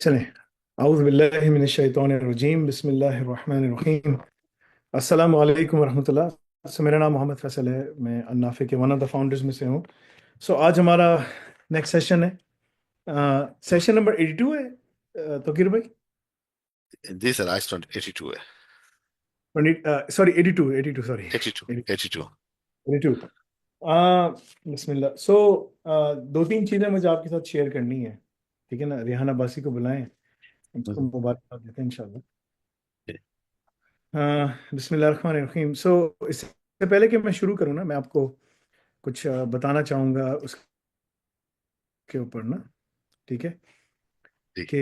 चलें। आऊज़ु बिल्लाहि मिनश शैतानिर रजीम, बिस्मिल्लाहिर रहमानिर रहीम। अस्सलामु अलैकुम वरहमतुल्लाह। मेरा नाम मोहम्मद फैसल है, मैं अन्नाफे के वन ऑफ द फाउंडर्स में से हूँ। आज हमारा नेक्स्ट सेशन है, सेशन नंबर 82 है। तोकीर भाई, जी सर, आज 82 है। 20 सॉरी 82, 82 सॉरी 82। 82। 82। बिस्मिल्लाह। दो तीन चीज़ें मुझे आपके साथ शेयर करनी है, ठीक है ना। रेहान अब्बासी को बुलाएं, उसको हम्म। मुबारकबाद देते हैं इंशाल्लाह। बिस्मिल्लाहिर्रहमानिर्रहीम। इससे पहले कि मैं शुरू करूँ ना, मैं आपको कुछ बताना चाहूँगा उसके ऊपर ना, ठीक है, जी। कि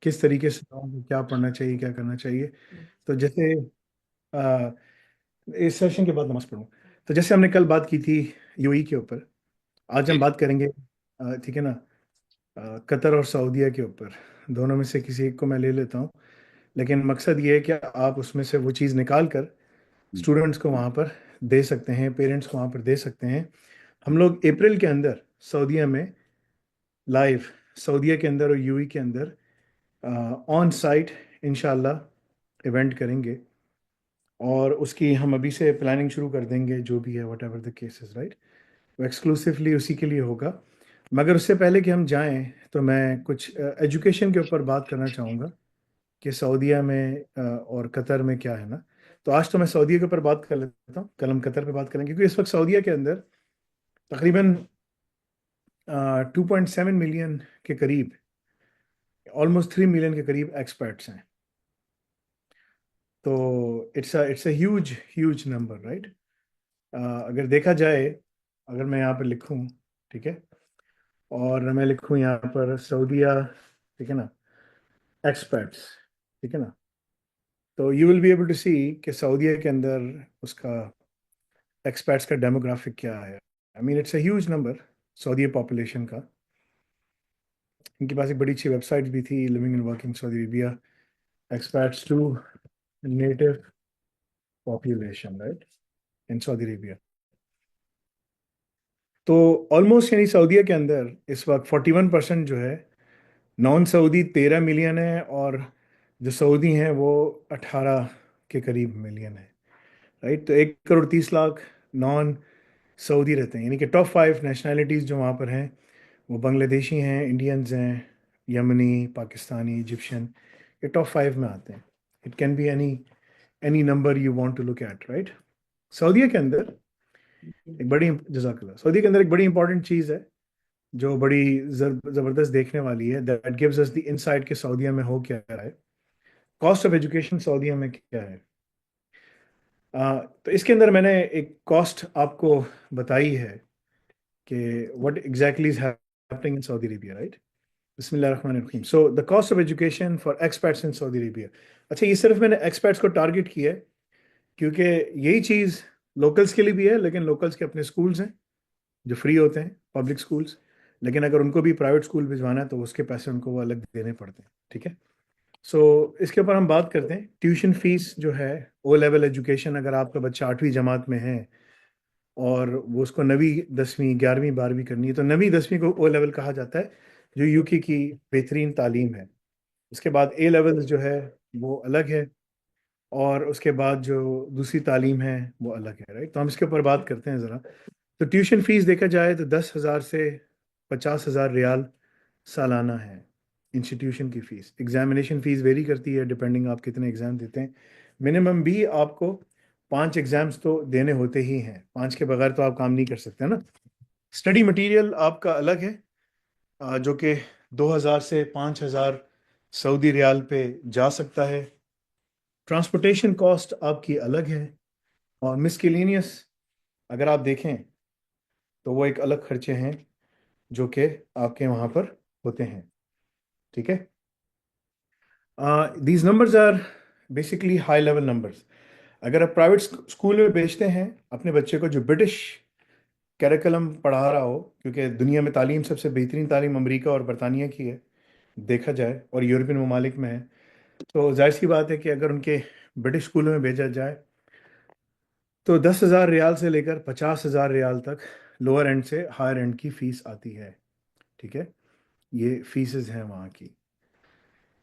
किस तरीके से लोगों को क्या पढ़ना चाहिए, क्या करना चाहिए। तो जैसे अ, इस सेशन के बाद नमाज पढ़ूँ। तो जैसे हमने कल बात की थी यूएई के ऊपर, आज हम जी। बात करेंगे, ठीक है ना, कतर और सऊदीया के ऊपर। दोनों में से किसी एक को मैं ले लेता हूँ, लेकिन मकसद ये है कि आप उसमें से वो चीज़ निकाल कर हम्म। स्टूडेंट्स को वहाँ पर दे सकते हैं, पेरेंट्स को वहाँ पर दे सकते हैं। हम लोग अप्रैल के अंदर सऊदीया में लाइव, सऊदीया के अंदर और यूएई के अंदर ऑन साइट इंशाल्लाह इवेंट करेंगे, और उसकी हम अभी से प्लानिंग शुरू कर देंगे, जो भी है what ever the case is right. वो एक्सक्लूसिवली उसी के लिए होगा। मगर उससे पहले कि हम जाएं, तो मैं कुछ एजुकेशन के ऊपर बात करना चाहूँगा कि सऊदीया में और कतर में क्या है ना। तो आज तो मैं सऊदीया के ऊपर बात कर लेता हूँ, कल हम कतर पे बात करेंगे, क्योंकि इस वक्त सऊदीया के अंदर तकरीबन 2.7 मिलियन के करीब, ऑलमोस्ट 3 मिलियन के करीब एक्सपर्ट्स हैं। तो it's a huge huge number right. अगर देखा जाए, अगर मैं यहाँ पर लिखूँ, ठीक है, और मैं लिखूँ यहाँ पर सऊदीया, ठीक है ना, एक्सपर्ट्स, ठीक है ना, तो you will be able to see कि सऊदीया के अंदर उसका एक्सपर्ट्स का डेमोग्राफिक क्या है। I mean it's a huge number Saudi population का। इनके पास एक बड़ी अच्छी वेबसाइट भी थी, living and working Saudi Arabia, experts to native population right in Saudi Arabia. तो ऑलमोस्ट यानी सऊदीया के अंदर इस वक्त 41% जो है नॉन सऊदी 13 मिलियन है, और जो सऊदी हैं वो 18 के करीब मिलियन है राइट। तो 1 करोड़ 30 लाख नॉन सऊदी रहते हैं, यानी कि टॉप 5 नेशनैलिटीज़ जो वहाँ पर हैं वो बांग्लादेशी हैं, इंडियंस हैं, यमनी, पाकिस्तानी, इजिप्शियन, ये टॉप 5 में आते हैं। It can be any any number you want to look at right. सऊदीया के अंदर एक बड़ी जज़ाकल्लाह, सऊदी के अंदर एक बड़ी इंपॉर्टेंट चीज़ है जो बड़ी ज़बरदस्त देखने वाली है, that gives us the insight कि सऊदीया में हो क्या रहा है। कॉस्ट ऑफ एजुकेशन सऊदीया में क्या है। तो इसके अंदर मैंने एक कॉस्ट आपको बताई है कि what exactly is happening in Saudi Arabia right. बिस्मिल्लाहिर्रहमानिर्रहीम। So the cost of education for experts in Saudi Arabia. अच्छा, ये सिर्फ मैंने एक्सपर्ट्स को टारगेट किया है क्योंकि यही चीज़ लोकल्स के लिए भी है, लेकिन लोकल्स के अपने स्कूल्स हैं जो फ्री होते हैं, पब्लिक स्कूल्स। लेकिन अगर उनको भी प्राइवेट स्कूल भिजवाना है तो उसके पैसे उनको वो अलग देने पड़ते हैं, ठीक है। इसके ऊपर हम बात करते हैं ट्यूशन फीस जो है। ओ लेवल एजुकेशन, अगर आपका बच्चा 8वीं जमात में है और वो उसको 9वीं 10वीं 11वीं 12वीं करनी है, तो 9वीं 10वीं को ओ लेवल कहा जाता है, जो यूके की बेहतरीन तालीम है। उसके बाद ए लेवल जो है वो अलग है, और उसके बाद जो दूसरी तालीम है वो अलग है राइट। तो हम इसके ऊपर बात करते हैं ज़रा। तो ट्यूशन फीस देखा जाए तो 10,000 से 50,000 रियाल सालाना है इंस्टीट्यूशन की फ़ीस। एग्जामिनेशन फ़ीस वेरी करती है डिपेंडिंग आप कितने एग्ज़ाम देते हैं। मिनिमम भी आपको 5 एग्ज़ाम्स तो देने होते ही हैं, 5 के बगैर तो आप काम नहीं कर सकते ना। स्टडी मटेरियल आपका अलग है, जो कि 2,000 से 5,000 सऊदी रियाल पे जा सकता है। ट्रांसपोर्टेशन कॉस्ट आपकी अलग है, और मिसकेलेनियस अगर आप देखें तो वो एक अलग खर्चे हैं जो कि आपके वहाँ पर होते हैं, ठीक है। These numbers are basically high level numbers. अगर आप प्राइवेट स्कूल में भेजते हैं अपने बच्चे को जो ब्रिटिश कैरिकुलम पढ़ा रहा हो, क्योंकि दुनिया में तालीम सबसे बेहतरीन तालीम अमेरिका और बरतानिया की है देखा जाए, और यूरोपियन ममालिक में है, तो जाहिर सी बात है कि अगर उनके ब्रिटिश स्कूलों में भेजा जाए तो 10,000 रियाल से लेकर 50,000 रियाल तक लोअर एंड से हायर एंड की फ़ीस आती है, ठीक है। ये फीसेस हैं वहाँ की।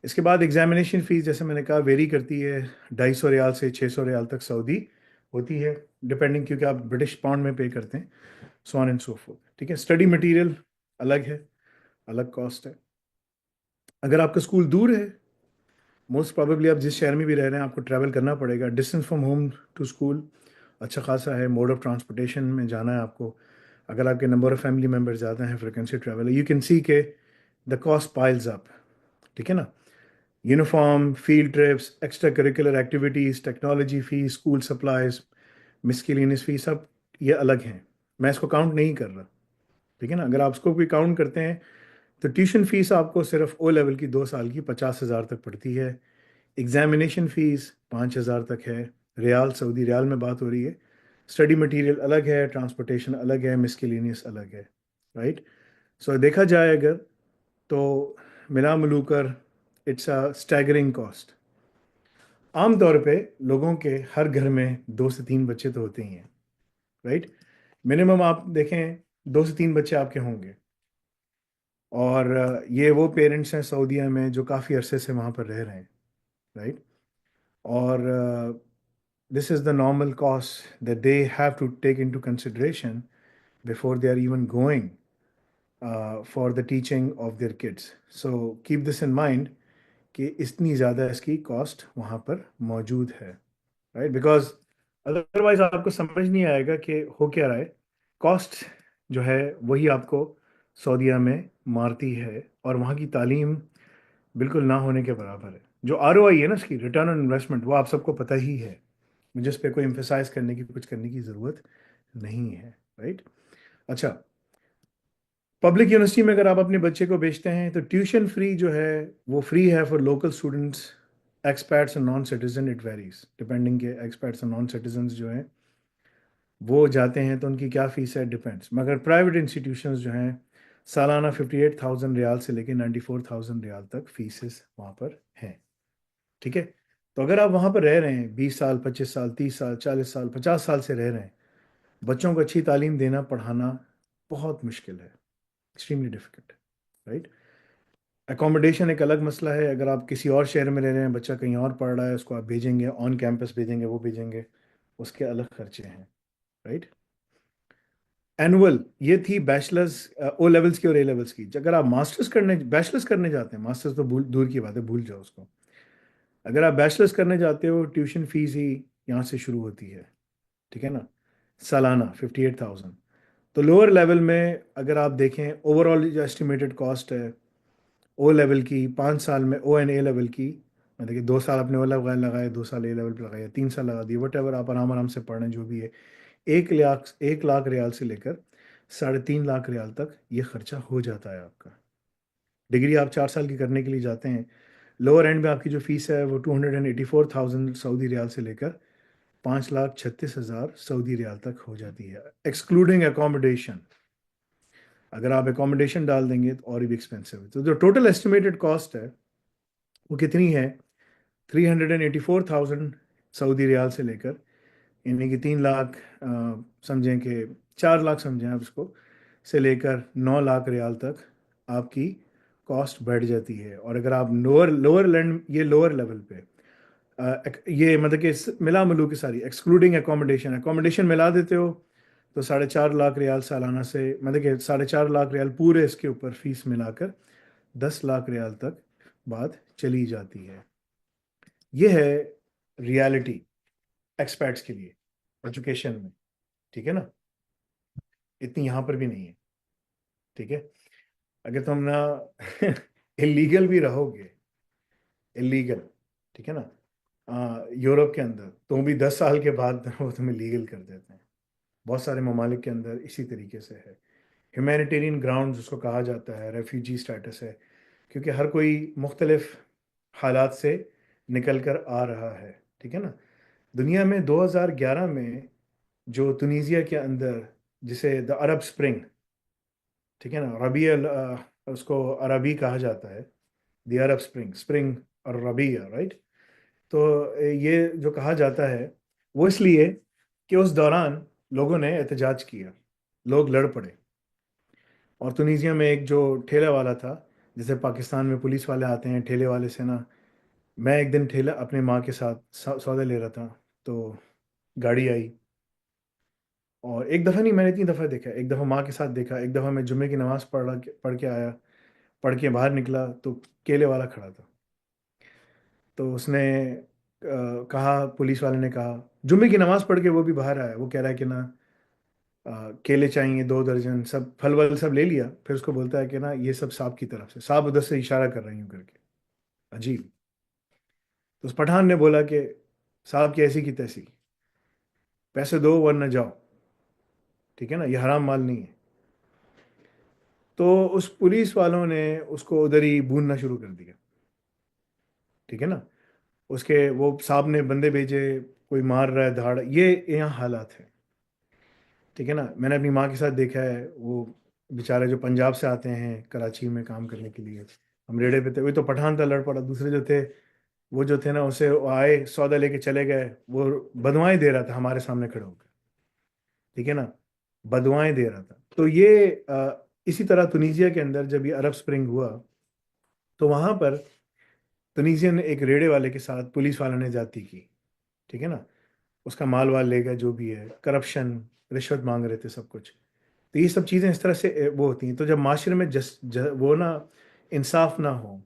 इसके बाद एग्जामिनेशन फ़ीस जैसे मैंने कहा वेरी करती है, 250 रियाल से 600 रियाल तक सऊदी होती है, डिपेंडिंग, क्योंकि आप ब्रिटिश पाउंड में पे करते हैं, सो ऑन एंड सो फोर्थ। ठीक है, स्टडी मटेरियल अलग है, अलग कॉस्ट है। अगर आपका स्कूल दूर है, मोस्ट प्रॉबेबली आप जिस शहर में भी रह रहे हैं आपको ट्रैवल करना पड़ेगा, distance from home to school अच्छा खासा है, मोड ऑफ ट्रांसपोर्टेशन में जाना है आपको, अगर आपके नंबर ऑफ फैमिली मेम्बर ज़्यादा हैं, frequency travel, you can see के द कॉस्ट पाइल्स अप। ठीक है ना, uniform, field trips, extra curricular activities, technology fees, school supplies, miscellaneous fees, सब ये अलग हैं, मैं इसको काउंट नहीं कर रहा। ठीक है ना, अगर आप इसको भी काउंट करते हैं तो ट्यूशन फीस आपको सिर्फ ओ लेवल की 2 साल की 50,000 तक पड़ती है, एग्जामिनेशन फ़ीस 5,000 तक है, रियाल, सऊदी रियाल में बात हो रही है। स्टडी मटेरियल अलग है, ट्रांसपोर्टेशन अलग है, मिसकेलेनियस अलग है, राइट। सो देखा जाए अगर, तो मिला मिलूकर इट्स अ स्टैगरिंग कॉस्ट। आम तौर पे लोगों के हर घर में 2 से 3 बच्चे तो होते ही हैं, राइट। मिनिमम आप देखें 2 से 3 बच्चे आपके होंगे, और ये वो पेरेंट्स हैं सऊदीया में जो काफ़ी अरसे से वहाँ पर रह रहे हैं, राइट। और this is the normal cost that they have to take into consideration before they are even going for the teaching of their kids. So keep this in mind कि इतनी ज़्यादा इसकी कॉस्ट वहाँ पर मौजूद है, राइट। बिकॉज अदरवाइज आपको समझ नहीं आएगा कि हो क्या रहा है। कॉस्ट जो है वही आपको सऊदीया में मारती है, और वहाँ की तालीम बिल्कुल ना होने के बराबर है। जो ROI है ना, इसकी रिटर्न ऑन इन्वेस्टमेंट, वो आप सबको पता ही है, मुझे इस पर कोई एम्फेसाइज करने की, कुछ करने की ज़रूरत नहीं है, राइट। अच्छा, पब्लिक यूनिवर्सिटी में अगर आप अपने बच्चे को भेजते हैं तो ट्यूशन फ्री जो है वो फ्री है फॉर लोकल स्टूडेंट्स, एक्सपैट्स और non citizen, it varies depending के एक्सपैट्स और नॉन सिटीजन जो हैं वो जाते हैं तो उनकी क्या फ़ीस है, डिपेंड्स। मगर प्राइवेट इंस्टीट्यूशंस जो हैं सालाना 58,000 रियाल से लेकर 94,000 रियाल तक फीसेस वहाँ पर हैं। ठीक है, तो अगर आप वहाँ पर रह रहे हैं 20 साल, 25 साल, 30 साल, 40 साल, 50 साल से रह रहे हैं, बच्चों को अच्छी तालीम देना, पढ़ाना बहुत मुश्किल है, एक्सट्रीमली डिफिकल्ट, राइट। एकोमोडेशन एक अलग मसला है, अगर आप किसी और शहर में रह रहे हैं, बच्चा कहीं और पढ़ रहा है, उसको आप भेजेंगे ऑन कैंपस, भेजेंगे, वो भेजेंगे, उसके अलग खर्चे हैं, राइट। एनुअल, ये थी बैचलर्स, ओ लेवल्स की और ए लेवल्स की। अगर आप मास्टर्स करने, बैचलर्स करने जाते हैं, मास्टर्स तो दूर की बात है, भूल जाओ उसको। अगर आप बैचलर्स करने जाते हो, ट्यूशन फीस ही यहाँ से शुरू होती है, ठीक है ना, सालाना 58,000। तो लोअर लेवल में अगर आप देखें, ओवरऑल जो एस्टिमेटेड कॉस्ट है ओ लेवल की, 5 साल में ओ एंड ए लेवल की, मैं देखिए 2 साल अपने ओ लेवल लगाए, 2 साल ए लेवल पर लगाए, 3 साल लगा दिए, वट एवर, आप आराम आराम से पढ़ें जो भी है, 1 लाख रियाल से लेकर 3.5 लाख रियाल तक ये खर्चा हो जाता है आपका। डिग्री आप 4 साल की करने के लिए जाते हैं, लोअर एंड में आपकी जो फीस है वो 284,000 सऊदी रियाल से लेकर 5,36,000 सऊदी रियाल तक हो जाती है, एक्सक्लूडिंग एकोमोडेशन। अगर आप एकोमोडेशन डाल देंगे तो और भी एक्सपेंसिव है। तो जो टोटल एस्टिमेटेड कॉस्ट है वो कितनी है, 384,000 सऊदी रियाल से लेकर, यानी कि 3 लाख, समझें कि 4 लाख समझें आप इसको, से लेकर 9 लाख रियाल तक आपकी कॉस्ट बढ़ जाती है। और अगर आप लोअर लोअर लैंड, ये लोअर लेवल पे, ये मतलब कि मिला मिलू की सारी एक्सक्लूडिंग एकोमोडेशन, एकोमोडेशन मिला देते हो तो 4.5 लाख रियाल सालाना से, मतलब कि 4.5 लाख रियाल पूरे इसके ऊपर फीस मिलाकर 10 लाख रियाल तक बात चली जाती है। ये है रियलिटी एक्सपर्ट्स के लिए एजुकेशन में, ठीक है ना। इतनी यहाँ पर भी नहीं है, ठीक है। अगर तुम ना इलीगल भी रहोगे, इलीगल, ठीक है ना, यूरोप के अंदर, तो भी 10 साल के बाद वो तुम्हें लीगल कर देते हैं। बहुत सारे ममालिक के अंदर इसी तरीके से है। ह्यूमैनिटेरियन ग्राउंड जिसको कहा जाता है, रेफ्यूजी स्टेटस है, क्योंकि हर कोई मुख्तलिफ हालात से निकल कर आ रहा है, ठीक है ना। दुनिया में 2011 में जो तुनीजिया के अंदर, जिसे द अरब स्प्रिंग, ठीक है ना, उसको अरबी कहा जाता है, द अरब स्प्रिंग, स्प्रिंग और रबिया, राइट। तो ये जो कहा जाता है वो इसलिए कि उस दौरान लोगों ने एहतजाज किया, लोग लड़ पड़े, और तुनीजिया में एक जो ठेला वाला था जैसे पाकिस्तान में पुलिस वाले आते हैं ठेले वाले से ना। मैं एक दिन ठेला अपने माँ के साथ सौदा ले रहा था, तो गाड़ी आई। और एक दफ़ा नहीं, मैंने इतनी दफ़ा देखा, एक दफ़ा माँ के साथ देखा, एक दफ़ा मैं जुम्मे की नमाज़ पढ़ के आया, पढ़ के बाहर निकला तो केले वाला खड़ा था। तो उसने कहा, पुलिस वाले ने कहा, जुम्मे की नमाज़ पढ़ के वो भी बाहर आया, वो कह रहा है कि ना केले चाहिए 2 दर्जन, सब फल वल सब ले लिया। फिर उसको बोलता है कि ना ये सब साहब की तरफ से, साहब उधर से इशारा कर रही हूँ करके। अजीब। तो उस पठान ने बोला कि साहब की ऐसी की तैसी, पैसे दो वरना जाओ, ठीक है ना, ये हराम माल नहीं है। तो उस पुलिस वालों ने उसको उधर ही भूनना शुरू कर दिया, ठीक है ना। उसके वो साहब ने बंदे भेजे, कोई मार रहा है धाड़, ये यहाँ हालात है, ठीक है ना। मैंने अपनी माँ के साथ देखा है, वो बेचारे जो पंजाब से आते हैं कराची में काम करने के लिए, हम रेड़े पे थे, वही तो पठान था लड़ पड़ा, दूसरे जो थे वो जो थे ना, उसे वो आए सौदा लेके चले गए, वो बदवाएं दे रहा था हमारे सामने खड़े होकर, ठीक है ना, बदवाएं दे रहा था। तो ये इसी तरह तुनीजिया के अंदर जब ये अरब स्प्रिंग हुआ, तो वहां पर तुनीजियन एक रेड़े वाले के साथ पुलिस वालों ने जाती की, ठीक है ना, उसका माल वाल ले गया, जो भी है, करप्शन, रिश्वत मांग रहे थे, सब कुछ। तो ये सब चीज़ें इस तरह से वो होती हैं। तो जब माशरे में वो ना इंसाफ ना हो,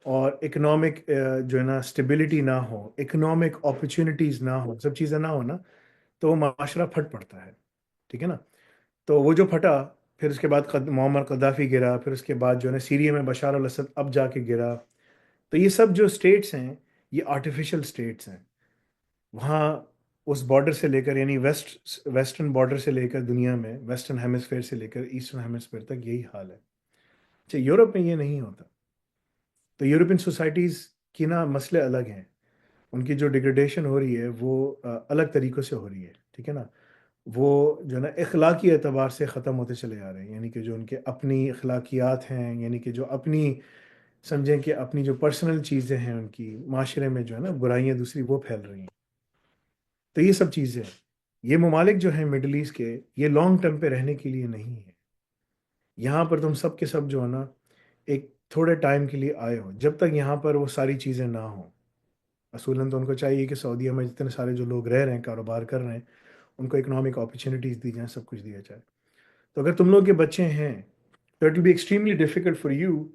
और इकोनॉमिक जो है ना स्टेबिलिटी ना हो, इकोनॉमिक अपॉर्चुनिटीज़ ना हो, सब चीज़ें ना हो ना, तो वो माशरा फट पड़ता है, ठीक है ना। तो वो जो फटा, फिर उसके बाद मोहम्मद कद्दाफी गिरा, फिर उसके बाद जो है ना सीरिया में बशार अल असद अब जाके गिरा। तो ये सब जो स्टेट्स हैं, ये आर्टिफिशियल स्टेट्स हैं। वहाँ उस बॉर्डर से लेकर, यानी वेस्टर्न बॉर्डर से लेकर दुनिया में, वेस्टर्न हेमिस्फेयर से लेकर ईस्टर्न हेमिस्फेयर तक यही हाल है। अच्छा, यूरोप में ये नहीं होता। तो यूरोपियन सोसाइटीज़ की ना मसले अलग हैं, उनकी जो डिग्रेडेशन हो रही है वो अलग तरीक़ों से हो रही है, ठीक है ना। वो जो है ना अखलाकी एतबार से ख़त्म होते चले जा रहे हैं, यानी कि जो उनके अपनी अखलाकियात हैं, यानी कि जो अपनी, समझें कि अपनी जो पर्सनल चीज़ें हैं उनकी, माशरे में जो है ना बुराइयाँ दूसरी वो फैल रही हैं। तो ये सब चीज़ें, ये ममालिक जो हैं मिडल ईस्ट के, ये लॉन्ग टर्म पे रहने के लिए नहीं है। यहाँ पर तुम सब के सब जो है ना एक थोड़े टाइम के लिए आए हो, जब तक यहाँ पर वो सारी चीज़ें ना हो। असूलन तो उनको चाहिए कि सऊदीया में जितने सारे जो लोग रह रहे हैं, कारोबार कर रहे हैं, उनको इकोनॉमिक अपॉर्चुनिटीज़ दी जाएँ, सब कुछ दिया जाए। तो अगर तुम लोग के बच्चे हैं, तो it will be extremely difficult for you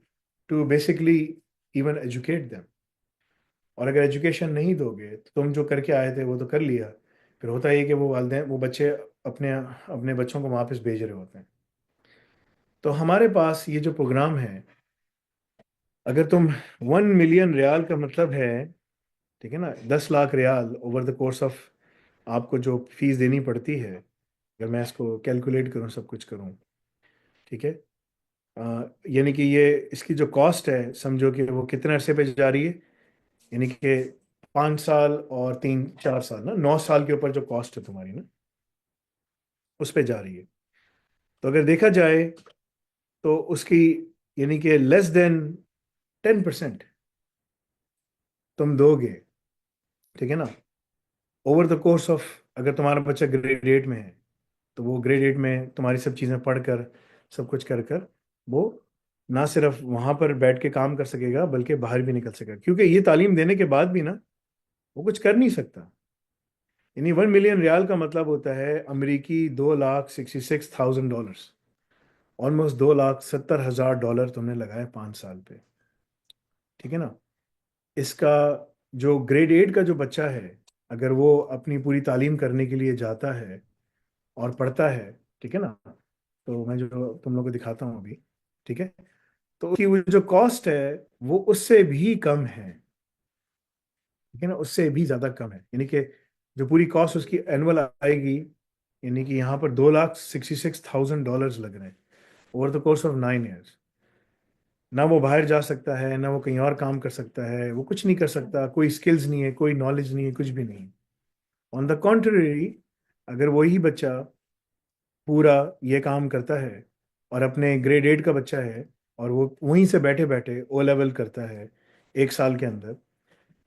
to basically even educate them. और अगर एजुकेशन नहीं दोगे, तो तुम जो करके आए थे वो तो कर लिया, फिर होता है कि वो वालदेन, वो बच्चे अपने अपने बच्चों को वापस भेज रहे होते हैं। तो हमारे पास ये जो प्रोग्राम है, अगर तुम 1 मिलियन रियाल का मतलब है, ठीक है ना, 10 lakh riyal over the course of आपको जो फीस देनी पड़ती है, अगर मैं इसको कैलकुलेट करूँ, सब कुछ करूँ, ठीक है, यानी कि ये इसकी जो कॉस्ट है, समझो कि वो कितने अरसे पे जा रही है, यानी कि 5 साल और 3 4 साल ना, 9 साल के ऊपर जो कॉस्ट है तुम्हारी ना, उस पे जा रही है। तो अगर देखा जाए तो उसकी, यानी कि लेस देन 10% तुम दोगे, ठीक है ना, ओवर द कोर्स ऑफ, अगर तुम्हारा बच्चा ग्रेड 8 में है, तो वो ग्रेड 8 में तुम्हारी सब चीज़ें पढ़कर, सब कुछ कर कर, वो ना सिर्फ वहाँ पर बैठ के काम कर सकेगा, बल्कि बाहर भी निकल सकेगा, क्योंकि ये तालीम देने के बाद भी ना वो कुछ कर नहीं सकता। यानी 1 मिलियन रियाल का मतलब होता है अमरीकी $2,66,000, ऑलमोस्ट $2,70,000 तुमने लगाए 5 साल पे, ठीक है ना। इसका जो ग्रेड 8 का जो बच्चा है, अगर वो अपनी पूरी तालीम करने के लिए जाता है और पढ़ता है, ठीक है ना, तो मैं जो तुम लोग को दिखाता हूँ अभी, ठीक है, तो उसकी वो जो कॉस्ट है वो उससे भी कम है, ठीक है ना, उससे भी ज़्यादा कम है। यानी कि जो पूरी कॉस्ट उसकी एनुअल आएगी, यानी कि यहाँ पर $2,66,000 लग रहे हैं over the course of 9 years. ना वो बाहर जा सकता है, ना वो कहीं और काम कर सकता है, वो कुछ नहीं कर सकता, कोई स्किल्स नहीं है, कोई नॉलेज नहीं है, कुछ भी नहीं। ऑन द कॉन्ट्ररी, अगर वही बच्चा पूरा ये काम करता है, और अपने ग्रेड 8 का बच्चा है, और वो वहीं से बैठे बैठे O लेवल करता है 1 साल के अंदर,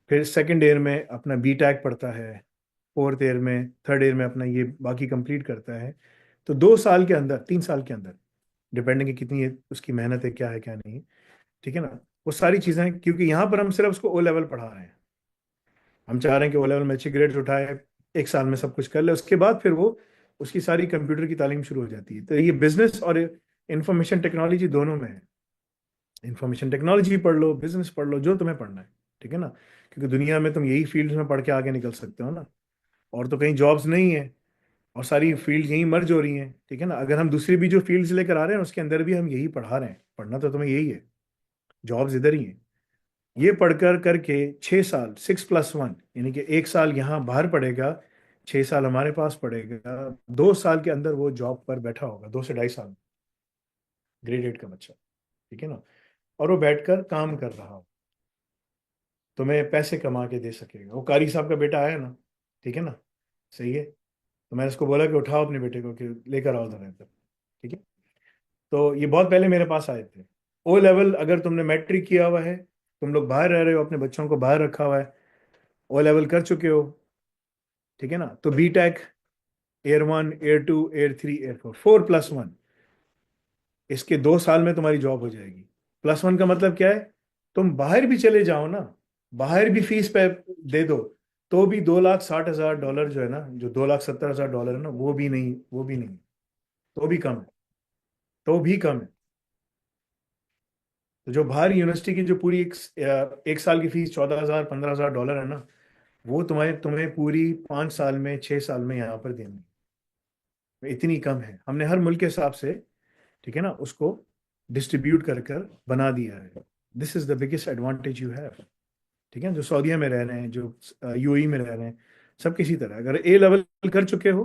फिर सेकेंड ईयर में अपना B टेक पढ़ता है, फोर्थ ईयर में, थर्ड ईयर में अपना ये बाकी कंप्लीट करता है, तो 2 साल के अंदर, 3 साल के अंदर, डिपेंडिंग कि कितनी उसकी मेहनत है, क्या नहीं, ठीक है ना। वो सारी चीजें, क्योंकि यहाँ पर हम सिर्फ उसको ओ लेवल पढ़ा रहे हैं, हम चाह रहे हैं कि ओ लेवल में अच्छे ग्रेड्स उठाए, एक साल में सब कुछ कर ले, उसके बाद फिर वो उसकी सारी कंप्यूटर की तालीम शुरू हो जाती है। तो ये बिजनेस और इंफॉर्मेशन टेक्नोलॉजी दोनों में है। इंफॉर्मेशन टेक्नोलॉजी पढ़ लो, बिजनेस पढ़ लो, जो तुम्हें पढ़ना है, ठीक है ना। क्योंकि दुनिया में तुम यही फील्ड में पढ़ के आगे निकल सकते हो ना, और तो कहीं जॉब्स नहीं है, और सारी फील्ड यही मर्ज हो रही हैं, ठीक है ना। अगर हम दूसरी भी जो फील्ड्स लेकर आ रहे हैं उसके अंदर भी हम यही पढ़ा रहे हैं, पढ़ना तो तुम्हें यही है, जॉब्स इधर ही हैं। ये पढ़कर करके 6 साल, 6+1, यानी कि 1 साल यहाँ बाहर पढ़ेगा, 6 साल हमारे पास पढ़ेगा, 2 साल के अंदर वो जॉब पर बैठा होगा, 2 से 2.5 साल, ग्रेड 8 का बच्चा, ठीक है ना। और वो बैठकर काम कर रहा हो, तुम्हें पैसे कमा के दे सकेगा। वो कारी साहब का बेटा आया ना, ठीक है ना, सही है। तो मैंने उसको बोला कि उठाओ अपने बेटे को, कि लेकर आओ उधर इधर, ठीक है। तो ये बहुत पहले मेरे पास आए थे। ओ लेवल अगर तुमने मैट्रिक किया हुआ है, तुम लोग बाहर रह रहे हो, अपने बच्चों को बाहर रखा हुआ है, ओ लेवल कर चुके हो, ठीक है ना, तो B tech, year 1, year 2, year 3, year 4, 4+1, इसके 2 साल में तुम्हारी जॉब हो जाएगी। +1 का मतलब क्या है, तुम बाहर भी चले जाओ ना, बाहर भी फीस पे दे दो, तो भी $2,60,000 जो है ना, जो $2,70,000 है ना, वो भी नहीं, वो भी नहीं, तो भी कम है, तो भी कम है। तो जो बाहर यूनिवर्सिटी की जो पूरी एक साल की फीस 14,000 15,000 डॉलर है ना, वो तुम्हें तुम्हें पूरी 5 साल में 6 साल में यहाँ पर देनी है। इतनी कम है, हमने हर मुल्क के हिसाब से, ठीक है ना, उसको डिस्ट्रीब्यूट कर कर बना दिया है। This is the biggest advantage you have, ठीक है। जो सऊदीया में रह रहे हैं, जो यूएई में रह रहे हैं, सब किसी तरह, अगर ए लेवल कर चुके हो,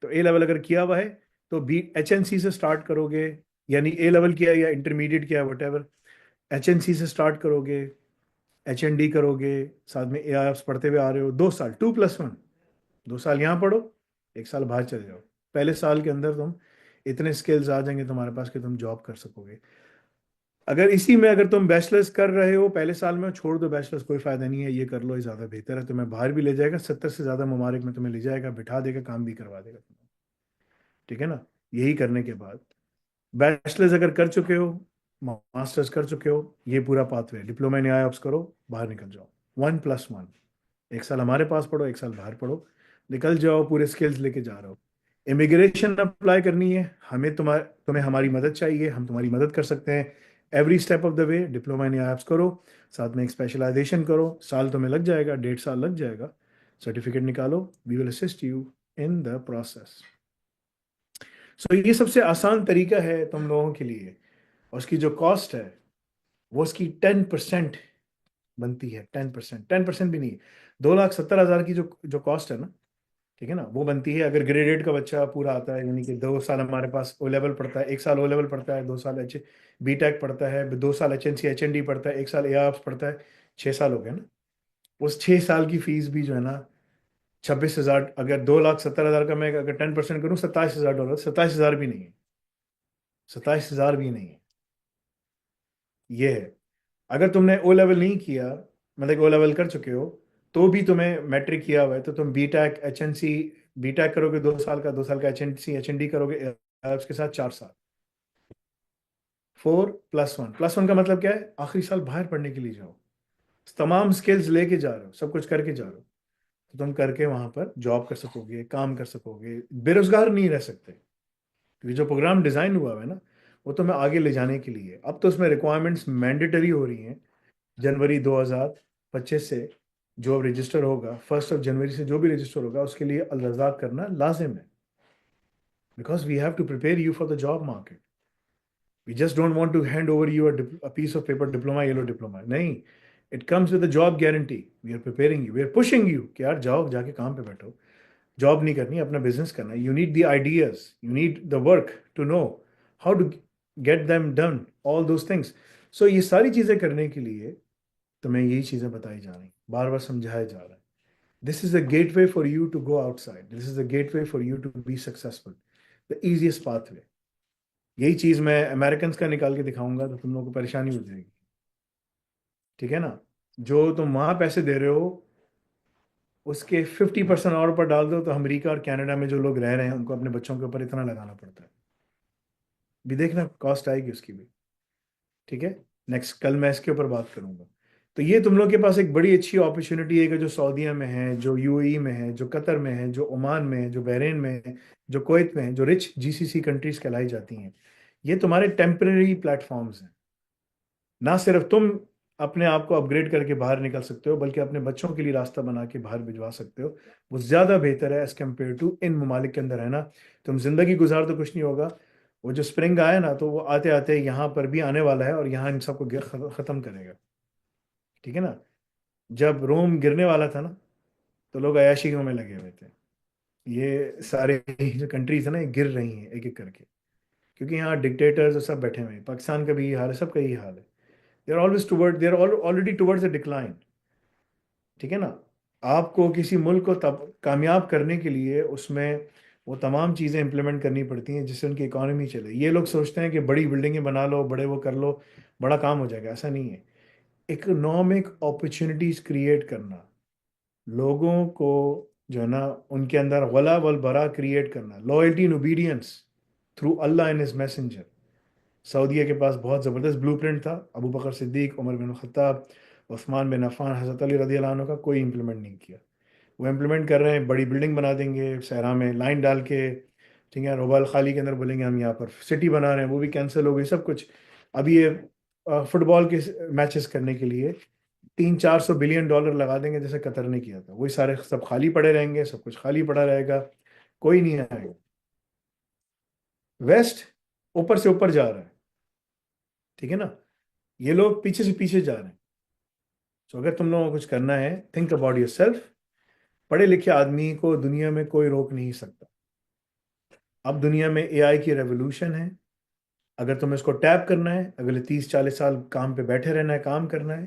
तो ए लेवल अगर किया हुआ है, तो बी HNC से स्टार्ट करोगे, यानी ए लेवल किया या इंटरमीडिएट किया, वट एवर, HNC से स्टार्ट करोगे, HND करोगे, साथ में AIFs पढ़ते हुए आ रहे हो, 2 साल, 2+1, 2 साल यहाँ पढ़ो, 1 साल बाहर चले जाओ। पहले साल के अंदर तुम इतने स्किल्स आ जाएंगे तुम्हारे पास कि तुम जॉब कर सकोगे। अगर इसी में अगर तुम बैचलर्स कर रहे हो पहले साल में, छोड़ दो बैचलर्स, कोई फायदा नहीं है, ये कर लो, ये ज्यादा बेहतर है, तुम्हें बाहर भी ले जाएगा, 70 से ज्यादा ममालिक में तुम्हें ले जाएगा, बिठा देगा, काम भी करवा देगा तुम्हें, ठीक है ना। यही करने के बाद बैचलर्स अगर कर चुके हो, मास्टर्स कर चुके हो, ये पूरा पाथवे, डिप्लोमा इन आईओप्स करो, बाहर निकल जाओ, 1+1, 1 साल हमारे पास पढ़ो, 1 साल बाहर पढ़ो, निकल जाओ, पूरे स्किल्स लेके जा रहे हो। इमिग्रेशन अप्लाई करनी है, हमें तुम्हें हमारी मदद चाहिए, हम तुम्हारी मदद कर सकते हैं every step of the way. Diploma in apps करो, साथ में एक स्पेशलाइजेशन करो, साल तुम्हें लग जाएगा, 1.5 साल लग जाएगा, सर्टिफिकेट निकालो, we will assist you in the process. So ये सबसे आसान तरीका है तुम लोगों के लिए, और उसकी जो कॉस्ट है, वो उसकी 10% बनती है, 10%, 10% भी नहीं, 2,70,000 की जो कॉस्ट है ना, ठीक है ना, वो बनती है अगर ग्रेड 8 का बच्चा पूरा आता है, यानी कि 2 साल हमारे पास ओ लेवल पढ़ता है, 1 साल ओ लेवल पढ़ता है, 2 साल बी टेक पढ़ता है, 2 साल HNC HND पढ़ता है, 1 साल AIOPS पढ़ता है, 6 साल हो गए ना। उस 6 साल की फीस भी जो है ना, 26,000, अगर 2,70,000 का मैं अगर 10% करूँ, $27,000, 27,000 भी नहीं है, 27,000 भी नहीं है, ये है। अगर तुमने ओ लेवल नहीं किया, मतलब ओ लेवल कर चुके हो, तो भी तुम्हें मैट्रिक किया हुआ है, तो तुम बी टेक करोगे 2 साल का, 2 साल का HNC HND करोगे, उसके साथ 4 साल, 4+1, +1 का मतलब क्या है, आखिरी साल बाहर पढ़ने के लिए जाओ, तमाम स्किल्स लेके जा रहे हो, सब कुछ करके जा रहे हो, तो तुम करके वहां पर जॉब कर सकोगे, काम कर सकोगे, बेरोजगार नहीं रह सकते। क्योंकि जो प्रोग्राम डिजाइन हुआ है ना, वो तुम्हें आगे ले जाने के लिए, अब तो उसमें रिक्वायरमेंट्स मैंडेटरी हो रही हैं। जनवरी 2025 से जो अब रजिस्टर होगा, 1 जनवरी से जो भी रजिस्टर होगा, उसके लिए अल रज़ाक करना लाजिम है, because we have to prepare you for the job market. We just don't want to hand over you a piece of paper, diploma, yellow diploma, नहीं, it comes with a job guarantee. We are preparing you, we are pushing you कि यार जाओ, जाके काम पे बैठो, job नहीं करनी, अपना बिजनेस करना है। You need the ideas, you need the work to know how to get them done, all those things. So ये सारी चीज़ें करने के लिए तुम्हें यही चीज़ें बताई जा रही, बार बार समझाया जा रहा है। This is a gateway for you to go outside, this is a gateway for you to be successful, the easiest pathway. यही चीज़ मैं अमेरिकन का निकाल के दिखाऊंगा तो तुम लोगों को परेशानी हो जाएगी, ठीक है ना। जो तुम वहां पैसे दे रहे हो, उसके 50% और ऊपर डाल दो, तो अमेरिका और कनाडा में जो लोग रह रहे हैं, उनको अपने बच्चों के ऊपर इतना लगाना पड़ता है, भी देखना कॉस्ट आएगी उसकी भी, ठीक है। नेक्स्ट कल मैं इसके ऊपर बात करूंगा। तो ये तुम लोग के पास एक बड़ी अच्छी अपॉर्चुनिटी है कि जो सऊदीया में है, जो यूएई में है, जो कतर में है, जो ओमान में है, जो बहरीन में है, जो कुवैत में है, जो रिच जीसीसी कंट्रीज कहलाई जाती हैं, ये तुम्हारे टेम्पररी प्लेटफॉर्म्स हैं। ना सिर्फ तुम अपने आप को अपग्रेड करके बाहर निकल सकते हो, बल्कि अपने बच्चों के लिए रास्ता बना के बाहर भिजवा सकते हो। वो ज्यादा बेहतर है एज कम्पेयर टू इन ममालिक के अंदर है ना। तुम जिंदगी गुजार तो कुछ नहीं होगा। वो जो स्प्रिंग आया ना, तो वो आते आते यहाँ पर भी आने वाला है और यहाँ इन सबको खत्म करेगा। ठीक है ना। जब रोम गिरने वाला था ना, तो लोग अयाशियों में लगे हुए थे। ये सारे जो कंट्रीज है ना, ये गिर रही हैं एक एक करके, क्योंकि यहाँ डिक्टेटर्स और सब बैठे हुए हैं। पाकिस्तान का भी यही हाल है, सबका यही हाल है। They are already towards the decline. ठीक है ना। आपको किसी मुल्क को तब कामयाब करने के लिए उसमें वो तमाम चीज़ें इंप्लीमेंट करनी पड़ती हैं जिससे उनकी इकोनॉमी चले। ये लोग सोचते हैं कि बड़ी बिल्डिंगें बना लो, बड़े वो कर लो, बड़ा काम हो जाएगा। ऐसा नहीं है। इकोनॉमिक अपॉर्चुनिटीज क्रिएट करना, लोगों को जो है ना उनके अंदर वला वल बरा क्रिएट करना, loyalty and obedience through Allah and his messenger. सऊदीया के पास बहुत ज़बरदस्त ब्लूप्रिंट था। Abu Bakr Siddiq, Umar bin Khattab, Usman bin Affan, हज़रत अली रदी अल्लाह अन्हु का कोई इंप्लीमेंट नहीं किया। वो इम्प्लीमेंट कर रहे हैं, बड़ी बिल्डिंग बना देंगे सहरा में लाइन डाल के। ठीक है, रोबाल खाली के अंदर बोलेंगे हम यहाँ पर सिटी बना रहे हैं, वो भी कैंसिल हो गई सब कुछ। अभी ये फुटबॉल के मैचेस करने के लिए 300-400 बिलियन डॉलर लगा देंगे, जैसे कतर ने किया था। वही सारे सब खाली पड़े रहेंगे, सब कुछ खाली पड़ा रहेगा, कोई नहीं आएगा। वेस्ट ऊपर से ऊपर जा रहा है। ठीक है ना। ये लोग पीछे से पीछे जा रहे हैं। तो अगर तुम लोगों को कुछ करना है, थिंक अबाउट योर सेल्फ। पढ़े लिखे आदमी को दुनिया में कोई रोक नहीं सकता। अब दुनिया में एआई की रेवोल्यूशन है। अगर तुम्हें इसको टैप करना है, अगले 30-40 साल काम पे बैठे रहना है, काम करना है,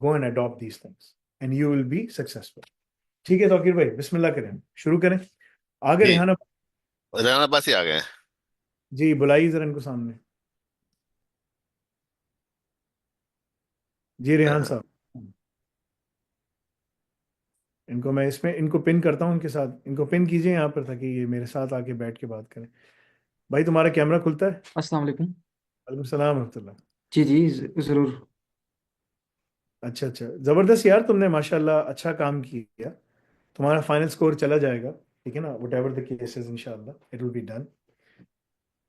go and adopt these things and you will be successful. ठीक है तौकीर भाई, बिस्मिल्लाह करें, शुरू करें। आगे जी, रेहाना। रेहाना पास ही आ गए हैं। जी बुलाइए जरा इनको सामने। जी रेहान हाँ, साहब, इनको मैं इसमें इनको पिन करता हूँ, इनके साथ इनको पिन कीजिए यहाँ पर, ताकि ये मेरे साथ आके बैठ के बात करें। भाई तुम्हारा कैमरा खुलता है? अस्सलाम वालेकुम। वालेकुम सलाम रहमतुल्लाह। जी जी, ज़रूर। अच्छा अच्छा, जबरदस्त यार, तुमने माशाल्लाह अच्छा काम किया। तुम्हारा फाइनल स्कोर चला जाएगा। ठीक है ना, वट एवर द केसेस, इंशाल्लाह इट विल बी डन।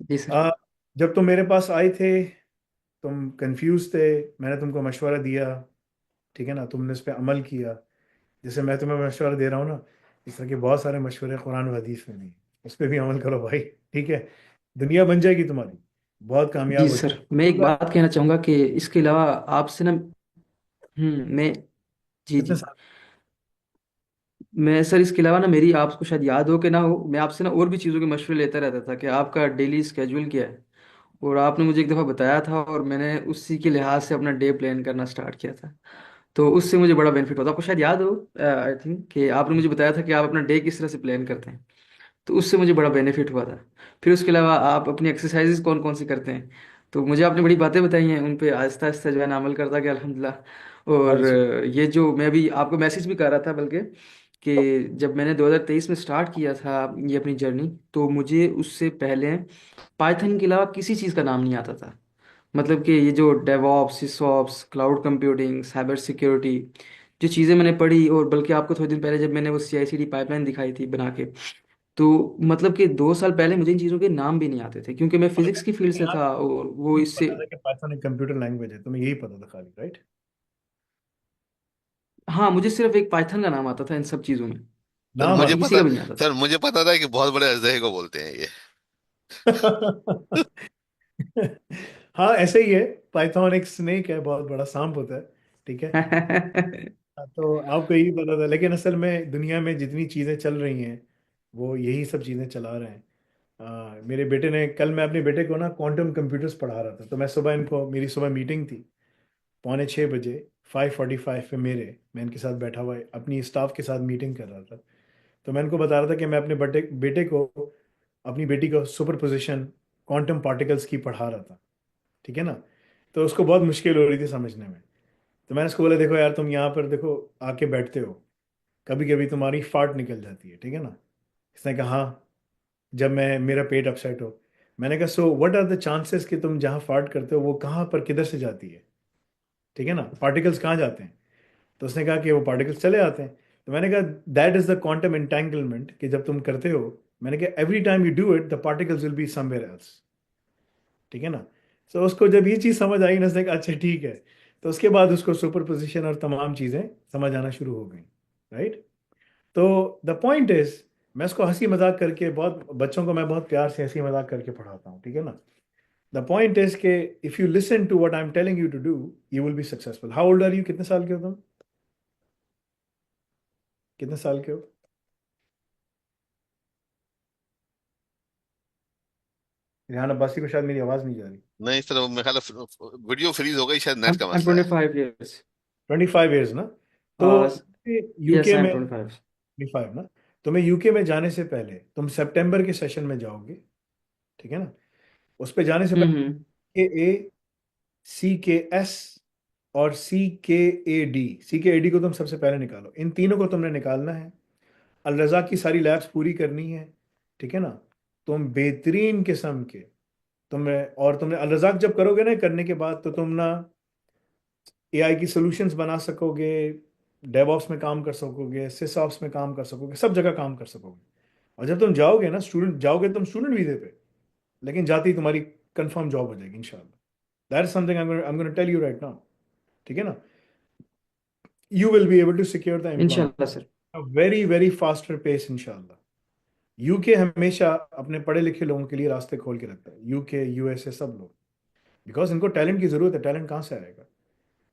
जी सर। जब तुम मेरे पास आए थे, तुम कंफ्यूज थे। मैंने तुमको मशवरा दिया। ठीक है ना, तुमने उस पर अमल किया। जैसे मैं तुम्हें मशवरा दे रहा हूँ ना, इस तरह के बहुत सारे मशवरे कुरान और हदीस में भी हैं। उस पर भी अमल करो भाई। ठीक है। दुनिया बन जाएगी तुम्हारी, बहुत जी कामयाब हो सर, जाएगी। मैं एक बात कहना चाहूँगा कि इसके अलावा आपसे ना, मैं, जी कितने जी, साल? मैं सर इसके अलावा ना, मेरी आपको शायद याद हो कि ना हो, मैं आपसे ना और भी चीज़ों के मशवरे लेता रहता था कि आपका डेली स्केड्यूल क्या है। और आपने मुझे एक दफ़ा बताया था और मैंने उसी के लिहाज से अपना डे प्लान करना स्टार्ट किया था। तो उससे मुझे बड़ा बेनिफिट होता, आपको शायद याद हो, आई थिंक, कि आपने मुझे बताया था कि आप अपना डे किस तरह से प्लान करते हैं। तो उससे मुझे बड़ा बेनिफिट हुआ था। फिर उसके अलावा आप अपनी एक्सरसाइजेज कौन कौन सी करते हैं, तो मुझे आपने बड़ी बातें बताई हैं, उन पे आहिस्ता आहिस्ता जो है ना अमल करता गया, अल्हम्दुलिल्लाह। और आज ये जो मैं भी आपको मैसेज भी कर रहा था, बल्कि कि जब मैंने 2023 में स्टार्ट किया था ये अपनी जर्नी, तो मुझे उससे पहले पाइथन के अलावा किसी चीज़ का नाम नहीं आता था। मतलब कि ये जो DevOps, SysOps, cloud computing, cyber security, जो चीज़ें मैंने पढ़ी, और बल्कि आपको थोड़े दिन पहले जब मैंने वो CI/CD पाइपलाइन दिखाई थी बना के, तो मतलब कि 2 साल पहले मुझे इन चीज़ों के नाम भी नहीं आते थे, क्योंकि मैं फिजिक्स की फील्ड से यहाँ था और वो इससे। पता था कि पाइथन एक कंप्यूटर लैंग्वेज है, तुम्हें यही पता था खाली, राइट? हाँ, मुझे सिर्फ एक पाइथन का नाम आता था इन सब चीज़ों में, सर नाम मुझे बाकी आता किसी पता का भी नहीं आता था। सर मुझे पता था कि बहुत बड़े अजदहे को बोलते हैं ये। था। हाँ ऐसे ही है। पाइथन एक स्नेक है, बहुत बड़ा सांप होता है। ठीक है। हाँ, तो आपको यही पता था, लेकिन असल में दुनिया में जितनी चीज़ें चल रही हैं, वो यही सब चीज़ें चला रहे हैं। मेरे बेटे ने, कल मैं अपने बेटे को ना क्वांटम कंप्यूटर्स पढ़ा रहा था, तो मैं सुबह इनको, मेरी सुबह मीटिंग थी 5:45 बजे, 5:45 पे मैं इनके साथ बैठा हुआ अपनी स्टाफ के साथ मीटिंग कर रहा था। तो मैं इनको बता रहा था कि मैं अपने बेटे बेटे को, अपनी बेटी को सुपर पोजिशन क्वांटम पार्टिकल्स की पढ़ा रहा था। ठीक है ना। तो उसको बहुत मुश्किल हो रही थी समझने में। तो मैंने उसको बोला, देखो यार, तुम यहाँ पर देखो आके बैठते हो, कभी कभी तुम्हारी फाट निकल जाती है। ठीक है ना। इसने कहा हाँ, जब मैं, मेरा पेट अपसेट हो। मैंने कहा so what are the chances कि तुम जहाँ फाट करते हो वो कहाँ पर किधर से जाती है? ठीक है ना, पार्टिकल्स कहाँ जाते हैं? तो उसने कहा कि वो पार्टिकल्स चले आते हैं। तो मैंने कहा that is the quantum entanglement, कि जब तुम करते हो, मैंने कहा every time you do it the particles will be somewhere else. ठीक है ना। तो उसको जब ये चीज़ समझ आई ना, उसने कहा अच्छा ठीक है। तो उसके बाद उसको सुपर पोजिशन और तमाम चीज़ें समझ आना शुरू हो गई। राइट। तो द पॉइंट इज, मैं उसको हंसी मजाक करके, बहुत बच्चों को मैं बहुत प्यार से हंसी मजाक करके पढ़ाता हूँ। ठीक है ना। द पॉइंट इज के if you listen to what I am telling you to do, you will be successful. How old are you? कितने साल के हो तुम? कितने साल के हो? रेहान अब्बासी को शायद मेरी आवाज नहीं जा रही। नहीं सर, वो मेरे ख्याल वीडियो फ्रीज हो गई, शायद नेट का I'm मसला है। 25 years. 25 ईयर्स ना? तो Uh, yes, यूके I'm में 25. 25 ना? तुम्हें यूके में जाने से पहले तुम सितंबर के सेशन में जाओगे। ठीक है ना। उस पे जाने से हम्म। पहले ए, सी के एस और सी के ए डी, सी के ए डी को तुम सबसे पहले निकालो। इन तीनों को तुमने निकालना है। अल रज़ा की सारी लैब्स पूरी करनी है। ठीक है ना। तुम बेहतरीन किस्म के, तुमने अल रज़ाक जब करोगे ना, करने के बाद तो तुम ना एआई की सॉल्यूशंस बना सकोगे, डेवऑप्स में काम कर सकोगे, सिसऑप्स में काम कर सकोगे, सब जगह काम कर सकोगे। और जब तुम जाओगे ना, स्टूडेंट जाओगे तुम स्टूडेंट वीजे पे, लेकिन जाती ही तुम्हारी कंफर्म जॉब हो जाएगी इंशाल्लाह। That is something I am gonna tell you right now. ठीक है ना। You will be able to secure the employment इंशाल्लाह sir. Very very faster pace इंशाल्लाह। यूके हमेशा अपने पढ़े लिखे लोगों के लिए रास्ते खोल के रखता है, यूके यूएसए सब लोग, बिकॉज इनको टैलेंट की जरूरत है। टैलेंट कहाँ से आएगा?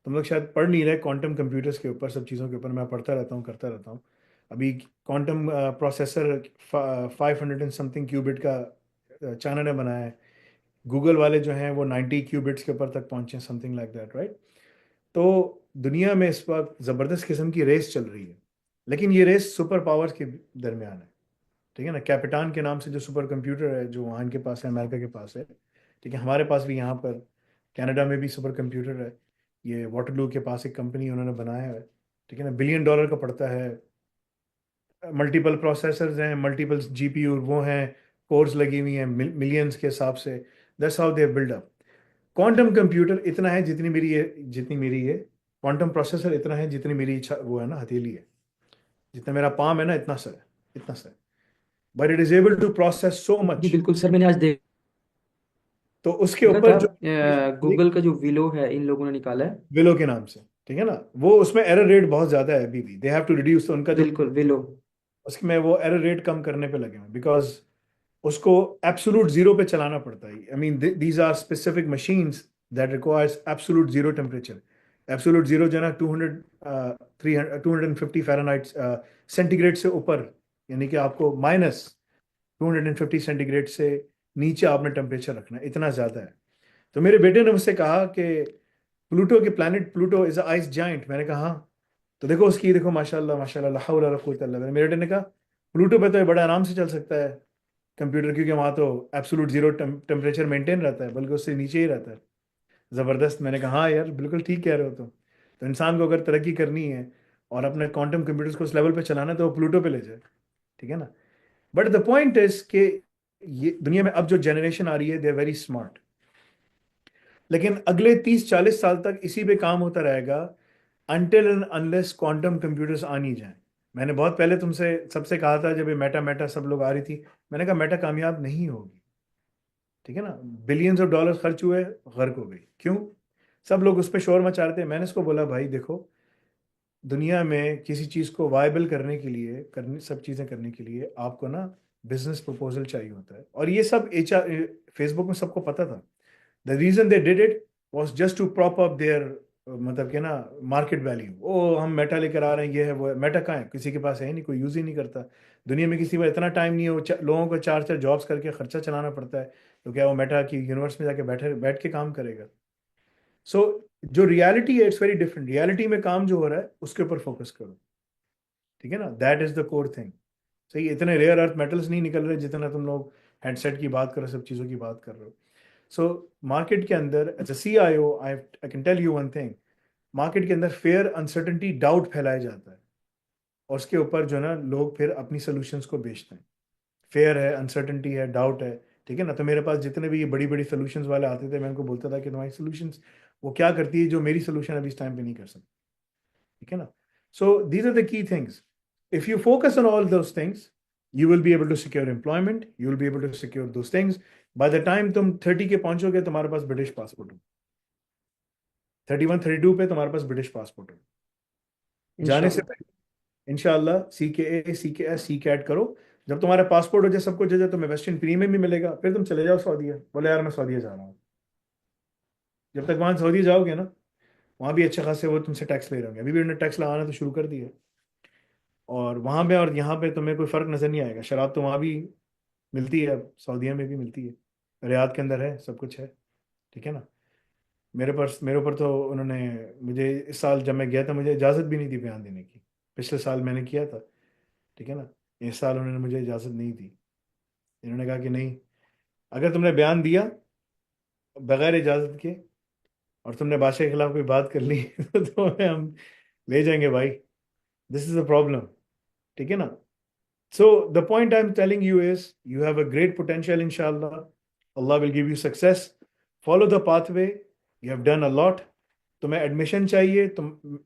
तुम लोग शायद पढ़ नहीं रहे क्वांटम कंप्यूटर्स के ऊपर, सब चीज़ों के ऊपर मैं पढ़ता रहता हूँ, करता रहता हूँ। अभी quantum processor 500 and something qubit का चाइना ने बनाया है। गूगल वाले जो हैं वो 90 क्यूबिट्स के ऊपर तक पहुंचे, समथिंग लाइक दैट, राइट। तो दुनिया में इस वक्त ज़बरदस्त किस्म की रेस चल रही है, लेकिन ये रेस सुपर पावर्स के दरमियान है। ठीक है ना। कैपिटान के नाम से जो सुपर कंप्यूटर है, जो वहाँ के पास है, अमेरिका के पास है। ठीक है। हमारे पास भी यहाँ पर कनाडा में भी सुपर कंप्यूटर है। ये वाटरलू के पास एक कंपनी उन्होंने बनाया है। ठीक है ना। $1 बिलियन का पड़ता है। मल्टीपल प्रोसेसर्स हैं, मल्टीपल जीपीयू वो हैं, कोर्स लगी हुई हैं मिलियंस के हिसाब से। That's how they build up. Quantum computer इतना है जितनी मेरी ये क्वांटम प्रोसेसर इतना है जितनी मेरी वो है ना, हथेली है। जितना मेरा पाम है ना, इतना सा है, इतना सा है। But it is able to process so जी मच। बिल्कुल सर, मैंने आज तो उसके देखा ऊपर था जो गूगल का जो विलो है इन लोगों ने निकाला है। विलो के नाम से, ठीक है ना, वो उसमें एरर रेट बहुत ज्यादा है अभी भी। दे हैव टू रिड्यूस, तो उनका जो बिल्कुल विलो। उसमें वो एरर रेट कम करने पे लगे हैं, बिकॉज उसको एब्सोलूट जीरो पे चलाना पड़ता है। I mean these are specific machines that requires absolute zero temperature. Absolute zero जो है ना, 250 फ़ारेनहाइट सेंटीग्रेड से ऊपर, यानी कि आपको -250 सेंटीग्रेड से नीचे आपने टेम्परेचर रखना है, इतना ज़्यादा है। तो मेरे बेटे ने मुझसे कहा कि प्लूटो के planet, Pluto is ice giant. मैंने कहा हाँ। तो देखो उसकी, देखो माशाल्लाह माशाल्लाह, ला हौला वला कुव्वता इल्ला बिल्लाह। मेरे बेटे ने कहा प्लूटो पे तो ये बड़ा आराम से चल सकता है कंप्यूटर, क्योंकि वहाँ तो एब्सोलूट जीरो टेम्परेचर मेंटेन रहता है, बल्कि उससे नीचे ही रहता है। ज़बरदस्त। मैंने कहा हाँ यार, बिल्कुल ठीक कह रहे हो तुम। तो इंसान को अगर तरक्की करनी है और अपने क्वांटम कंप्यूटर्स को उस लेवल पे चलाना है, तो वो प्लूटो पे ले जाए। ठीक है ना। बट द पॉइंट इज कि ये दुनिया में अब जो जनरेशन आ रही है, दे आर वेरी स्मार्ट, लेकिन अगले 30-40 साल तक इसी पे काम होता रहेगा, until and unless quantum computers आ नहीं जाए। मैंने बहुत पहले तुमसे सबसे कहा था, जब ये मेटा मेटा सब लोग आ रही थी, मैंने कहा मेटा कामयाब नहीं होगी। ठीक है ना। बिलियंस ऑफ डॉलर्स खर्च हुए, गर्क हो गई। क्यों? सब लोग उस पर शोर मचा रहे थे। मैंने इसको बोला भाई देखो, दुनिया में किसी चीज़ को वायबल करने के लिए, करने सब चीज़ें करने के लिए आपको ना बिजनेस प्रपोजल चाहिए होता है। और ये सब HR, फेसबुक में सबको पता था। The reason they did it was just to prop up there, मतलब कि ना, मार्केट वैल्यू। ओ हम मेटा लेकर आ रहे हैं, ये है वो है। मेटा कहाँ है? किसी के पास है ही नहीं, कोई यूज़ ही नहीं करता। दुनिया में किसी को इतना टाइम नहीं है, वो लोगों को 4-4 जॉब्स करके खर्चा चलाना पड़ता है। तो क्या वो मेटा की यूनिवर्स में जाके बैठ के काम करेगा? सो जो रियलिटी है, इट्स वेरी डिफरेंट। रियलिटी में काम जो हो रहा है उसके ऊपर फोकस करो। ठीक है ना। That is the core thing. सही, इतने रेयर अर्थ मेटल्स नहीं निकल रहे जितना तुम लोग हेडसेट की बात कर रहे हो, सब चीज़ों की बात कर रहे हो। सो मार्केट के अंदर as a CIO, I can tell you one thing. Market के अंदर फेयर, अनसर्टेनिटी, डाउट फैलाया जाता है, और उसके ऊपर जो है ना, लोग फिर अपनी सोल्यूशंस को बेचते हैं। फेयर है, अनसर्टेनिटी है, डाउट है। ठीक है ना। तो मेरे पास जितने भी ये बड़ी बड़ी सोल्यूशंस वाले आते थे, मैं उनको बोलता था कि तुम्हारी सोल्यूशंस वो क्या करती है जो मेरी सोल्यूशन अभी इस टाइम पे नहीं कर सकती, ठीक है ना। So these are the key things, if you focus on all those things you will be able to secure employment, you will be able to secure those things. By the time तुम 30 के पहुंचोगे तुम्हारे पास British passport हो, 31 32 पे तुम्हारे पास British passport हो। जाने से इंशाल्लाह। पहले इंशाल्लाह CKA CKS CCAT करो। जब तुम्हारा पासपोर्ट हो जाए, सब कुछ हो जाए, तुम्हें वेस्टर्न प्रीमियम भी मिलेगा, फिर तुम चले जाओ सऊदीया, बोले यार मैं सऊदीया जा रहा हूँ। जब तक वहां सऊदी जाओगे ना, वहां भी अच्छे खासे वो तुमसे टैक्स ले रहे होंगे, अभी भी उन्होंने टैक्स लगाना तो शुरू कर दिया है। और वहां पे और यहाँ पे तुम्हें कोई फर्क नजर नहीं आएगा। शराब तो वहां भी मिलती है, सऊदीया में भी मिलती है, रियाद के अंदर है, सब कुछ है, ठीक है ना। मेरे ऊपर तो उन्होंने, मुझे इस साल जब मैं गया था मुझे इजाज़त भी नहीं दी बयान देने की। पिछले साल मैंने किया था, ठीक है ना। इस साल उन्होंने मुझे इजाज़त नहीं दी। इन्होंने कहा कि नहीं, अगर तुमने बयान दिया बगैर इजाज़त के और तुमने बादशाह के खिलाफ कोई बात कर ली तो तुम्हें हम ले जाएंगे भाई, दिस इज द प्रॉब्लम, ठीक है ना। So the point I am telling you is you have a great potential इंशाल्लाह, Allah will give you success, follow the pathway, you have done a lot. तुम्हें एडमिशन चाहिए,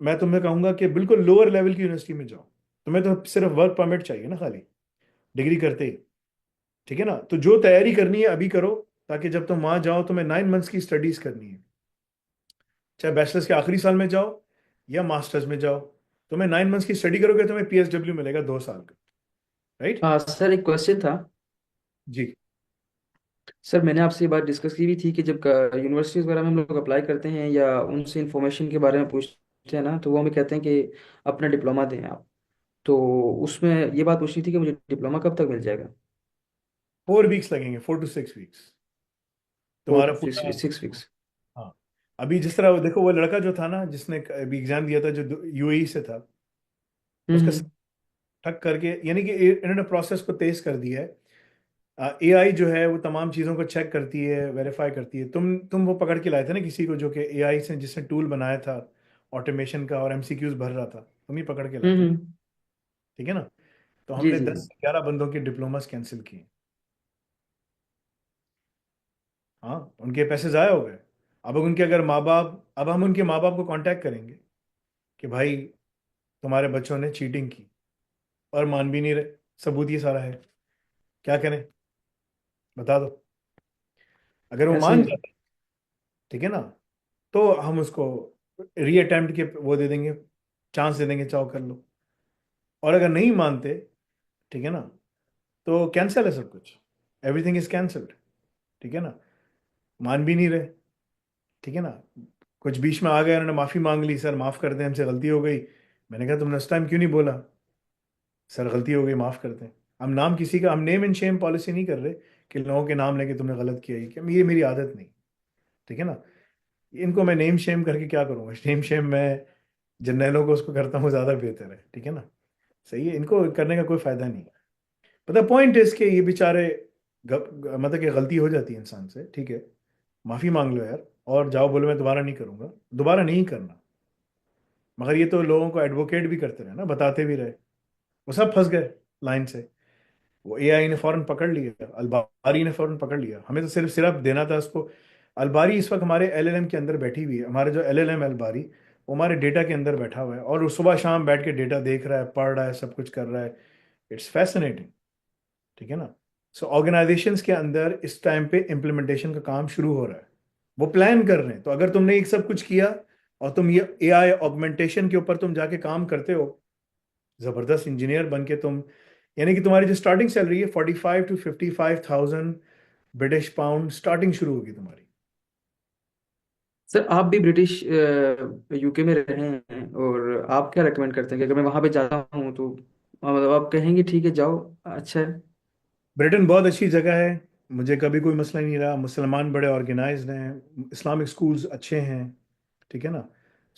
मैं तुम्हें कहूंगा कि बिल्कुल लोअर लेवल की यूनिवर्सिटी में जाओ। तुम्हें तो सिर्फ वर्क परमिट चाहिए ना, खाली डिग्री करते ही, ठीक है ना। तो जो तैयारी करनी है अभी करो, ताकि जब तुम वहां जाओ तुम्हें 9 मंथ्स की स्टडीज करनी है, चाहे बैचलर्स के आखिरी साल में जाओ या मास्टर्स में जाओ, तुम्हें 9 मंथ्स की स्टडी करोगे, तुम्हें PSW मिलेगा 2 साल का, राइट। हाँ सर, एक क्वेश्चन था। जी। सर मैंने आपसे ये बात डिस्कस की भी थी कि जब यूनिवर्सिटीज़ वगैरह में हम लोग अप्लाई करते हैं या उनसे इंफॉर्मेशन के बारे में पूछते हैं ना, तो वो हमें कहते हैं कि अपना डिप्लोमा दें आप। तो उसमें ये बात पूछनी थी कि मुझे डिप्लोमा कब तक मिल जाएगा। 4 वीक्स लगेंगे, 4 to 6 वीक्स, फोर तुम्हारा टू पूरा। सिक्स सिक्स वीक्स हाँ, अभी जिस तरह देखो वो लड़का जो था ना जिसने अभी एग्जाम दिया था, जो UAE से था, उसका हम्म। ठक करके, यानी कि इन्होंने प्रोसेस को तेज कर दिया है। AI जो है वो तमाम चीज़ों को चेक करती है, वेरीफाई करती है। तुम वो पकड़ के लाए थे ना किसी को, जो कि AI से जिसने टूल बनाया था ऑटोमेशन का और MCQs भर रहा था, तुम ही पकड़ के लाए थे, हम्म। ठीक है ना। तो जी हमने जी जी। 10 से 11 बंदों के डिप्लोमास कैंसिल किए। हाँ, उनके पैसे ज़ाया हो गए। अब उनके अगर माँ बाप, अब हम उनके माँ बाप को कांटेक्ट करेंगे कि भाई तुम्हारे बच्चों ने चीटिंग की, और मान भी नहीं रहे, सबूत ये सारा है, क्या करें, बता दो। अगर वो ऐसे मान जाते, ठीक है ना, तो हम उसको रीअटेम्प्ट के वो दे देंगे, चांस दे देंगे, चाहो कर लो। और अगर नहीं मानते, ठीक है ना, तो कैंसिल है सब कुछ, एवरीथिंग इज कैंसल्ड, ठीक है ना। मान भी नहीं रहे, ठीक है ना। कुछ बीच में आ गए, उन्होंने माफी मांग ली, सर माफ कर दें, हमसे गलती हो गई। मैंने कहा तुमने उस टाइम क्यों नहीं बोला, सर गलती हो गई, माफ कर दें। हम नाम किसी का, हम नेम एंड शेम पॉलिसी नहीं कर रहे कि लोगों के नाम लेके तुमने गलत किया, ये मेरी आदत नहीं, ठीक है ना। इनको मैं नेम शेम करके क्या करूंगा, नेम शेम मैं जर्नैलों को उसको करता हूँ, ज्यादा बेहतर है, ठीक है ना। सही है, इनको करने का कोई फायदा नहीं है। पता पॉइंट इज कि ये बेचारे मतलब कि गलती हो जाती है इंसान से, ठीक है, माफी मांग लो यार, और जाओ बोलो मैं दोबारा नहीं करूंगा, दोबारा नहीं करना। मगर ये तो लोगों को एडवोकेट भी करते रहे ना, बताते भी रहे, वो सब फंस गए लाइन से। वो AI ने फौरन पकड़ लिया, अलबारी ने फौरन पकड़ लिया, हमें तो सिर्फ सिर्फ देना था उसको। अलबारी इस वक्त हमारे LLM के अंदर बैठी हुई है, हमारे जो LLM अलबारी, वो हमारे डेटा के अंदर बैठा हुआ है, और वो सुबह शाम बैठ के डेटा देख रहा है, पढ़ रहा है, सब कुछ कर रहा है। इट्स फैसिनेटिंग, ठीक है ना। सो ऑर्गेनाइजेशंस के अंदर इस टाइम पे इम्प्लीमेंटेशन का काम शुरू हो रहा है, वो प्लान कर रहे हैं। तो अगर तुमने एक सब कुछ किया और तुम ये AI ऑगमेंटेशन के ऊपर तुम जाके काम करते हो, जबरदस्त इंजीनियर बन के तुम, यानी कि तुम्हारी जो स्टार्टिंग सैलरी है 45 to 55,000 ब्रिटिश पाउंड स्टार्टिंग शुरू होगी तुम्हारी। सर आप भी ब्रिटिश यूके में रहे हैं, और आप क्या रेकमेंड करते हैं कि अगर मैं वहां पे जाता हूँ तो मतलब आप कहेंगे ठीक है जाओ, अच्छा है। ब्रिटेन बहुत अच्छी जगह है, मुझे कभी कोई मसला नहीं रहा। मुसलमान बड़े ऑर्गेनाइज्ड हैं, इस्लामिक स्कूल्स अच्छे हैं, ठीक है ना।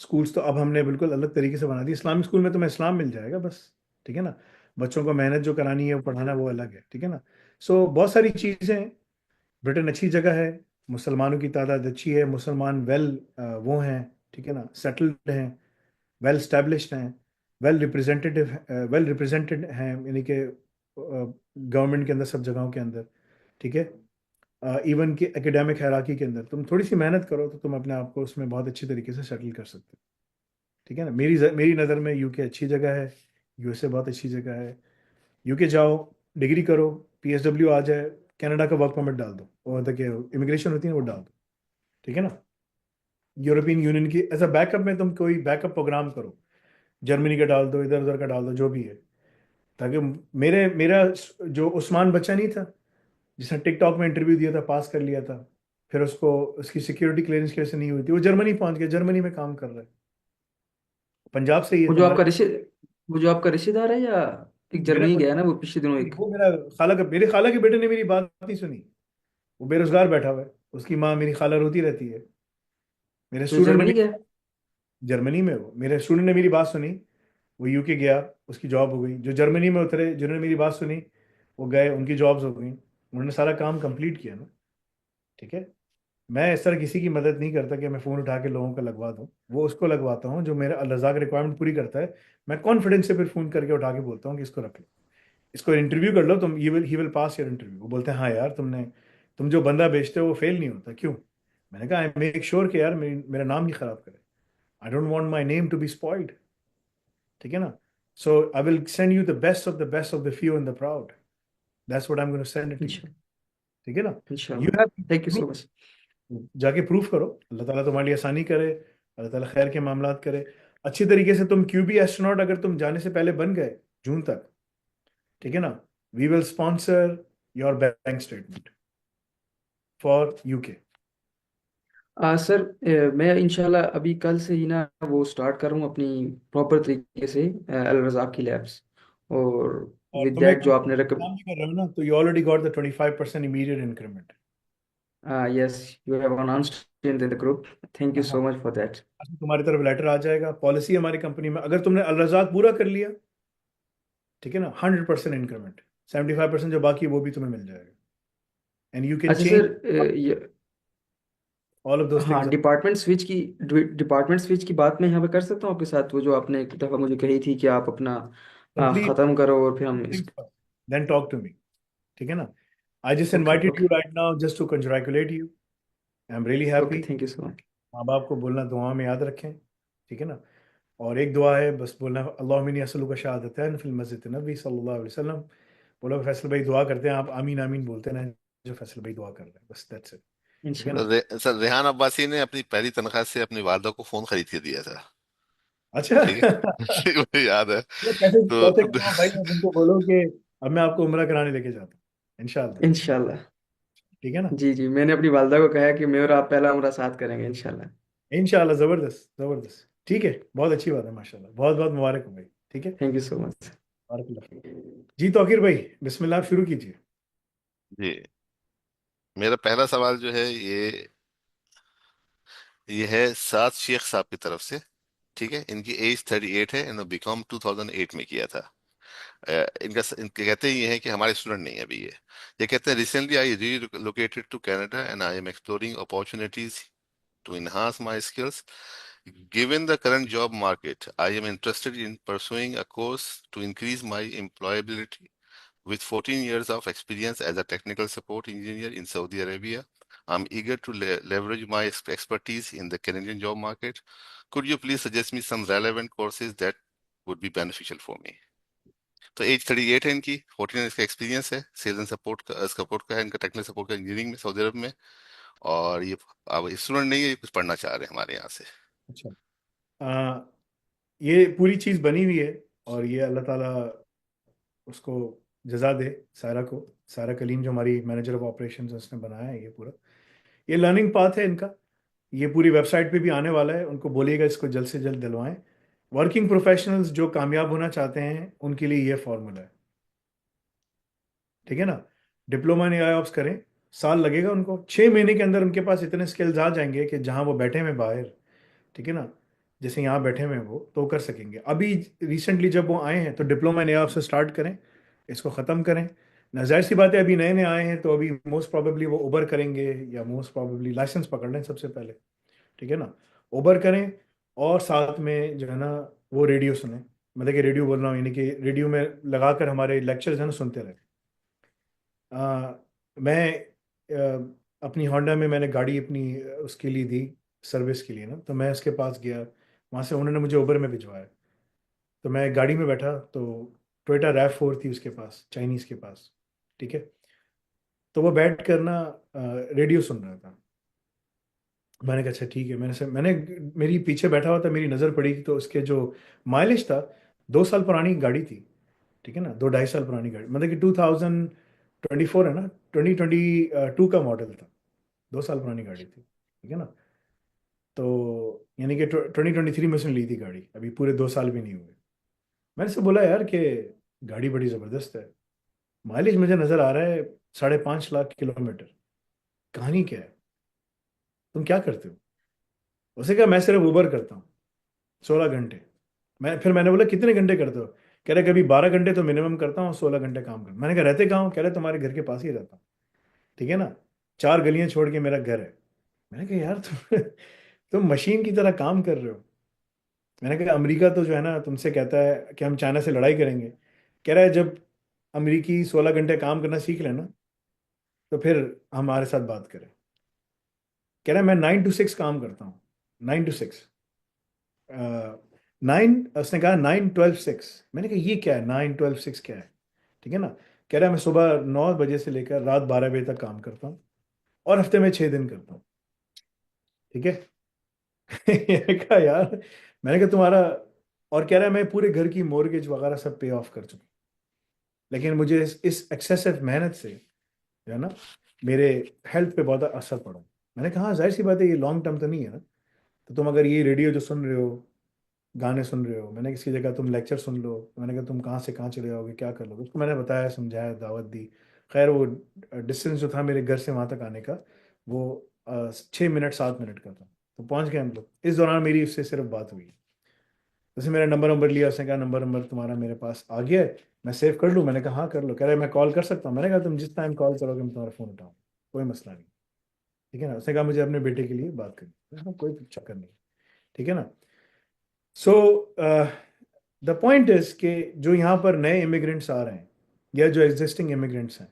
स्कूल्स तो अब हमने बिल्कुल अलग तरीके से बना दी, इस्लामिक स्कूल में तुम्हें इस्लाम मिल जाएगा बस, ठीक है ना। बच्चों को मेहनत जो करानी है वो पढ़ाना वो अलग है, ठीक है ना। सो बहुत सारी चीज़ें हैं, ब्रिटेन अच्छी जगह है, मुसलमानों की तादाद अच्छी है, मुसलमान वेल वो हैं, ठीक है ना, सेटल्ड हैं, वेल स्टैब्लिश्ड हैं, वेल रिप्रेजेंटेड हैं, यानी कि गवर्नमेंट के अंदर, सब जगहों के अंदर, ठीक है। इवन कि एकेडमिक हायरार्की के अंदर तुम थोड़ी सी मेहनत करो तो तुम अपने आप को उसमें बहुत अच्छी तरीके से सेटल कर सकते हो। ठीक है ना। मेरी नज़र में यूके अच्छी जगह है, यूएसए बहुत अच्छी जगह है। यूके जाओ, डिग्री करो, पीएसडब्ल्यू आ जाए, कनाडा का वर्क परमिट डाल दो, और तक इमिग्रेशन होती है वो डाल दो। ठीक है ना। यूरोपियन यूनियन की एज अ बैकअप में तुम कोई बैकअप प्रोग्राम करो, जर्मनी का डाल दो, इधर उधर का डाल दो, जो भी है, ताकि मेरा जो उस्मान बच्चा नहीं था जिसने टिकटॉक में इंटरव्यू दिया था, पास कर लिया था, फिर उसको उसकी सिक्योरिटी क्लियरेंस कैसे नहीं हुई थी, वो जर्मनी पहुंच गया, जर्मनी में काम कर रहा है। पंजाब से ही है वो जो तुम्हारे। आपका रिश्ते वो जो आपका रिश्तेदार है, या एक मेरा जर्मनी कोई, गया ना वो पिछले दिनों एक? वो मेरे खाला के बेटे ने मेरी बात नहीं सुनी। वो बेरोजगार बैठा हुआ है, उसकी माँ मेरी खाला रोती रहती है। मेरे तो स्टूडेंट ने जर्मनी गया? जर्मनी में, वो मेरे स्टूडेंट ने मेरी बात सुनी, वो यूके गया, उसकी जॉब हो गई। जो जर्मनी में उतरे, जिन्होंने मेरी बात सुनी, वो गए, उनकी जॉब्स हो गई, उन्होंने सारा काम कंप्लीट किया ना। ठीक है। मैं इस तरह किसी की मदद नहीं करता कि मैं फ़ोन उठा के लोगों का लगवा दूं। वो उसको लगवाता हूँ जो मेरे रज़ाक रिक्वायरमेंट पूरी करता है। मैं कॉन्फिडेंस से फिर फ़ोन करके उठा के बोलता हूँ कि इसको रख लो, इसको इंटरव्यू कर लो तुम, he will pass your interview. वो बोलते हैं हाँ यार, तुम जो बंदा बेचते हो वो फेल नहीं होता, क्यों? मैंने कहा आई मेक श्योर कि यार मेरा नाम नहीं खराब करे। I don't want my name to be spoiled. ठीक है ना। So I will send you the best of the best of the few and the proud. That's what I am going to send it to you. इंशा ठीक है ना। You इंशाल्लाह। Thank you have, so much. जाके proof करो, Allah ताला तुम्हारे लिए आसानी करे, अल्लाह ताला खैर के मामलात करे। अच्छी तरीके से तुम क्यूबी एस्ट्रोनॉट अगर तुम जाने से पहले बन गए जून तक, ठीक है ना, we will sponsor your bank statement for UK. Sir, मैं इंशाल्लाह अभी कल से ही ना वो स्टार्ट कर रहा हूँ अपनी प्रॉपर तरीके से अल रज़ाक की लैब्स। और और विद तुम एक दैट जो आपने काम भी कर रहे हो ना, तो you already got the 25% immediate increment. Yes, you have announced in the group. Thank you हाँ, सो मच फॉर दैट। अच्छा, तुम्हारी तरफ लेटर आ जाएगा। पॉलिसी हमारी कंपनी में, अगर तुमने अल रज़ाक पूरा कर लिया, ठीक है ना, 100% इंक्रीमेंट, 75% जो बाकी है वो भी तुम्हें मिल जाएगा। एंड यू कैन अच्छा चेंज सर, ऑल ऑफ दोस हाँ, थिंग्स। डिपार्टमेंट स्विच की बात मैं यहाँ पे कर सकता हूँ आपके साथ? वो जो आपने एक दफ़ा मुझे कही थी कि आप अपना कंप्लीट ख़त्म करो और फिर हम इस। Things first, then talk to me. ठीक है ना। I just okay invited okay you right now just to congratulate you. I am really okay, happy. Thank you so much. माँ बाप को बोलना दुआ में याद रखें। ठीक है ना। और एक दुआ है बस, बोलना अल्लाहुम्मा इन्नी अस्अलुका शहादतैन फिल मस्जिद नबी सल्लल्लाहु अलैहि वसल्लम। बोलो फैसल भाई दुआ करते हैं, आप आमीन आमीन बोलते हैं जो फैसल भाई दुआ कर रहे हैं, बस दैट्स इट। ठीक है ना। इंशाल्लाह। सर रेहान अब्बासी ने अपनी पहली तनख्वाह से अपनी वालदा को फोन खरीद के दिया था। अच्छा। ठीक है। मुझे याद है। ये कैसे कैसे तो कहो भाई, अब उनको बोलो कि अब मैं आपको उम्रा कराने लेके जाता हूँ इंशाल्लाह। इंशाल्लाह। ठीक है ना। जी जी, मैंने अपनी वालदा को कहा है कि मैं और आप पहला उम्रा साथ करेंगे इंशाल्लाह। इंशाल्लाह, जबरदस्त जबरदस्त। ठीक है, बहुत अच्छी बात है, माशाल्लाह, बहुत बहुत मुबारक हो भाई। ठीक है। Thank you so much. Barak Allah Feke. जी तौकीर भाई, बिस्मिल्लाह, आप शुरू कीजिए। जी, मेरा पहला सवाल जो है ये है साद शेख साहब की तरफ से। ठीक है, इनकी एज 38 है, इन्होंने बीकॉम 2008 में किया था। इनके कहते हैं ये है कि हमारे स्टूडेंट नहीं है अभी ये कहते हैं recently I relocated to Canada and I am exploring opportunities to enhance my skills. Given the current job market, I am interested in pursuing a course to increase my employability. With 14 years of experience as a technical support engineer in Saudi Arabia, I'm eager to leverage my expertise in the Canadian job market. Could you please suggest me some relevant courses that would be beneficial for me? तो as 38 है इनकी, 14 years का experience है sales and support का है इनका, technical support का engineering में सऊदी अरब में। और ये अब स्टूडेंट नहीं है, ये कुछ पढ़ना चाह रहे हैं हमारे यहाँ से। अच्छा। आ, ये पूरी चीज़ बनी हुई है, और ये अल्लाह ताला उसको जजा दे, सारा को। सारा कलीम जो हमारी मैनेजर ऑफ ऑपरेशंस है, उसने बनाया है ये पूरा। ये लर्निंग पाथ है इनका। ये पूरी वेबसाइट पे भी आने वाला है, उनको बोलिएगा इसको जल्द से जल्द दिलवाएं। वर्किंग प्रोफेशनल्स जो कामयाब होना चाहते हैं उनके लिए ये फॉर्मूला है। ठीक है ना। डिप्लोमा इन एआई ऑप्स करें, साल लगेगा उनको, 6 महीने के अंदर उनके पास इतने स्किल्स आ जाएंगे कि जहां वो बैठे हुए बाहर, ठीक है ना, जैसे यहाँ बैठे हुए हैं वो, तो कर सकेंगे। अभी रिसेंटली जब वो आए हैं तो डिप्लोमा इन एआई ऑप्स से स्टार्ट करें, इसको ख़त्म करें ना। जाहिर सी बात है, अभी नए नए आए हैं तो अभी मोस्ट प्रोबेबली वो उबर करेंगे, या मोस्ट प्रोबेबली लाइसेंस पकड़ लें सबसे पहले। ठीक है ना। उबर करें, और साथ में जो है ना वो रेडियो सुने। मतलब कि रेडियो बोल रहा हूँ, यानी कि रेडियो में लगाकर हमारे लेक्चर्स हैं ना सुनते रहे। मैं अपनी होंडा में मैंने गाड़ी अपनी उसके लिए दी, सर्विस के लिए ना, तो मैं उसके पास गया, वहाँ से उन्होंने मुझे उबर में भिजवाया। तो मैं गाड़ी में बैठा तो टोयोटा रैव 4 थी उसके पास, चाइनीज़ के पास, ठीक है। तो वो बैठ कर ना रेडियो सुन रहा था। मैंने कहा अच्छा ठीक है, मैंने मेरी पीछे बैठा हुआ था, मेरी नज़र पड़ी तो उसके जो माइलेज था, 2 साल पुरानी गाड़ी थी, ठीक है ना, 2 ढाई साल पुरानी गाड़ी, मतलब कि 2024 है ना, 2022 का मॉडल था, 2 साल पुरानी गाड़ी थी, ठीक है ना। तो यानी कि 2023 में उसने ली थी गाड़ी, अभी पूरे 2 साल भी नहीं हुए। मैंने से बोला यार कि गाड़ी बड़ी ज़बरदस्त है, माइलेज मुझे नज़र आ रहा है 5.5 लाख किलोमीटर, कहानी क्या है, तुम क्या करते हो? उसे कहा मैं सिर्फ उबर करता हूँ 16 घंटे। मैंने बोला कितने घंटे करते हो? कह रहे कभी 12 घंटे तो मिनिमम करता हूँ, 16 घंटे काम कर। मैंने कहा रहते कहाँ हो? कह रहे तुम्हारे घर के पास ही रहता हूँ, ठीक है ना, 4 गलियां छोड़ के मेरा घर है। मैंने कहा यार तुम मशीन की तरह काम कर रहे हो। मैंने कहा अमेरिका तो जो है ना तुमसे कहता है कि हम चाइना से लड़ाई करेंगे। कह रहा है जब अमेरिकी 16 घंटे काम करना सीख लेना तो फिर हमारे साथ बात करें। कह रहा है मैं 9 to 6 काम करता हूँ, 9 to 6। 9, उसने कहा 9 12 6। मैंने कहा ये क्या है, 9 12 6 क्या है, ठीक है ना। कह रहा है मैं सुबह 9 बजे से लेकर रात 12 बजे तक काम करता हूँ और हफ्ते में 6 दिन करता हूँ, ठीक है। मैंने कहा यार, मैंने कहा तुम्हारा, और कह रहा है मैं पूरे घर की मॉर्गेज वगैरह सब पे ऑफ कर चुका हूं। लेकिन मुझे इस एक्सेसिव मेहनत से जो है ना मेरे हेल्थ पे बहुत असर पड़ा। मैंने कहा हाँ जाहिर सी बात है, ये लॉन्ग टर्म तो नहीं है ना। तो तुम अगर ये रेडियो जो सुन रहे हो, गाने सुन रहे हो, मैंने किसी जगह तुम लेक्चर सुन लो, मैंने कहा तुम कहाँ से कहाँ चले जाओगे, क्या कर लोगे, उसको मैंने बताया, समझाया, दावत दी। खैर वो डिस्टेंस जो था मेरे घर से वहाँ तक आने का, वो 6 मिनट 7 मिनट का था। तो पहुँच गए हम लोग। इस दौरान मेरी उससे सिर्फ बात हुई। जैसे मेरा नंबर लिया, उसने कहा नंबर नंबर तुम्हारा मेरे पास आ गया है, मैं सेव कर लूँ? मैंने कहा हाँ कर लो। कह रहे मैं कॉल कर सकता हूँ? मैंने कहा तुम जिस टाइम कॉल करोगे मैं तुम्हारा फ़ोन उठाऊँ, कोई मसला नहीं, ठीक है ना। उसने कहा मुझे अपने बेटे के लिए बात करनी है। मैंने कहा, कोई चक्कर नहीं, ठीक है ना। सो द पॉइंट इज कि जो यहाँ पर नए इमिग्रेंट्स आ रहे हैं या जो एग्जिस्टिंग इमिग्रेंट्स हैं,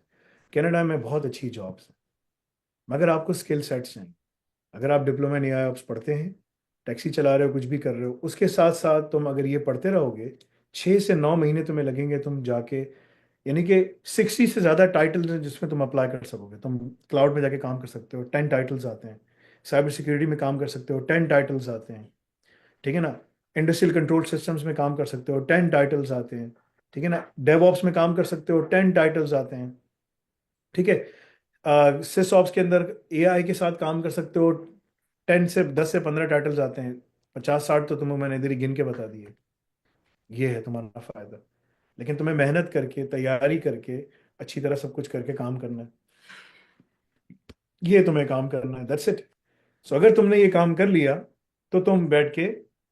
कनाडा में बहुत अच्छी जॉब्स हैं, मगर आपको स्किल सेट्स चाहिए। अगर आप डिप्लोमा इन एआई ऑप्स पढ़ते हैं, टैक्सी चला रहे हो, कुछ भी कर रहे हो, उसके साथ साथ तुम अगर ये पढ़ते रहोगे, 6 से 9 महीने तुम्हें लगेंगे तुम जाके, यानी कि 60 से ज़्यादा टाइटल्स हैं जिसमें तुम अप्लाई कर सकोगे। तुम क्लाउड में जाके काम कर सकते हो, 10 टाइटल्स आते हैं। साइबर सिक्योरिटी में काम कर सकते हो, 10 टाइटल्स आते हैं, ठीक है ना। इंडस्ट्रियल कंट्रोल सिस्टम्स में काम कर सकते हो, 10 टाइटल्स आते हैं, ठीक है ना। डेवऑप्स में काम कर सकते हो, 10 टाइटल्स आते हैं, ठीक है। सिस ऑप्स के अंदर एआई के साथ काम कर सकते हो, 10 से 10 से 15 टाइटल्स आते हैं। 50 60 तो तुम्हें मैंने इधर ही गिन के बता दिए। ये है तुम्हारा फायदा। लेकिन तुम्हें मेहनत करके, तैयारी करके, अच्छी तरह सब कुछ करके काम करना है। ये तुम्हें काम करना है, दैट्स इट। सो अगर तुमने ये काम कर लिया तो तुम बैठ के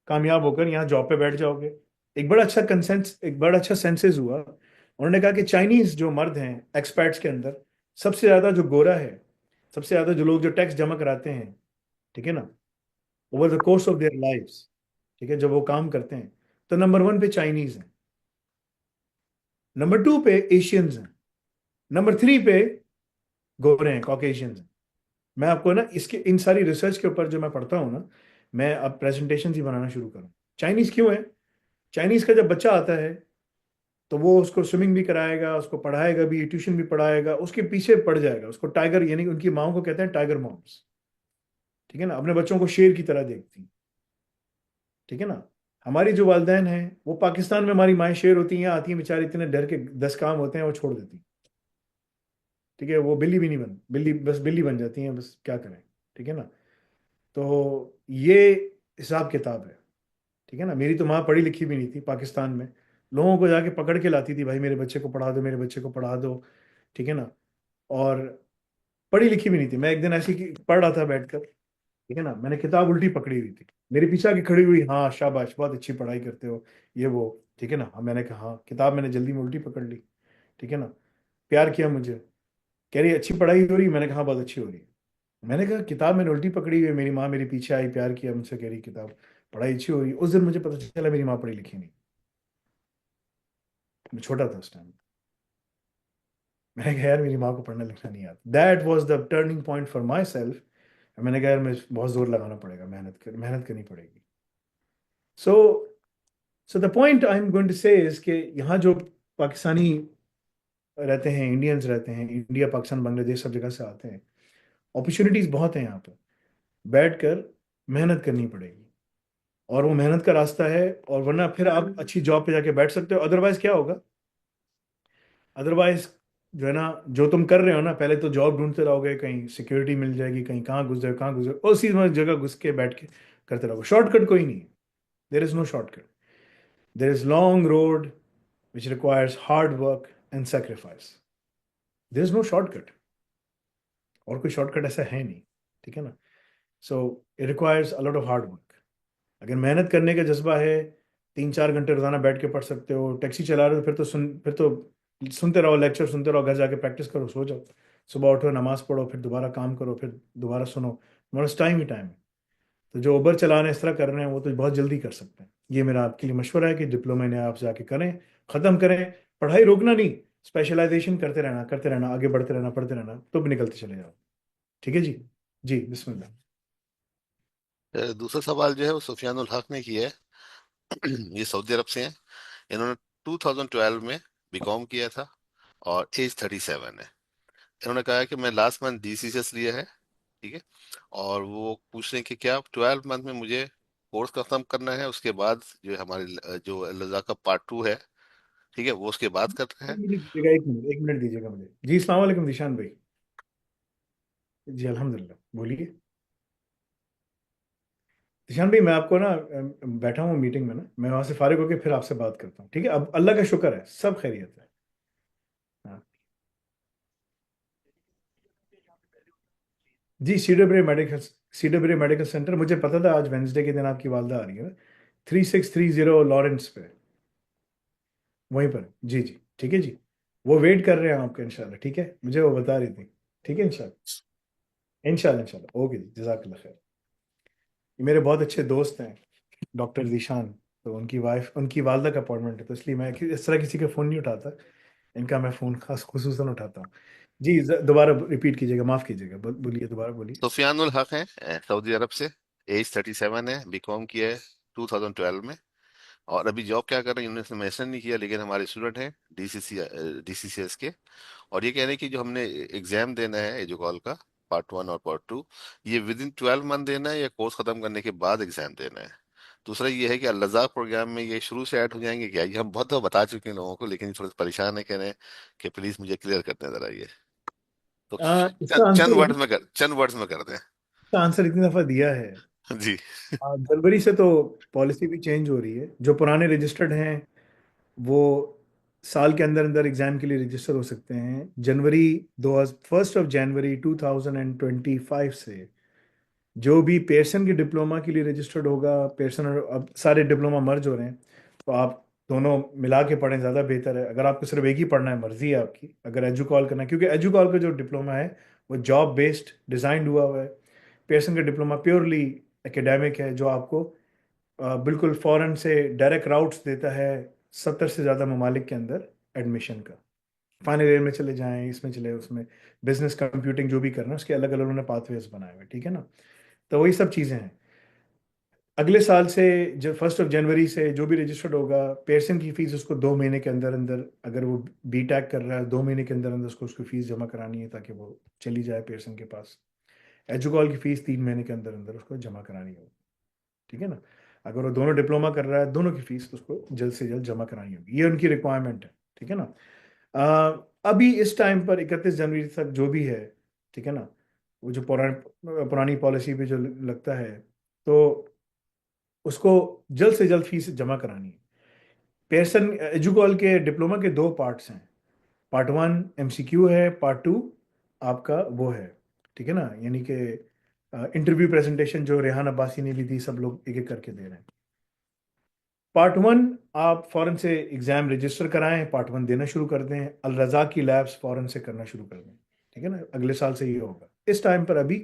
कामयाब होकर यहाँ जॉब पे बैठ जाओगे। एक बड़ा अच्छा सेंसेस हुआ। उन्होंने कहा कि चाइनीज जो मर्द हैं एक्सपैट्स के अंदर, सबसे ज्यादा जो गोरा है, सबसे ज्यादा जो लोग जो टैक्स जमा कराते हैं, ठीक है ना, over the course of their lifes, ठीक है, जब वो काम करते हैं, तो नंबर 1 पे चाइनीज हैं, नंबर 2 पे एशियंस हैं, नंबर 3 पे गोरे हैं, कॉकेशियंस हैं। मैं आपको ना इसके इन सारी रिसर्च के ऊपर जो मैं पढ़ता हूँ ना, मैं अब प्रेजेंटेशन ही बनाना शुरू करूँ। चाइनीज क्यों है? चाइनीज का जब बच्चा आता है तो वो उसको स्विमिंग भी कराएगा, उसको पढ़ाएगा भी, ट्यूशन भी पढ़ाएगा, उसके पीछे पड़ जाएगा। उसको टाइगर, यानी कि उनकी माओ को कहते हैं टाइगर मॉम्स, ठीक है ना, अपने बच्चों को शेर की तरह देखती हैं, ठीक है ना। हमारी जो वालदैन हैं वो पाकिस्तान में, हमारी माएँ शेर होती हैं, आती हैं बेचारी, इतने डर के 10 काम होते हैं वो छोड़ देती हैं, ठीक है। वो बिल्ली भी नहीं बन, बिल्ली बस बिल्ली बन जाती हैं, बस क्या करें, ठीक है ना। तो ये हिसाब किताब है, ठीक है ना। मेरी तो माँ पढ़ी लिखी भी नहीं थी पाकिस्तान में, लोगों को जाके पकड़ के लाती थी, भाई मेरे बच्चे को पढ़ा दो, मेरे बच्चे को पढ़ा दो, ठीक है ना। और पढ़ी लिखी भी नहीं थी। मैं एक दिन पढ़ रहा था बैठकर, ठीक है ना, मैंने किताब उल्टी पकड़ी हुई थी, मेरे पीछे आके खड़ी हुई, हाँ शाबाश बहुत अच्छी पढ़ाई करते हो, ये वो, ठीक है ना। हाँ, मैंने कहा हाँ, किताब मैंने जल्दी में उल्टी पकड़ ली, ठीक है ना। प्यार किया मुझे, कह रही अच्छी पढ़ाई हो रही, मैंने कहा हाँ, बहुत अच्छी हो रही है। मैंने कहा किताब मैंने उल्टी पकड़ी हुई है, मेरी माँ मेरे पीछे आई, प्यार किया मुझसे, कह रही किताब पढ़ाई अच्छी हो रही है। उस दिन मुझे पता चला मेरी माँ पढ़ी लिखी नहीं, मैं छोटा था उस टाइम। मैंने कहा यार मेरी माँ को पढ़ना लिखना नहीं आता। That was the turning point for my self. मैंने कहा यार मैं बहुत जोर लगाना पड़ेगा, मेहनत करनी पड़ेगी। So so the point I am going to say is कि यहाँ जो पाकिस्तानी रहते हैं, इंडियंस रहते हैं, इंडिया पाकिस्तान बांग्लादेश सब जगह से आते हैं, अपॉर्चुनिटीज बहुत हैं यहाँ पर। बैठ कर मेहनत करनी पड़ेगी, और वो मेहनत का रास्ता है। और वरना फिर आप अच्छी जॉब पे जाके बैठ सकते हो। अदरवाइज क्या होगा? अदरवाइज जो है ना, जो तुम कर रहे हो ना, पहले तो जॉब ढूंढते रहोगे, कहीं सिक्योरिटी मिल जाएगी, कहीं कहाँ घुस जाए, कहाँ घुस जाए, उसी में जगह घुस के बैठ के करते रहोगे। शॉर्टकट कोई नहीं है। There is no shortcut. There is long road which requires hard work and sacrifice. There is no shortcut, और कोई शॉर्टकट ऐसा है नहीं। ठीक है ना? So it requires a lot of hard work. अगर मेहनत करने का जज्बा है, 3-4 घंटे रोजाना बैठ के पढ़ सकते हो। टैक्सी चला रहे हो, फिर तो सुनते रहो, लेक्चर सुनते रहो, घर जाके प्रैक्टिस करो, सो जाओ। सुबह उठो, नमाज पढ़ो, फिर दोबारा काम करो, फिर दोबारा सुनो। तुम्हारे पास टाइम ही टाइम है। तो जो उबर चला रहे हैं, इस तरह कर रहे हैं, वो तो बहुत जल्दी कर सकते हैं। ये मेरा आपके लिए मशवरा है कि डिप्लोमा ने आप जाके करें, ख़त्म करें। पढ़ाई रोकना नहीं, स्पेशलाइजेशन करते रहना, करते रहना, आगे बढ़ते रहना, पढ़ते रहना, तो भी निकलते चले जाओ। ठीक है जी? जी बिस्मिल्लाह। दूसरा सवाल जो है वो सुफियानुल हक ने किया है। ये सऊदी अरब से हैं। इन्होंने 2012 में बीकॉम किया था और एज 37 है। इन्होंने कहा है कि मैं लास्ट मंथ डीसीसीएस लिया है, ठीक है, और वो पूछ रहे हैं कि क्या 12 मंथ में मुझे कोर्स खत्म करना है, उसके बाद जो हमारे जो लद्दाख का पार्ट 2 है, ठीक है, वो उसके बाद करना है। एक मिनट दीजिएगा, एक मिनट दीजिएगा मुझे। जी अस्सलाम वालेकुम निशान भाई। जी अल्हम्दुलिल्लाह, बोलिए। निशान भाई, मैं आपको ना बैठा हूँ मीटिंग में ना, मैं वहां से फारिग होकर फिर आपसे बात करता हूँ। ठीक है? अब अल्लाह का शुक्र है, सब खैरियत है। हाँ जी। सीडब्ल्यू मेडिकल सेंटर, मुझे पता था आज वेंसडे के दिन आपकी वालदा आ रही है ना। 3630 लॉरेंस पे, वहीं पर। जी जी, ठीक है जी। वो वेट कर रहे हैं आपका इंशाल्लाह। ठीक है, मुझे वो बता रही थी। ठीक है, इंशाल्लाह। इंशाल्लाह इंशाल्लाह, ओके जी, जजाकल्लाह खैर। ये मेरे बहुत अच्छे दोस्त हैं, डॉक्टर जीशान। तो उनकी वाइफ, उनकी वालदा का अपॉइंटमेंट है, तो इसलिए मैं इस तरह किसी का फ़ोन नहीं उठाता। इनका मैं फ़ोन खास खुसूसन उठाता हूँ। जी दोबारा रिपीट कीजिएगा, माफ़ कीजिएगा, बोलिए, दोबारा बोलिए। सुफियानुल हक हैं, सऊदी अरब से, एज 37 है, बीकॉम किया है 2012 में, और अभी जॉब क्या कर रहे हैं उन्होंने मेंशन नहीं किया, लेकिन हमारे स्टूडेंट हैं डीसीसीएस के। और ये कह रहे हैं कि जो हमने एग्जाम देना है एजुकॉल का, पार्ट 1 और पार्ट 2, ये विद इन 12 मंथ देना है या कोर्स खत्म करने के बाद एग्जाम देना है। दूसरा ये है कि अल प्रोग्राम में ये शुरू से ऐड हो जाएंगे क्या? ये हम बहुत दफा बता चुके हैं लोगों को, लेकिन ये थोड़े परेशान है, कह रहे हैं कि प्लीज मुझे क्लियर कर दें जरा ये। तो इसका आंसर चंद वर्ड्स में कर दें। इसका आंसर इतनी दफ़ा दिया है। जी। जनवरी से तो पॉलिसी भी चेंज हो रही है। जो पुराने रजिस्टर्ड हैं, वो साल के अंदर अंदर एग्जाम के लिए रजिस्टर हो सकते हैं। जनवरी 1 जनवरी 2025 से जो भी पेयरसन की डिप्लोमा के लिए रजिस्टर्ड होगा, पेयरसन और अब सारे डिप्लोमा मर्ज हो रहे हैं, तो आप दोनों मिला के पढ़ें, ज़्यादा बेहतर है। अगर आपको सिर्फ एक ही पढ़ना है, मर्जी है आपकी। अगर एजुकॉल करना है, क्योंकि एजुकॉल का जो डिप्लोमा है वो जॉब बेस्ड डिज़ाइंड हुआ हुआ है। पेयरसन का डिप्लोमा प्योरली एकेडमिक है, जो आपको बिल्कुल फ़ौरन से डायरेक्ट राउट्स देता है 70 से ज़्यादा ममालिक के अंदर एडमिशन का। फाइनल ईयर में चले जाएं, इसमें चले, उसमें बिजनेस कंप्यूटिंग जो भी करना है, उसके अलग अलग उन्होंने पाथवेज बनाए हुए। ठीक है ना? तो वही सब चीज़ें हैं। अगले साल से, जब 1 जनवरी से जो भी रजिस्टर्ड होगा, पेयरसन की फ़ीस उसको 2 महीने के अंदर अंदर, अगर वो बी टेक कर रहा है, 2 महीने के अंदर अंदर उसको उसकी फ़ीस जमा करानी है, ताकि वो चली जाए पेयरसन के पास। एजुकॉल की फ़ीस 3 महीने के अंदर अंदर उसको जमा करानी होगी। ठीक है ना? अगर वो दोनों डिप्लोमा कर रहा है, दोनों की फ़ीस उसको जल्द से जल्द जमा करानी होगी। ये उनकी रिक्वायरमेंट है। ठीक है ना? अभी इस टाइम पर 31 जनवरी तक जो भी है, ठीक है ना, वो जो पुरानी पॉलिसी पे जो लगता है, तो उसको जल्द से जल्द फीस जमा करानी है। पेयरसन एजुकॉल के डिप्लोमा के 2 पार्ट्स हैं। पार्ट 1 एमसीक्यू है, पार्ट 2 आपका वो है। ठीक है ना? यानी कि इंटरव्यू प्रेजेंटेशन जो रेहान अब्बासी ने भी दी, सब लोग एक एक करके दे रहे हैं। पार्ट 1 आप फौरन से एग्ज़ाम रजिस्टर कराएं, पार्ट 1 देना शुरू कर दें, अल रज़ा की लैब्स फौरन से करना शुरू कर दें। ठीक है ना? अगले साल से ये होगा इस टाइम पर। अभी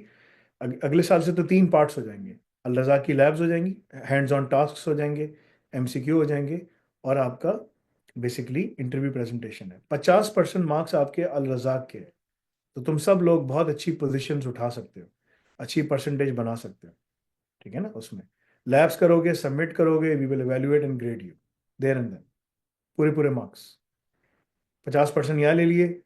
अगले साल से तो 3 पार्ट्स हो जाएंगे। अल रज़ा की लैब्स हो जाएंगी, हैंड्स ऑन टास्क हो जाएंगे, एमसीक्यू हो जाएंगे, और आपका बेसिकली इंटरव्यू प्रेजेंटेशन है। 50% मार्क्स आपके अल रज़ाक के हैं, तो तुम सब लोग बहुत अच्छी पोजीशंस उठा सकते हो, अच्छी परसेंटेज बना सकते हो, ठीक है ना। उसमें लैब्स करोगे, सबमिट करोगे, we will evaluate and grade you there and then, पूरे पूरे मार्क्स। 50% यहाँ ले लिए,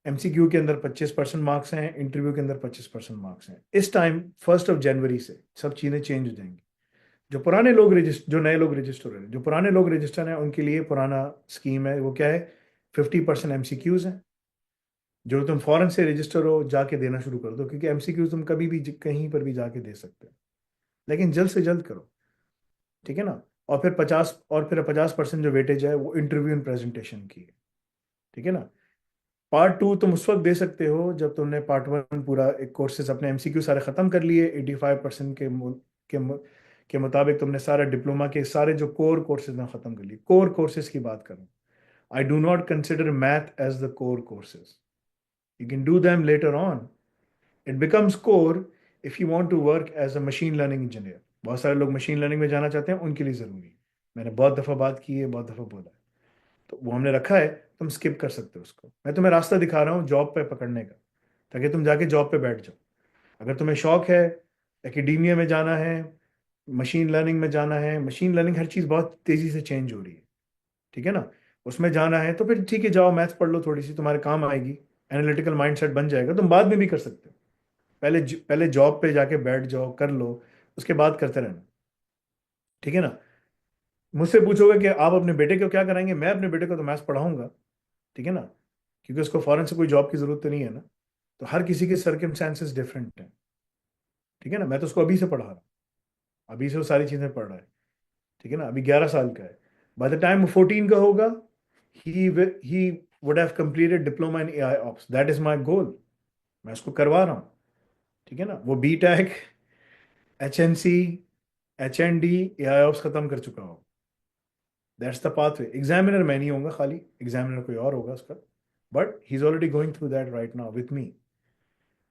एमसीक्यू के अंदर 25% मार्क्स हैं, इंटरव्यू के अंदर 25% मार्क्स हैं। इस टाइम 1 जनवरी से सब चीज़ें चेंज हो जाएंगी। जो नए लोग रजिस्टर हो रहे हैं, जो पुराने लोग रजिस्टर हैं, उनके लिए पुराना स्कीम है, वो क्या है, 50% एमसीक्यूज हैं। जो तुम फॉरेन से रजिस्टर हो, जाके देना शुरू कर दो, क्योंकि एमसीक्यूज तुम कभी भी कहीं पर भी जाके दे सकते हो, लेकिन जल्द से जल्द करो, ठीक है ना। और फिर 50% जो वेटेज है वो इंटरव्यू एंड प्रेजेंटेशन की है, ठीक है ना। पार्ट 2 तुम उस वक्त दे सकते हो जब तुमने पार्ट 1 पूरा एक कोर्सेज अपने एमसीक्यू सारे खत्म कर लिए, 85% के मुताबिक तुमने सारा डिप्लोमा के सारे जो कोर कोर्सेज ना खत्म कर लिए। कोर कोर्सेज की बात करूं, I do not consider math as the core courses, you can do them later on, it becomes core if you want to work as a machine learning engineer. बहुत सारे लोग मशीन लर्निंग में जाना चाहते हैं, उनके लिए ज़रूरी है। मैंने बहुत दफ़ा बात की है, बहुत दफ़ा बोला है, तो वो हमने रखा है, तुम स्किप कर सकते हो उसको। मैं तुम्हें रास्ता दिखा रहा हूँ जॉब पे पकड़ने का, ताकि तुम जाके जॉब पे बैठ जाओ। अगर तुम्हें शौक है एकेडमिया में जाना है, मशीन लर्निंग में जाना है, मशीन लर्निंग हर चीज़ बहुत तेज़ी से चेंज हो रही है, ठीक है ना, उसमें जाना है, तो फिर ठीक है, जाओ मैथ्स पढ़ लो, थोड़ी सी तुम्हारे काम आएगी, एनालिटिकल माइंडसेट बन जाएगा, तुम बाद में भी कर सकते हो। पहले जॉब पे जाके बैठ जाओ, कर लो, उसके बाद करते रहना, ठीक है ना। मुझसे पूछोगे कि आप अपने बेटे को क्या कराएंगे, मैं अपने बेटे को तो मैथ्स पढ़ाऊंगा, ठीक है ना, क्योंकि उसको फॉरेन से कोई जॉब की जरूरत तो नहीं है ना। तो हर किसी के सर्कमस्टेंसेस डिफरेंट हैं, ठीक है ना। मैं तो उसको अभी से पढ़ा रहा हूँ, अभी से वो सारी चीज़ें पढ़ रहा है, ठीक है ना। अभी 11 साल का है, बाय द टाइम वो 14 का होगा, he would have completed diploma in AI Ops, that is my goal. मैं उसको करवा रहा हूँ, ठीक है ना। वो BTech, HNC, HND, AI Ops खत्म कर चुका हो, दैट्स द पाथवे। एग्जामिनर मैं नहीं होऊंगा, खाली एग्जामिनर कोई और होगा उसका, but he is already going through that right now with me.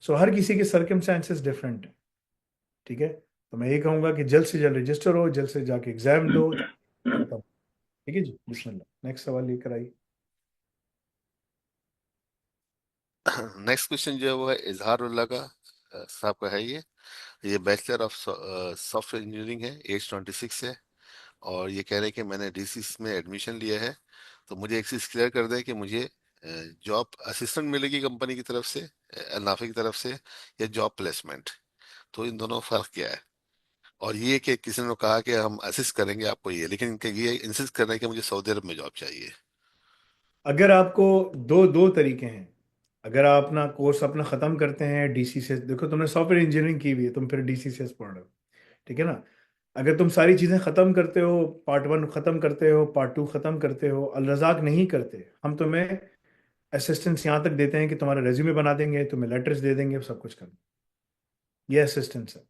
So हर किसी के सर्कमस्टांसेस डिफरेंट है, ठीक है। तो मैं ये कहूंगा कि जल्द से जल्द रजिस्टर हो, जल्द से जाके एग्जाम दो, खत्म, ठीक है जी। बिस्मिल्लाह, नेक्स्ट सवाल लेकर आई। नेक्स्ट क्वेश्चन जो है वो है इजहारुल्लाह का, साहब का है ये बैचलर ऑफ सॉफ्टवेयर इंजीनियरिंग है, एज 26 है, और ये कह रहे हैं कि मैंने डीसीस में एडमिशन लिया है, तो मुझे एक चीज़ क्लियर कर दें कि मुझे जॉब असिस्टेंट मिलेगी कंपनी की तरफ से, नाफे की तरफ से, या जॉब प्लेसमेंट, तो इन दोनों फर्क क्या है। और ये कि किसी ने कहा कि हम असिस्ट करेंगे आपको ये, लेकिन ये इंसिस्ट कर रहे हैं कि मुझे सऊदी अरब में जॉब चाहिए। अगर आपको दो दो तरीके हैं, अगर आप अपना कोर्स अपना ख़त्म करते हैं डीसी से, देखो तुमने सॉफ्टवेयर इंजीनियरिंग की हुई है, तुम फिर डीसीसीएस पढ़ रहे हो, ठीक है ना। अगर तुम सारी चीज़ें ख़त्म करते हो, पार्ट 1 ख़त्म करते हो, पार्ट 2 ख़त्म करते हो, अल रज़ाक नहीं करते, हम तुम्हें असिस्टेंस यहाँ तक देते हैं कि तुम्हारा रेज्यूमे बना देंगे, तुम्हें लेटर्स दे देंगे, सब कुछ कर देंगे, ये असिस्टेंस है।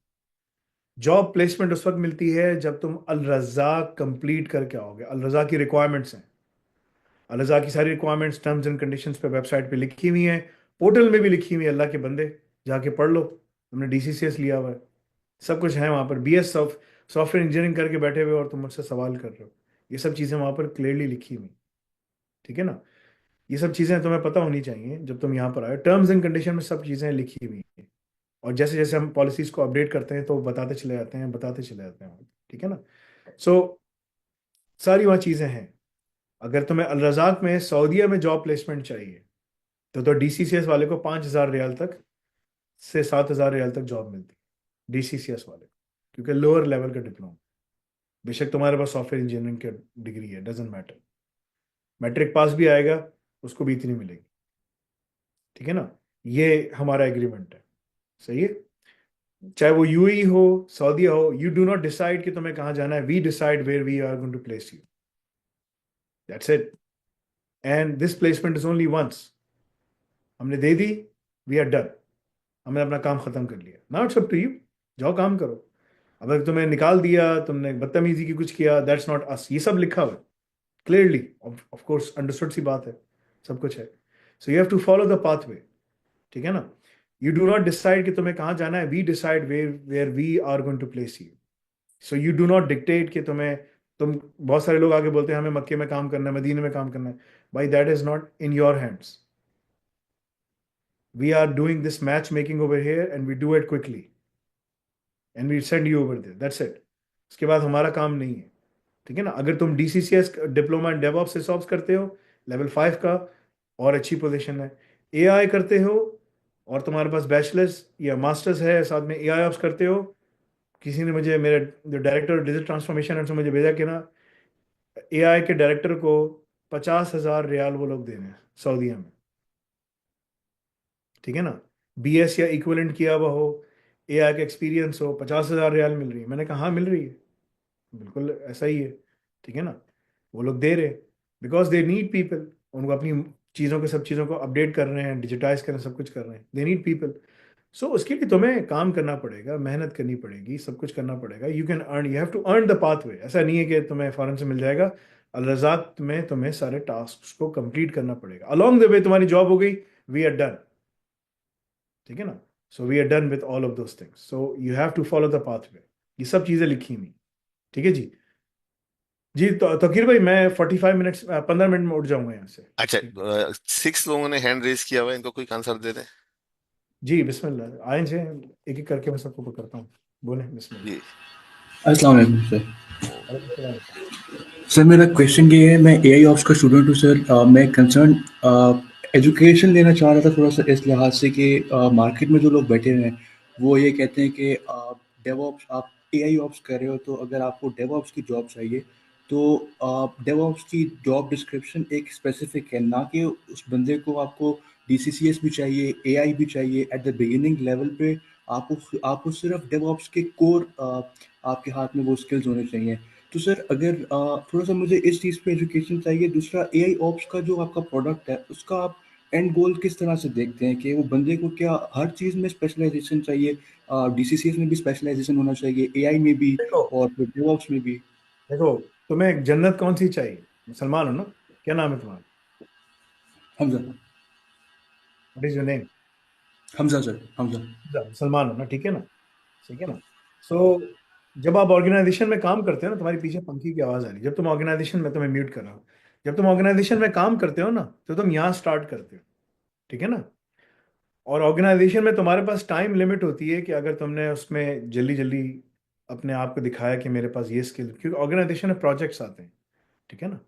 जॉब प्लेसमेंट उस वक्त मिलती है जब तुम अल रज़ाक कंप्लीट करके आओगे। अल रज़ाक की रिक्वायरमेंट्स हैं, अल रज़ाक की सारी रिक्वायरमेंट्स टर्म्स एंड कंडीशंस पे वेबसाइट पे लिखी हुई हैं, पोर्टल में भी लिखी हुई है, अल्लाह के बंदे जाके पढ़ लो, तुमने डीसीसीएस लिया हुआ है, सब कुछ है वहाँ पर। सॉफ्टवेयर इंजीनियरिंग करके बैठे हुए और तुम मुझसे सवाल कर रहे हो, ये सब चीज़ें वहाँ पर क्लियरली लिखी हुई, ठीक है ना। ये सब चीज़ें तुम्हें पता होनी चाहिए जब तुम यहाँ पर आए, टर्म्स एंड कंडीशन में सब चीज़ें लिखी हुई हैं, और जैसे जैसे हम पॉलिसीज को अपडेट करते हैं तो बताते चले जाते हैं, बताते चले जाते हैं, ठीक है ना। सो सारी वहाँ चीज़ें हैं। अगर तुम्हें अल रज़ाक में सऊदीया में जॉब प्लेसमेंट चाहिए, तो डीसीसीएस वाले को 5,000 रियाल तक से 7,000 रियाल तक जॉब मिलती है, डीसीसीएस वाले को, क्योंकि लोअर लेवल का डिप्लोमा। बेशक तुम्हारे पास सॉफ्टवेयर इंजीनियरिंग की डिग्री है, डजेंट मैटर, मैट्रिक पास भी आएगा, उसको भी इतनी मिलेगी, ठीक है ना। ये हमारा एग्रीमेंट है, सही है। चाहे वो यूएई हो, सऊदीया हो, यू डू नॉट डिसाइड कि तुम्हें कहाँ जाना है, we decide where we are going to place you, that's it. And this placement is only once, हमने दे दी, वी आर डन, हमने अपना काम खत्म कर लिया। Now it's up to you, जाओ काम करो। अब अगर तुम्हें निकाल दिया, तुमने बदतमीजी की कुछ किया, दैट्स नॉट अस, ये सब लिखा हुआ है क्लियरली, ऑफ कोर्स अंडरस्टूड सी बात है, सब कुछ है। So you have to follow the pathway, ठीक है ना। यू डू नॉट डिसाइड कि तुम्हें कहाँ जाना है, we decide where where we are going to place you. So you do not dictate कि तुम बहुत सारे लोग आगे बोलते हैं हमें मक्के में काम करना है, मदीने में काम करना है। भाई that is not in your hands. We are doing this match making over here and we do it quickly and we send you over there, that's it. उसके बाद हमारा काम नहीं है। ठीक है ना। अगर तुम DCCS डिप्लोमा इन डेवऑप्स सिसऑप्स करते हो लेवल 5 का, और अच्छी पोजीशन है। AI करते हो और तुम्हारे पास बैचलर्स या मास्टर्स है, साथ में AI ऑप्स करते हो। किसी ने मुझे, मेरे जो डायरेक्टर डिजिटल ट्रांसफॉर्मेशन है उनसे मुझे भेजा कि ना AI के डायरेक्टर को 50,000 रियाल वो लोग दे रहे हैं सऊदीया में। ठीक है ना। BS या इक्विवेलेंट किया हुआ हो, AI का एक्सपीरियंस हो, 50,000 रियाल मिल रही है। मैंने कहा हाँ मिल रही है, बिल्कुल ऐसा ही है। ठीक है ना। वो लोग दे रहे, बिकॉज दे नीड पीपल। उनको अपनी चीज़ों के सब चीज़ों को अपडेट कर रहे हैं, डिजिटाइज कर रहे हैं, सब कुछ कर रहे हैं, दे नीड पीपल। सो उसके लिए तुम्हें काम करना पड़ेगा, मेहनत करनी पड़ेगी, सब कुछ करना पड़ेगा। You can earn, you have to earn the pathway. ऐसा नहीं है कि तुम्हें फौरन से मिल जाएगा। अल रज़ाक में तुम्हें सारे टास्क को कंप्लीट करना पड़ेगा। अलोंग द वे तुम्हारी जॉब हो गई, वी आर डन। ठीक है ना। So we are done with all of those things, so you have to follow the pathway. ये सब चीज़ें लिखी हुई। ठीक है जी। जी तो तकीर भाई मैं 45 मिनट्स 15 मिनट में उठ जाऊंगा यहाँ से। अच्छा, ठीक। 6 लोगों ने हैंड रेज किया हुआ है, इनको कोई आंसर दे दें। जी बिस्मिल्लाह, आए से एक एक करके मैं सबको पकड़ता हूँ। बोले बिस्मिल्लाह। जी। अस्सलाम वालेकुम सर। ओ, वालेकुम सलाम। सर मेरा क्वेश्चन ये है, मैं एआई ऑप्स का स्टूडेंट हूँ सर। मैं कंसर्न एजुकेशन लेना चाह रहा था थोड़ा सा इस लिहाज से कि मार्केट में जो लोग बैठे हुए हैं वो ये कहते हैं कि डेवऑप्स, आप एआई ऑप्स कर रहे हो तो अगर आपको डेवऑप्स की जॉब चाहिए तो डेवऑप्स की जॉब डिस्क्रिप्शन एक स्पेसिफिक है, ना कि उस बंदे को आपको डीसीसीएस भी चाहिए, एआई भी चाहिए। एट द बिगिनिंग लेवल पे आपको सिर्फ डेवऑप्स के कोर आपके हाथ में वो स्किल्स होने चाहिए। तो सर अगर थोड़ा सा मुझे इस चीज़ पे एजुकेशन चाहिए। दूसरा, एआई ऑप्स का जो आपका प्रोडक्ट है उसका आप एंड गोल किस तरह से देखते हैं कि वो बंदे को क्या हर चीज़ में स्पेशलाइजेशन चाहिए? डीसीसीएस में भी स्पेशलाइजेशन होना चाहिए, एआई में भी देखो, और फिर डेवऑप्स में भी। देखो, तुम्हें जन्नत कौन सी चाहिए? मुसलमान हो ना? क्या नाम है तुम्हारा? Hamza. What is your name? Hamza sir, Hamza. मुसलमान हो ना? ठीक है ना। ठीक है ना। सो जब आप ऑर्गेनाइजेशन में काम करते हो ना, तुम्हारे पीछे पंखी की आवाज आ रही है। जब तुम ऑर्गेनाइजेशन में, तुम्हें म्यूट कर रहा हूँ। जब तुम ऑर्गेनाइजेशन में काम करते हो ना, तो तुम यहाँ स्टार्ट करते हो। ठीक है ना। और ऑर्गेनाइजेशन में तुम्हारे पास टाइम लिमिट होती है कि अगर तुमने उसमें जल्दी जल्दी अपने आप को दिखाया कि मेरे पास ये स्किल, क्योंकि ऑर्गेनाइजेशन में प्रोजेक्ट्स आते हैं। ठीक है ना।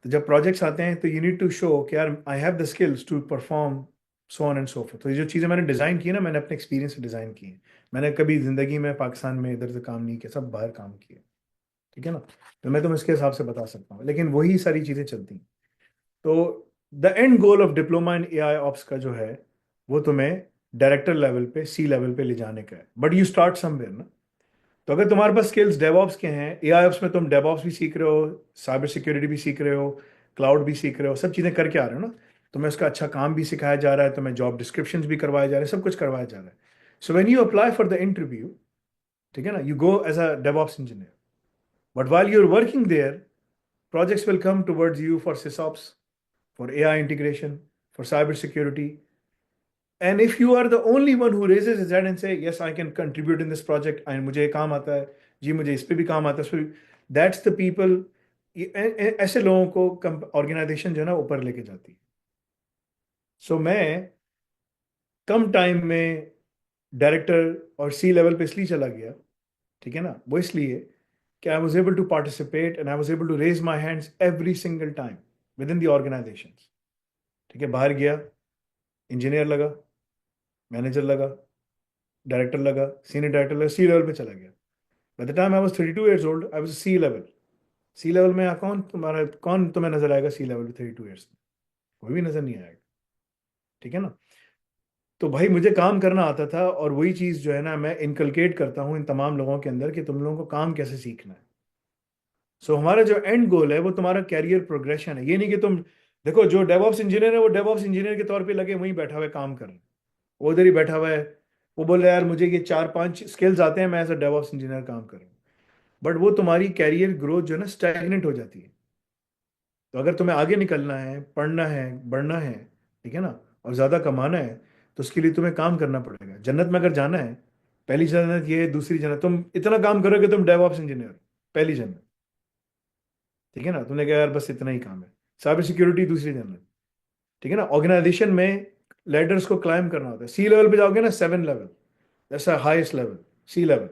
तो जब प्रोजेक्ट्स आते हैं तो यू नीड टू शो कि यार I have the skills to perform, so on and so forth. तो ये जो चीज़ें मैंने डिज़ाइन की ना, मैंने अपने एक्सपीरियंस से डिज़ाइन की है। मैंने कभी ज़िंदगी में पाकिस्तान में इधर से काम नहीं किया, सब बाहर काम किया। ठीक है ना। तो मैं तुम्हें इसके हिसाब से बता सकता हूँ, लेकिन वही सारी चीज़ें चलती हैं। तो the end goal of diploma in AI ops का जो है, वो तुम्हें डायरेक्टर लेवल पे, C लेवल पे ले जाने का है। बट यू स्टार्ट समवेयर ना। तो अगर तुम्हारे पास स्किल्स डेवऑप्स के हैं, AI ऑप्स में तुम डेवऑप्स भी सीख रहे हो, साइबर सिक्योरिटी भी सीख रहे हो, क्लाउड भी सीख रहे हो, सब चीज़ें करके आ रहे हो ना। तुम्हें उसका अच्छा काम भी सिखाया जा रहा है, तुम्हें जॉब डिस्क्रिप्शन भी करवाए जा रहे हैं, सब कुछ करवाया जा रहा है। So when you apply for the interview, ठीक है ना, you go as a DevOps engineer. But while you're working there, projects will come towards you for sysops, for AI integration, for cyber security. And if you are the only one who raises his hand and say, yes, I can contribute in this project, and मुझे ये काम आता है, जी मुझे इस पे भी काम आता है, उस पे भी, that's the people, ऐसे लोगों को ऑर्गेनाइजेशन जो है ना ऊपर लेके जाती है। सो मैं कम टाइम में डायरेक्टर और C लेवल पे इसलिए चला गया, ठीक है ना, वो इसलिए कि I was able to participate and I was able to raise my hands every single time within the organisation. ठीक है। बाहर गया, इंजीनियर लगा, मैनेजर लगा, डायरेक्टर लगा, सीनियर डायरेक्टर लगा, C लेवल पे चला गया। Bye the time I was 32 years old, I was C level. C level में कौन तुम्हें नजर आएगा C लेवल पे 32 ईयर्स में? कोई भी नजर नहीं आएगा। ठीक है ना। तो भाई मुझे काम करना आता था, और वही चीज़ जो है ना मैं इनकलकेट करता हूँ इन तमाम लोगों के अंदर कि तुम लोगों को काम कैसे सीखना है। सो हमारा जो एंड गोल है वो तुम्हारा कैरियर प्रोग्रेशन है। ये नहीं कि तुम, देखो जो डेवऑप्स इंजीनियर है वो डेवऑप्स इंजीनियर के तौर पे लगे वहीं बैठा हुआ है, काम कर रहे हैं, वो उधर ही बैठा हुआ है। वो बोल रहा है यार मुझे ये 4-5 स्किल्स आते हैं, मैं एज अ डेवऑप्स इंजीनियर काम कर रहा हूँ। बट वो तुम्हारी कैरियर ग्रोथ जो है ना स्टैग्नेंट हो जाती है। तो अगर तुम्हें आगे निकलना है, पढ़ना है, बढ़ना है, ठीक है ना, और ज़्यादा कमाना है, तो उसके लिए तुम्हें काम करना पड़ेगा। जन्नत में अगर जाना है, पहली जन्नत ये है, दूसरी जन्नत तुम इतना काम करोगे तुम डेवऑप्स इंजीनियर, पहली जन्नत। ठीक है ना, तुमने कहा यार बस इतना ही काम है। साइबर सिक्योरिटी दूसरी जनरल, ठीक है ना। ऑर्गेनाइजेशन में लेडर्स को क्लाइम करना होता है। सी लेवल पे जाओगे ना, 7 लेवल, ऐसा हाईएस्ट लेवल, सी लेवल।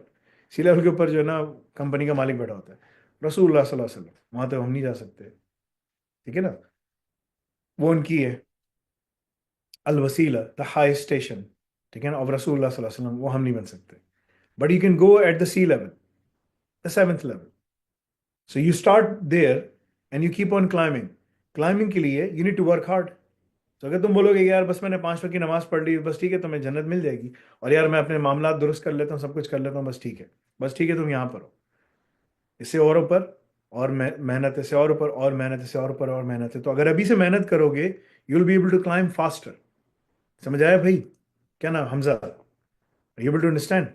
सी लेवल के ऊपर जो है ना कंपनी का मालिक बैठा होता है, रसूलुल्लाह सल्लल्लाहु अलैहि वसल्लम, वहां तक हम नहीं जा सकते, ठीक है ना। वो उनकी है अल वसीला, द हाईएस्ट स्टेशन, ठीक है ना, ऑफ रसूलुल्लाह सल्लल्लाहु अलैहि वसल्लम, वो हम नहीं बन सकते। But you can go at the sea level, the 7th level. So you start there and you keep on climbing. Climbing के लिए you need to work hard. तो अगर तुम बोलोगे कि यार बस मैंने 5 वक्त की नमाज पढ़ ली, बस ठीक है, तुम्हें जन्नत मिल जाएगी, और यार मैं अपने मामला दुरुस्त कर लेता हूँ, सब कुछ कर लेता हूँ, बस ठीक है, बस ठीक है, तुम यहाँ पर हो। इससे और ऊपर और मेहनत, इससे और ऊपर और मेहनत, इससे और ऊपर और मेहनत है। तो अगर अभी से मेहनत करोगे, you will be able to climb faster. समझ आया भाई? क्या नाम, Hamza? Able to understand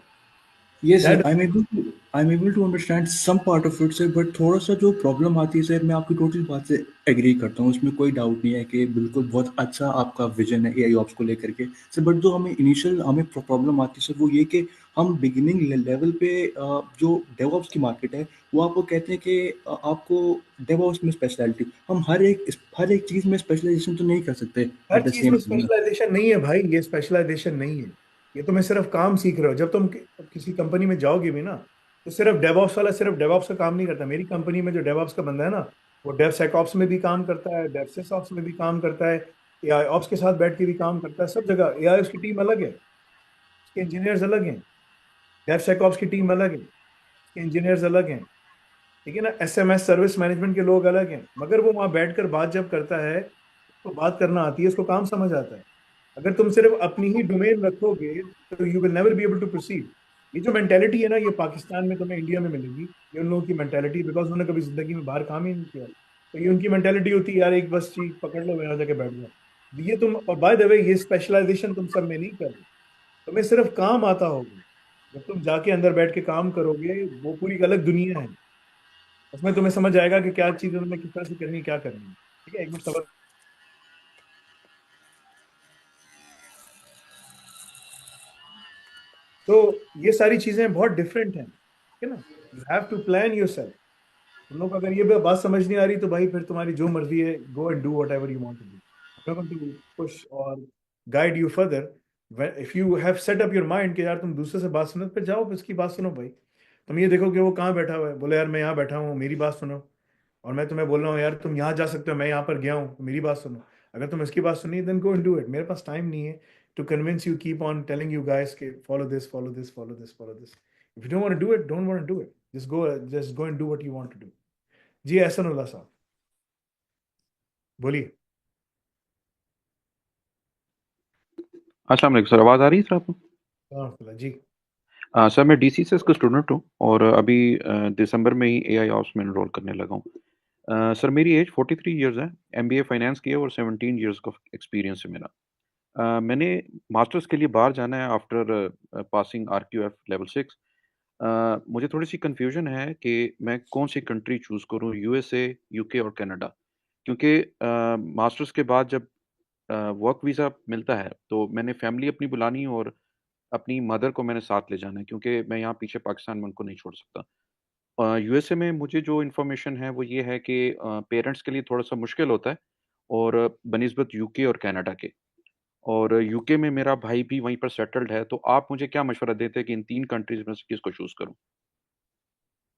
Yes, sir. That? I'm able to understand some part of it, sir. But थोड़ा सा जो प्रॉब्लम आती है सर, मैं आपकी टोटल बात से एग्री करता हूँ, उसमें कोई डाउट नहीं है कि बिल्कुल बहुत अच्छा आपका विजन है एआई ऑप्स को लेकर के सर। बट जो हमें प्रॉब्लम आती है सर, वो ये कि हम बिगिनिंग लेवल पे जो डेवऑप्स की मार्केट है, वो आपको कहते हैं कि आपको डेवऑप्स में स्पेशलिटी, हम हर एक चीज़ में स्पेशलाइजेशन तो नहीं कर सकते हर एट द चीज सेम में टाइम। स्पेशलाइजेशन नहीं है भाई, ये स्पेशलाइजेशन नहीं है। ये तुम्हें सिर्फ काम सीख रहे हो। जब तुम किसी कंपनी में जाओगे भी ना, तो सिर्फ डेवऑप्स वाला सिर्फ डेवऑप्स का काम नहीं करता। मेरी कंपनी में जो डेवऑप्स का बंदा है ना, वो डेव सेकऑप्स में भी काम करता है, डेव सेसऑप्स में भी काम करता है, एआई ऑप्स के साथ बैठ के भी काम करता है। सब जगह एआई की टीम अलग है, उसके इंजीनियर्स अलग हैं। डेव सेकऑप्स की टीम अलग है, उसके इंजीनियर्स अलग हैं, ठीक है ना। एसएमएस सर्विस मैनेजमेंट के लोग अलग हैं। मगर वो वहां बैठकर बात जब करता है, उसको बात करना आती है, उसको काम समझ आता है। अगर तुम सिर्फ अपनी ही डोमेन रखोगे, तो you will never be able to proceed. ये जो मेंटेलिटी है ना, ये पाकिस्तान में तुम्हें इंडिया में मिलेगी। ये उन लोगों की मेंटेलिटी, बिकॉज उन्होंने कभी जिंदगी में बाहर काम ही नहीं किया। तो ये उनकी मेंटेलिटी होती है, यार एक बस चीज पकड़ लो, वहां जाके बैठ जाओ। ये तुम, और बाय द वे, ये स्पेशलाइजेशन तुम सब में नहीं कर रहे। तुम्हें सिर्फ काम आता होगा। जब तुम जाके अंदर बैठ के काम करोगे, वो पूरी एक अलग दुनिया है। उसमें तुम्हें समझ आएगा कि क्या चीज़ तुम्हें किस तरह से करनी है, क्या करनी है। ठीक है, एक मिनट सबर। तो ये सारी चीजें बहुत डिफरेंट हैं, ठीक है ना। You have to plan yourself. तुम लोग को अगर ये बात समझ नहीं आ रही, तो भाई फिर तुम्हारी जो मर्जी है, go and do whatever you want to do. I'm not going to push or guide you further. If you have set up your mind कि यार तुम दूसरे से बात सुनो, फिर जाओ, फिर उसकी बात सुनो भाई। तुम ये देखो कि वो कहाँ बैठा हुआ है, बोले यार मैं यहाँ बैठा हूँ, मेरी बात सुनो। और मैं तुम्हें बोल रहा हूँ यार तुम यहाँ जा सकते हो, मैं यहाँ पर गया हूँ, मेरी बात सुनो। अगर तुम इसकी बात सुनी, then go and do it. मेरे पास टाइम नहीं है to convince you, keep on telling you guys के follow this, follow this, follow this, follow this. If you don't want to do it, don't want to do it. Just go and do what you want to do. जी एहसानुल्लाह साहब, बोलिए। अस्सलाम वालेकुम sir, आवाज़ आ रही है sir आपको? हाँ जी। सर मैं डीसीएसएस का स्टूडेंट हूँ और अभी दिसंबर में ही एआई ऑप्स में एनरोल करने लगा हूँ। सर मेरी एज 43 इयर्स है, एमबीए फाइनेंस की है और 17 इयर्स का एक्सपीरियंस है मेरा। मैंने मास्टर्स के लिए बाहर जाना है आफ्टर पासिंग आरक्यूएफ लेवल 6। मुझे थोड़ी सी कंफ्यूजन है कि मैं कौन सी कंट्री चूज़ करूँ, यूएसए, यूके और कनाडा। क्योंकि मास्टर्स के बाद जब वर्क वीज़ा मिलता है तो मैंने फैमिली अपनी बुलानी है और अपनी मदर को मैंने साथ ले जाना है, क्योंकि मैं यहाँ पीछे पाकिस्तान में उनको नहीं छोड़ सकता। यूएसए में मुझे जो इन्फॉर्मेशन है वो ये है कि पेरेंट्स के लिए थोड़ा-सा मुश्किल होता है और बनिस्बत यूके और कनाडा के। और यूके में मेरा भाई भी वहीं पर सेटल्ड है, तो आप मुझे क्या मशवरा देते हैं कि इन 3 कंट्रीज़ में से किसको चूज़ करूँ?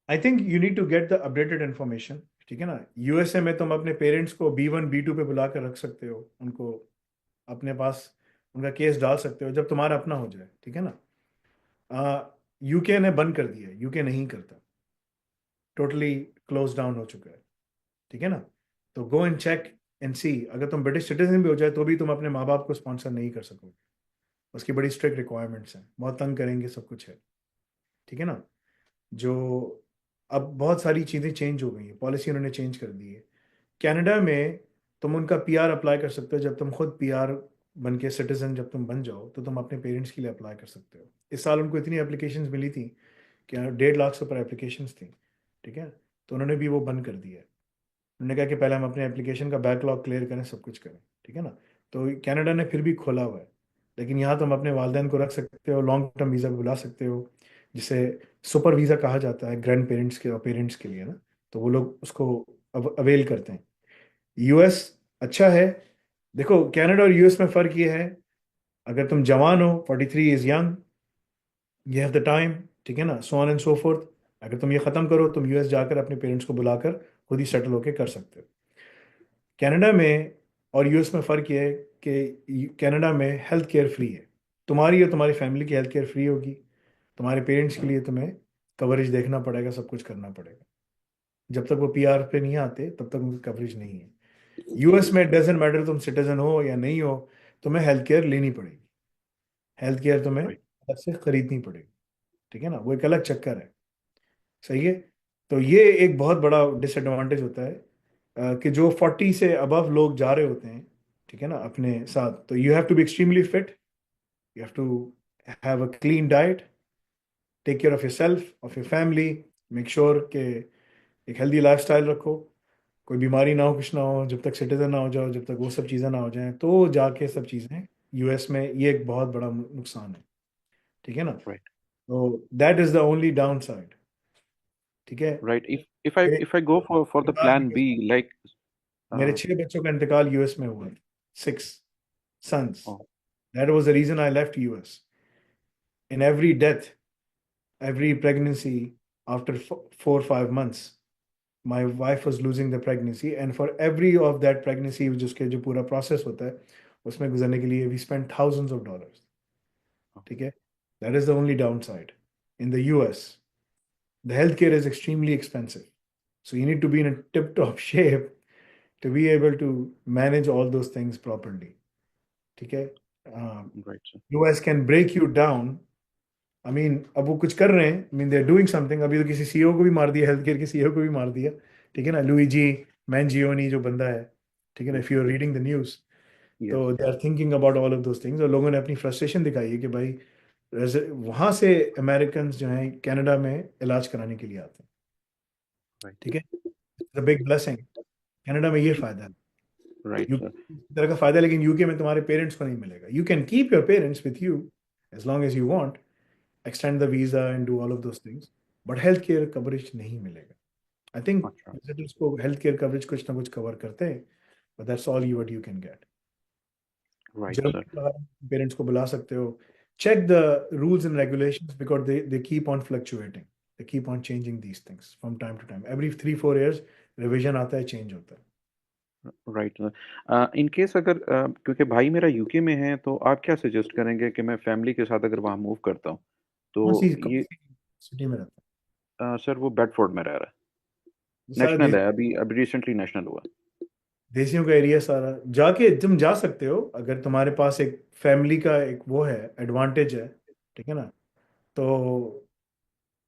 I think you need to get the updated information, ठीक है ना। यूएसए में तुम अपने पेरेंट्स को B1 B2 पे बुला कर रख सकते हो, उनको अपने पास उनका केस डाल सकते हो जब तुम्हारा अपना हो जाए, ठीक है ना। यूके ने बंद कर दिया है, यूके नहीं करता, टोटली क्लोज डाउन हो चुका है, ठीक है ना। तो गो एंड चेक एंड सी, अगर तुम ब्रिटिश सिटीजन भी हो जाए तो भी तुम अपने माँ बाप को स्पॉन्सर नहीं कर सकोगे। उसकी बड़ी स्ट्रिक्ट रिक्वायरमेंट्स हैं, बहुत तंग करेंगे, सब कुछ है, ठीक है ना। जो अब बहुत सारी चीज़ें चेंज हो गई हैं, पॉलिसी उन्होंने चेंज कर दी है। कनाडा में तुम उनका पीआर अप्लाई कर सकते हो, जब तुम खुद पीआर बन के सिटीजन जब तुम बन जाओ, तो तुम अपने पेरेंट्स के लिए अप्लाई कर सकते हो। इस साल उनको इतनी एप्लीकेशंस मिली थी कि 1.5 लाख से ऊपर एप्लीकेशंस थी, ठीक है। तो उन्होंने भी वो बंद कर दिया है। उन्होंने कहा कि पहले हम अपने एप्लीकेशन का बैकलॉग क्लियर करें, सब कुछ करें, ठीक है ना। तो कनाडा ने फिर भी खोला हुआ है। लेकिन यहाँ तुम अपने वालदेन को रख सकते हो, लॉन्ग टर्म वीज़ा बुला सकते हो, जिसे सुपर वीज़ा कहा जाता है ग्रैंड पेरेंट्स के और पेरेंट्स के लिए ना। तो वो लोग उसको अवेल करते हैं। यूएस अच्छा है। देखो कनाडा और यूएस में फ़र्क ये है, अगर तुम जवान हो, 43 is young, you have the time, ठीक है ना, सो ऑन एंड सो फोर्थ। अगर तुम ये ख़त्म करो, तुम यूएस जाकर अपने पेरेंट्स को बुलाकर खुद ही सेटल होकर कर सकते हो। कनाडा में और यूएस में फ़र्क ये है कि कनाडा में हेल्थ केयर फ्री है। तुम्हारी और तुम्हारी फैमिली की हेल्थ केयर फ्री होगी। तुम्हारे पेरेंट्स के लिए तुम्हें कवरेज देखना पड़ेगा, सब कुछ करना पड़ेगा। जब तक वो पीआर पे नहीं आते तब तक उनकी कवरेज नहीं है। यूएस में डजेंट मैटर तुम सिटीजन हो या नहीं हो, तुम्हें हेल्थ केयर लेनी पड़ेगी। हेल्थ केयर तुम्हें राइट अलग से खरीदनी पड़ेगी, ठीक है ना, वो एक अलग चक्कर है। सही है। तो ये एक बहुत बड़ा डिसएडवांटेज होता है, कि जो 40 से अबव लोग जा रहे होते हैं, ठीक है ना, अपने साथ, तो you have to be extremely fit, you have to have a clean diet, take care of yourself, of your family, make sure कि एक हेल्दी लाइफस्टाइल रखो, कोई बीमारी ना हो, कुछ ना हो, जब तक सिटीजन ना हो जाओ, जब तक वो सब चीज़ें ना हो जाएं, तो जाके सब चीज़ें यूएस में, ये एक बहुत बड़ा नुकसान है, ठीक है ना। राइट तो that is the only down side, ठीक है। राइट if I मेरे if I go for the इंतकाल plan US B, like मेरे uh, 6 बच्चों का इंतकाल यूएस में हुआ, 6 sons। oh, that was the reason I left US. In every death, every pregnancy, after 4 5 months, my wife was losing the pregnancy, and for every of that pregnancy, जिसके जो पूरा process होता है उसमें गुजरने के लिए, we spent thousands of dollars, oh, ठीक है। that is the only downside. In the US, the healthcare is extremely expensive, so you need to be in a tip top shape to be able to manage all those things properly, ठीक है। right sir, US can break you down। I mean अब वो कुछ कर रहे हैं, I mean they are doing something. अभी तो किसी सीईओ को भी मार दिया, हेल्थ केयर के सीईओ को भी मार दिया, ठीक है ना, लुइजी मैनजियोनी जो बंदा है, ठीक है ना, if you are reading the news. yes तो they are thinking about all of those things, और लोगों ने अपनी फ्रस्ट्रेशन दिखाई है कि भाई वहाँ से अमेरिकन जो हैं कनाडा में इलाज कराने के लिए आते हैं, right ठीक है। द बिग ब्लेसिंग, कनाडा में ये फ़ायदा है। right sir, यूके तरह का फ़ायदा, लेकिन यूके में तुम्हारे पेरेंट्स को नहीं मिलेगा। You can keep your parents with you as long as you want, extend the visa and do all of those things, but healthcare coverage नहीं मिलेगा। I think अच्छा visitors को healthcare coverage कुछ ना कुछ कवर करते हैं, but that's all you what you can get। right sir, Germany parents को बुला सकते हो। Check the rules and regulations because they keep on fluctuating, they keep on changing these things from time to time, every 3 4 years revision आता है, change होता है। Right sir. In case अगर क्योंकि भाई मेरा यूके में है, तो आप क्या सजेस्ट करेंगे कि मैं फैमिली के साथ अगर वहाँ मूव करता हूँ तो कौन ये सी सिटी में रहता सर वो बेडफोर्ड में रह रहा है? है, सारा नेशनल है, अभी अभी रिसेंटली नेशनल हुआ। देसियों का एरिया सारा, जाके तुम जा सकते हो अगर तुम्हारे पास एक फैमिली का एक वो है, एडवांटेज है, ठीक है ना। तो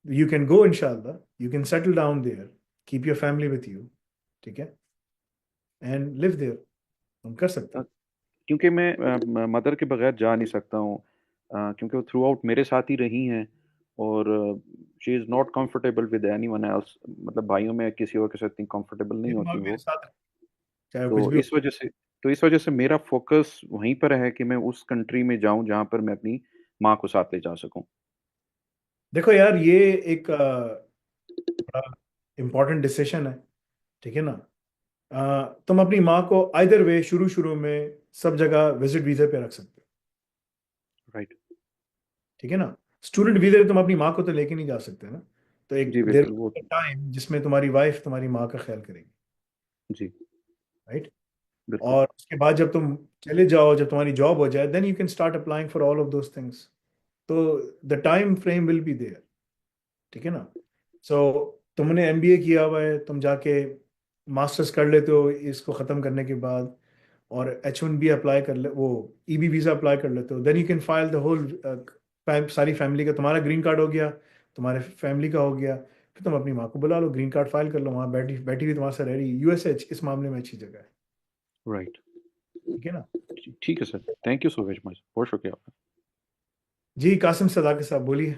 यू कैन गो, इंशाल्लाह you can settle down there, keep your family with you, ठीक है, एंड लिव देयर, तुम कर सकते अ, हो। क्योंकि मैं मदर के बगैर जा नहीं सकता हूँ, क्योंकि वो थ्रू आउट मेरे साथ ही रही हैं, और she is not comfortable with anyone else, मतलब भाइयों में किसी और के साथ इतनी कंफर्टेबल नहीं मेरी माँ होती भी मेरे वो। साथ है, चाहे वो कुछ तो भी हो। इस वजह से तो इस वजह से मेरा फोकस वहीं पर है कि मैं उस कंट्री में जाऊं जहां पर मैं अपनी माँ को साथ ले जा सकूं। देखो यार, ये एक बड़ा इम्पोर्टेंट डिसीजन है, ठीक है ना। तुम अपनी माँ को आइदर वे शुरू शुरू में सब जगह विजिट वीजा पे रख सकते हो, राइट। ठीक है ना। स्टूडेंट वीजा पे तुम अपनी माँ को तो लेके नहीं जा सकते ना। तो एक जी देर बिल्कुल वो तो। टाइम जिसमें तुम्हारी वाइफ तुम्हारी माँ का ख्याल करेगी, जी राइट। बिल्कुल। और उसके बाद जब तुम चले जाओ, जब तुम्हारी जॉब हो जाए, then you can start applying for all of those things. तो the time frame will be there, ठीक है ना। सो तुमने एमबीए किया हुआ है, तुम जाके मास्टर्स कर लेते हो इसको ख़त्म करने के बाद, और H1B अप्लाई कर ले, वो ईबी वीज़ा अप्लाई कर लेते हो, then you can file the whole, सारी फैमिली का तुम्हारा ग्रीन कार्ड हो गया, तुम्हारे फैमिली का हो गया, फिर तुम अपनी माँ को बुला लो, ग्रीन कार्ड फाइल कर लो, वहाँ बैठी बैठी हुई तुम्हारे साथ रह रही। यूएसए इस मामले में अच्छी जगह है, राइट। ठीक है ना। ठीक है sir, thank you so very much, बहुत शुक्रिया आपका। जी कासिम सदाकत साहब बोलिए।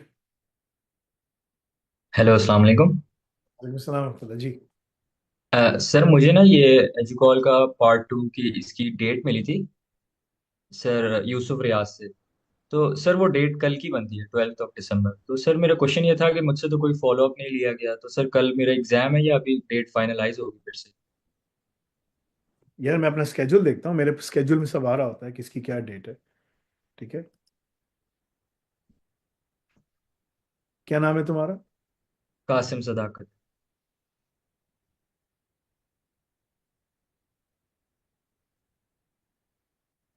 हेलो अस्सलाम वालेकुम। वालेकुम सलाम रहमतुल्लाह जी। सर मुझे ना ये एजुकॉल का पार्ट 2 की इसकी डेट मिली थी सर यूसुफ रियाज से। तो सर वो डेट कल की बनती है 12 दिसंबर। तो सर मेरा क्वेश्चन ये था कि मुझसे तो कोई फॉलो अप नहीं लिया गया, तो सर कल मेरा एग्जाम है या अभी डेट फाइनलाइज होगी फिर से? यार मैं अपना स्केड्यूल देखता हूँ, मेरे स्केड्यूल में सब आ रहा होता है किसकी क्या डेट है। ठीक है, क्या नाम है तुम्हारा? कासिम सदाकत।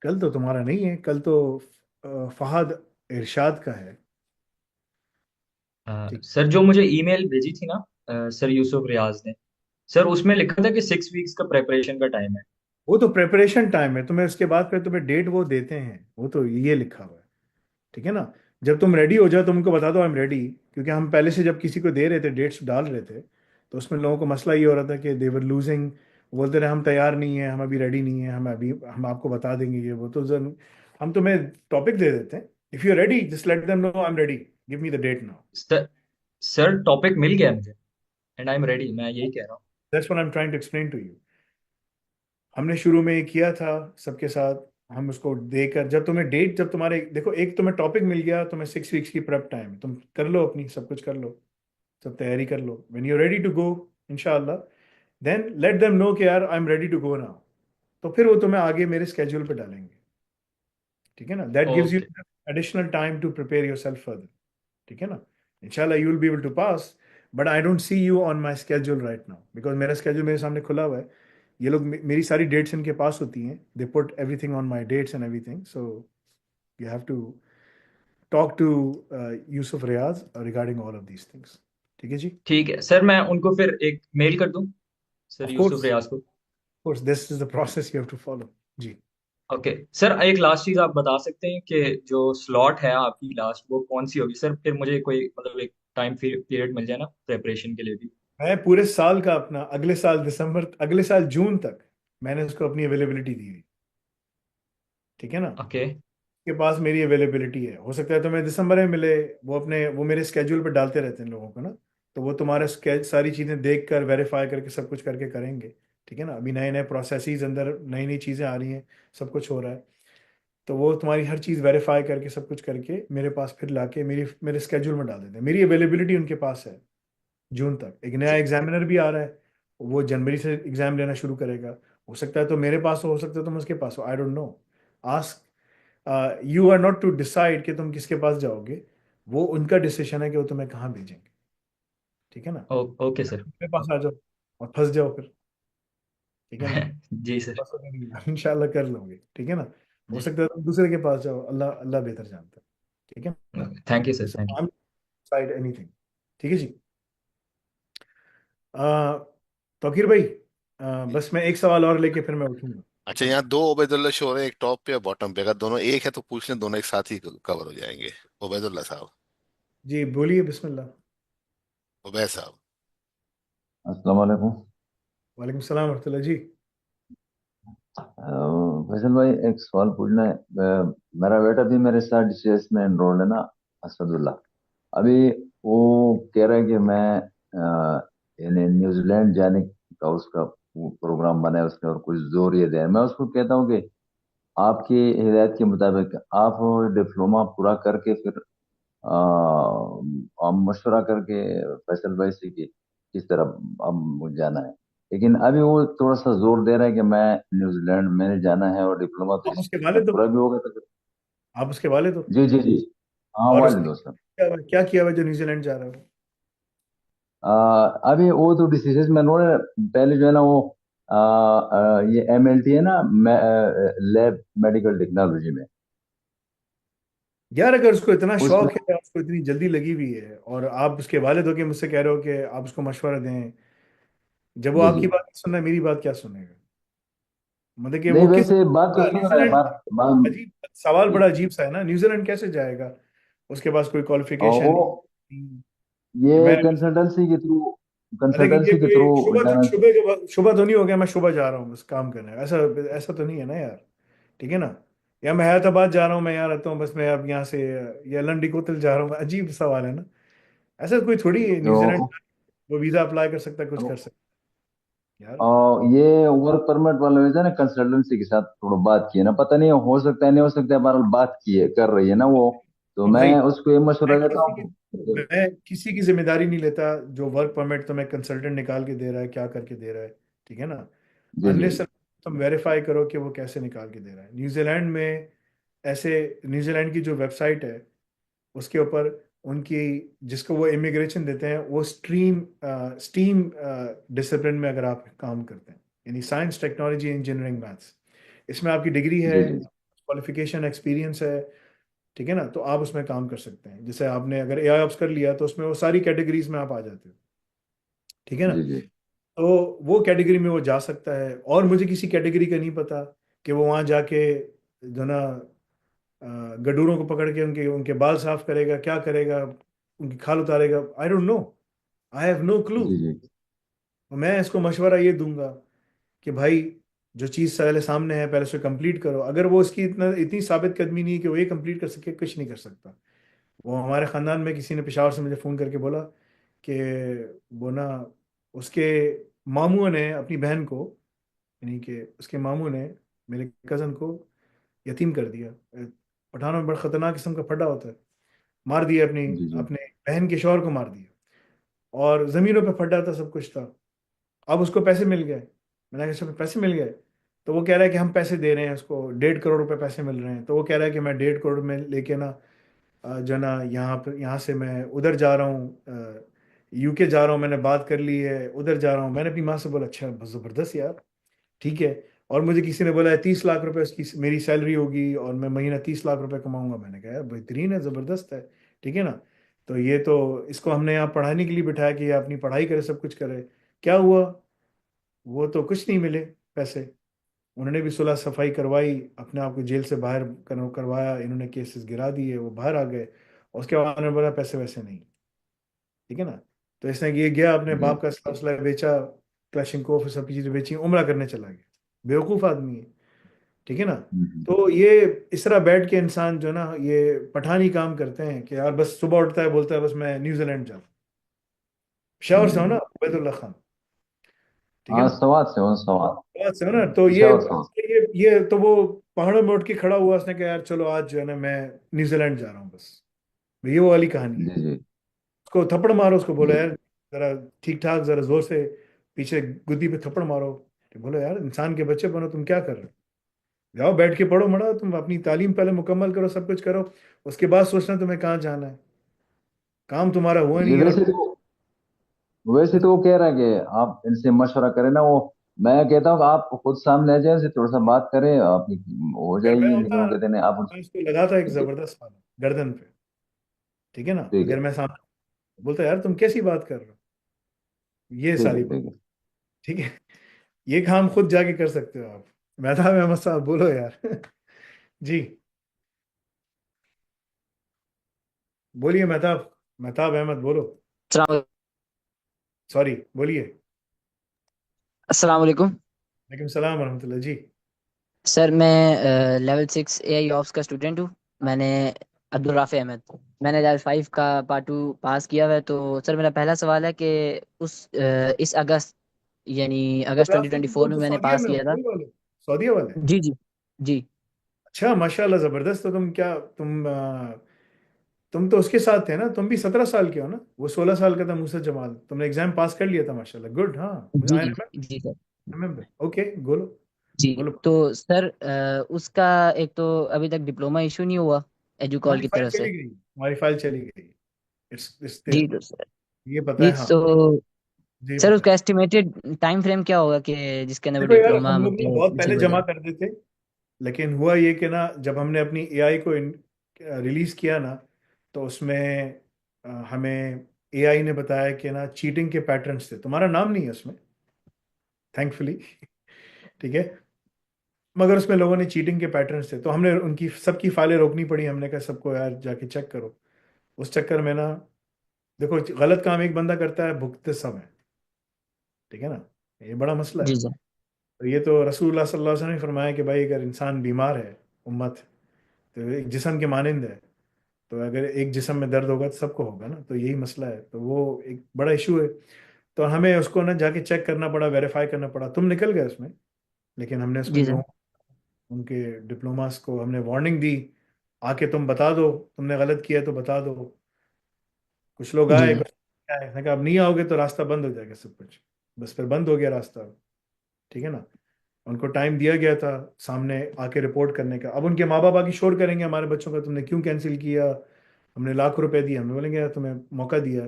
कल तो तुम्हारा नहीं है, कल तो फहद इरशाद का है। ठीक। सर जो मुझे ईमेल भेजी थी ना सर यूसुफ रियाज ने, सर उसमें लिखा था कि 6 वीक्स का प्रेपरेशन का टाइम है। वो तो प्रेपरेशन टाइम है, तुम्हें उसके बाद फिर तुम्हें डेट वो देते हैं, वो तो ये लिखा हुआ है। ठीक है ना, जब तुम रेडी हो जाओ तुम उनको बता दो आई एम रेडी, क्योंकि हम पहले से जब किसी को दे रहे थे डेट्स डाल रहे थे तो उसमें लोगों को मसला ये हो रहा था कि देवर लूजिंग, बोलते रहे हम तैयार नहीं है, हम अभी रेडी नहीं है, हम आपको बता देंगे ये वो। तो हम तुम्हें टॉपिक दे देते हैं, if you are ready just let them know I am ready, give me the date now. Sir sir topic मिल गया मुझे एंड आई एम रेडी, मैं यही कह रहा हूँ। That's what I am trying to explain to you. हमने शुरू में ये किया था सबके साथ, हम उसको देकर जब तुम्हें डेट, जब तुम्हारे देखो एक तुम्हें टॉपिक मिल गया, तुम्हें 6 वीक्स की प्रेप टाइम, तुम कर लो अपनी सब कुछ कर लो, सब तैयारी कर लो, when you ready to go इंशाल्लाह, देन लेट देम नो कि यार I am ready to go now. तो फिर वो तुम्हें आगे मेरे स्केड्यूल पे डालेंगे। ठीक है ना, that gives you okay. Additional time to prepare yourself further. ठीक है ना, इंशाल्लाह you will be able to pass, but I don't see you on my schedule right now, because मेरा स्केड्यूल मेरे सामने खुला हुआ है। ये लोग मेरी सारी डेट्स इनके पास होती हैं, they put everything on my dates and everything, so you have to talk to Yusuf Riaz regarding all of these things. ठीक है जी। ठीक है सर, मैं उनको फिर एक मेल कर दूं सर ऑफ यूसुफ कोर्स, रियाज को? course this is the process you have to follow जी। ओके सर, एक लास्ट चीज आप बता सकते हैं कि जो स्लॉट है आपकी लास्ट वो कौन सी होगी सर? फिर मुझे कोई मतलब एक टाइम पीरियड मिल जाए ना प्रेपरेशन के लिए भी। मैं पूरे साल का अपना, अगले साल दिसंबर, अगले साल जून तक मैंने उसको अपनी अवेलेबिलिटी दी हुई। ठीक है ना, ओके। के पास मेरी अवेलेबिलिटी है, हो सकता है तुम्हें दिसंबर में मिले, वो मेरे स्केड्यूल पे डालते रहते हैं लोगों को ना, तो वो तुम्हारे सारी चीज़ें देख कर वेरीफाई करके सब कुछ करके करेंगे। ठीक है ना, अभी नए नए प्रोसेसेस अंदर, नई नई चीज़ें आ रही हैं, सब कुछ हो रहा है, तो वो तुम्हारी हर चीज़ वेरीफाई करके सब कुछ करके मेरे पास फिर लाके मेरे स्केड्यूल में डाल देते हैं। मेरी अवेलेबिलिटी उनके पास है जून तक। एक नया एग्जामिनर भी आ रहा है, वो जनवरी से एग्जाम लेना शुरू करेगा, हो सकता है तो मेरे पास हो सकता है तुम उसके पास हो, I don't know. Ask, you are not to decide कि तुम किसके पास जाओगे, वो उनका डिसीजन है कि वो तुम्हें कहाँ भेजेंगे। ठीक है ना, ओके सर। मेरे पास आ जाओ और फंस जाओ फिर। ठीक है ना, जी सर। इंशाल्लाह कर लोगे। ठीक है ना, हो जी। सकता है तुम दूसरे के पास जाओ, अल्लाह अल्लाह बेहतर जानता है। ठीक है ना, thank you sir, so thank you. I M decide anything. ठीक है जी। अ, तौकीर भाई, बस मैं एक सवाल और लेके फिर मैं उठूंगा। अच्छा, यहाँ दो उबैदुल्ला शो रहे हैं, एक टॉप पे और बॉटम पे, अगर दोनों एक है तो पूछ लें, दोनों एक साथ ही कवर हो जाएंगे। उबैदुल्ला साहब। जी बोलिए, बिस्मिल्लाह। उबैद साहब। अस्सलाम वालेकुम। वालेकुम सलाम रहमतुल्लाह जी। फैसल भाई, एक सवाल पूछना है। मेरा बेटा भी मेरे साथ डीसीएस में एनरोल्ड है ना, असदुल्ला। अभी वो कह रहा है कि मैं यानी न्यूजीलैंड जाने का उसका वो प्रोग्राम बना है उसने, और कुछ जोर ये दे। मैं उसको कहता हूँ कि आपकी हिदायत के मुताबिक आप डिप्लोमा पूरा करके फिर हम मशवरा करके फैसल भाई से कि किस तरह हम जाना है। लेकिन अभी वो थोड़ा सा जोर दे रहा है कि मैं न्यूजीलैंड में जाना है, और डिप्लोमा तो आप इस उसके में वालिद हो? पूरा भी होगा तो। आप उसके वालिद हो? जी जी जी। हाँ, और वाले उसने दोस्त। क्या किया हुआ जो न्यूजीलैंड जा रहा है? अभी वो तो डिसीजन में उन्होंने पहले जो है ना वो ये एमएलटी है ना, लैब मेडिकल टेक्नोलॉजी में। यार अगर उसको इतना उसमें। शौक है, उसको इतनी जल्दी लगी हुई है, और आप उसके वालिद हो के मुझसे कह रहे हो कि आप उसको मशवरा दें, जब वो जी जी। आपकी बात नहीं सुन रहा है, मेरी बात क्या सुनेगा? मतलब कि नहीं, वो किस, वैसे बात तो सुन रहा है। न्यूजीलैंड, अजीब सवाल, जी। बड़ा अजीब सा है ना, न्यूजीलैंड कैसे जाएगा? उसके पास कोई और क्वालिफिकेशन वो नहीं कि ये मैं, कंसल्टेंसी देखिए ये के थ्रू कोई जाना। शुबह तो नहीं हो गया मैं शुबह जा रहा हूँ बस काम करने, ऐसा ऐसा तो नहीं है ना यार। ठीक है ना, या मैं हैदराबाद जा रहा हूँ, मैं यहाँ रहता हूँ, बस मैं अब यहाँ से या लंडी कोतल जा रहा हूँ, अजीब सवाल है ना। ऐसा कोई थोड़ी है, न्यूजीलैंड तो वो वीजा अप्लाई कर सकता है, कुछ कर सकता यार। ये वर्क परमिट वाले में ना कंसल्टेंसी के साथ थोड़ा बात की है ना, पता नहीं हो सकता है नहीं हो सकता है, बहरहाल बात की है कर रही है ना वो। तो तो मैं भाई उसको ये मशवरा मैं देता किसी हूँ। की मैं किसी की जिम्मेदारी नहीं लेता जो वर्क परमिट तुम्हें कंसल्टेंट निकाल के दे रहा है, क्या करके दे रहा है, ठीक है ना। जी जी अनलेस तुम वेरीफाई करो कि वो कैसे निकाल के दे रहा है। न्यूजीलैंड में ऐसे, न्यूजीलैंड की जो वेबसाइट है उसके ऊपर उनकी, जिसको वो इमिग्रेशन देते हैं, वो स्टीम डिसिप्लिन में अगर आप काम करते हैं, यानी साइंस टेक्नोलॉजी इंजीनियरिंग मैथ्स, इसमें आपकी डिग्री है, जी जी क्वालिफिकेशन एक्सपीरियंस है, ठीक है ना, तो आप उसमें काम कर सकते हैं। जैसे आपने अगर एआई ऑप्स कर लिया तो उसमें वो सारी कैटेगरीज में आप आ जाते हो, ठीक है ना। जी जी तो वो कैटेगरी में वो जा सकता है, और मुझे किसी कैटेगरी का नहीं पता कि वो वहाँ जाके जो ना गडूरों को पकड़ के उनके उनके बाल साफ करेगा, क्या करेगा, उनकी खाल उतारेगा। I don't know, I have no clue. जी जी मैं इसको मशवरा ये दूंगा कि भाई जो चीज़ पहले सामने है पहले उसे कंप्लीट करो। अगर वो इसकी इतनी साबित कदमी नहीं है कि वो ये कंप्लीट कर सके, कुछ नहीं कर सकता। वो हमारे ख़ानदान में किसी ने पेशावर से मुझे फ़ोन करके बोला कि वो ना, उसके मामू ने अपनी बहन को, यानी कि उसके मामू ने मेरे कज़न को यतीम कर दिया। पठानों में बड़ा ख़तरनाक किस्म का फड्डा होता है, मार दिया, अपनी जी जी अपने बहन के शौहर को मार दिया, और ज़मीनों पे फड्डा था, सब कुछ था। अब उसको पैसे मिल गए। मैंने कहा अच्छा पैसे मिल गए, तो वो कह रहा है कि हम पैसे दे रहे हैं उसको, 1.5 करोड़ रुपए पैसे मिल रहे हैं। तो वो कह रहा है कि मैं 1.5 करोड़ में लेके ना जो ना यहाँ पर, यहाँ से मैं उधर जा रहा हूँ, यूके जा रहा हूँ, मैंने बात कर ली है, उधर जा रहा हूँ। मैंने अपनी माँ से बोला अच्छा बस ज़बरदस्त यार, ठीक है। और मुझे किसी ने बोला है 30 लाख रुपए उसकी मेरी सैलरी होगी और मैं महीना 30 लाख रुपए कमाऊंगा। मैंने कहा यार बेहतरीन है, ज़बरदस्त है, ठीक है ना। तो ये तो इसको हमने यहाँ पढ़ाने के लिए बिठाया कि ये अपनी पढ़ाई करे, सब कुछ करे। क्या हुआ, वो तो कुछ नहीं मिले पैसे। उन्होंने भी सुलह सफाई करवाई, अपने आप को जेल से बाहर करवाया, इन्होंने केसेस गिरा दिए, वो बाहर आ गए। और उसके बाद उन्होंने बोला पैसे वैसे नहीं, ठीक है ना। तो इसने ये गया अपने जी बाप का असला बेचा, क्लाशिंकोव सब चीज़ें बेची, उम्रा करने चला गया। बेवकूफ़ आदमी है, ठीक है ना। हम्म, तो ये इस तरह बैठ के इंसान जो ना ये पठानी काम करते हैं कि यार बस सुबह उठता है बोलता है बस मैं न्यूजीलैंड जाऊँ। पेशावर से हो ना, हम्म। उबैदुल्ला खान, ठीक है हाँ ना। सवाद से हो सवाद। बात से हो ना, तो पिशावर सवाद। ये तो वो पहाड़ों में उठ के खड़ा हुआ, उसने कहा यार चलो आज जो है ना मैं न्यूजीलैंड जा रहा हूँ बस। ये वो वाली कहानी है। जी जी उसको थप्पड़ मारो, उसको बोलो जी यार जरा ठीक ठाक, जरा जोर से पीछे गुद्दी पे थप्पड़ मारो। तो बोलो यार इंसान के बच्चे बनो, तुम क्या कर रहे हो। जाओ बैठ के पढ़ो, मढ़ो, तुम अपनी तालीम पहले मुकम्मल करो, सब कुछ करो, उसके बाद सोचना तुम्हें कहाँ जाना है। काम तुम्हारा हुआ जी। नहीं है और वैसे तो वो कह रहा है कि आप इनसे मशवरा करें ना वो। मैं कहता हूँ कि आप खुद सामने आ जाए, थोड़ा सा बात करें, आपकी हो अगर मैं जाएगी, लेकिन होता, वो कहते हैं आप मैं उसको लगाता एक जबरदस्त वाला गर्दन पे, ठीक है ना। ठीक अगर है मैं सामने बोलता यार तुम कैसी बात कर रहे हो, ये ठीक है सारी बात, ठीक है। ठीक है। ये काम खुद जाके कर सकते हो आप। मेहताब अहमद साहब बोलो यार। जी बोलिए मेहताब, मेहताब अहमद बोलो। अस्सलाम सॉरी बोलिए। अस्सलाम वालेकुम। वालेकुम सलाम वरहमतुल्लाह जी। सर मैं लेवल 6 एआई ऑप्स का स्टूडेंट हूँ। मैंने अब्दुल राफे अहमद, मैंने लेवल 5 का पार्ट 2 पास किया हुआ है। तो सर मेरा पहला सवाल है कि इस अगस्त यानी अगस्त राफी तो 2024 वो में तो मैंने सऊदीया पास में हो, किया था। वही वाले सऊदीया वाले। जी जी जी। अच्छा माशाल्लाह जबरदस्त। तो तुम क्या, तुम तो उसके साथ थे ना, तुम भी 17 साल के हो ना, वो 16 साल का था मूसा जमाल, तुमने एग्जाम पास कर लिया था माशाल्लाह, गुड। हाँ मुझे जी आई जी जी सर। रिमेम्बर। ओके बोलो, जी। बोलो। तो सर उसका एक तो अभी तक डिप्लोमा इशू नहीं हुआ एजुकॉल हमारी की फाइल तरफ चली से। गई, हमारी फाइल चली गई। इट्स जी देयर, तो सर, ये पता जी है हाँ, तो जी सर पता है। उसका एस्टिमेटेड टाइम फ्रेम क्या होगा कि जिसके अंदर वो देखो यार डिप्लोमा हम लोग ना मतलब बहुत पहले रिसीव हो जमा जाए। कर देते, लेकिन हुआ ये कि ना जब हमने अपनी एआई को रिलीज किया ना, तो उसमें हमें एआई ने बताया कि ना चीटिंग के पैटर्न्स थे। तुम्हारा नाम नहीं है उसमें थैंकफुली, ठीक है, मगर उसमें लोगों ने चीटिंग के पैटर्न्स थे, तो हमने उनकी सबकी फाइलें रोकनी पड़ी। हमने कहा सबको यार जाके चेक करो। उस चक्कर में ना, देखो गलत काम एक बंदा करता है, भुगतते सब है, ठीक है ना, ये बड़ा मसला है। जी सर। तो ये तो रसूलुल्लाह सल्लल्लाहु अलैहि वसल्लम ने फरमाया कि भाई अगर इंसान बीमार है, उम्मत तो एक जिस्म के मानिंद है, तो अगर एक जिस्म में दर्द होगा तो सबको होगा ना, तो यही मसला है। तो वो एक बड़ा इशू है। तो हमें उसको ना जाके चेक करना पड़ा, वेरीफाई करना पड़ा। तुम निकल गए उसमें, लेकिन हमने उसमें जी लोगों, सर। उनके डिप्लोमास को हमने वार्निंग दी, आके तुम बता दो, तुमने गलत किया तो बता दो। कुछ लोग जी आए, जी। कुछ नहीं आए। मैंने कहा अब नहीं आओगे तो रास्ता बंद हो जाएगा सब कुछ। बस फिर बंद हो गया रास्ता। ठीक है ना। उनको टाइम दिया गया था सामने आके रिपोर्ट करने का। अब उनके माँ बाप आके शोर करेंगे हमारे बच्चों का, तुमने क्यों कैंसिल किया, हमने लाख रुपए दिए। हम बोलेंगे यार तुम्हें मौका दिया,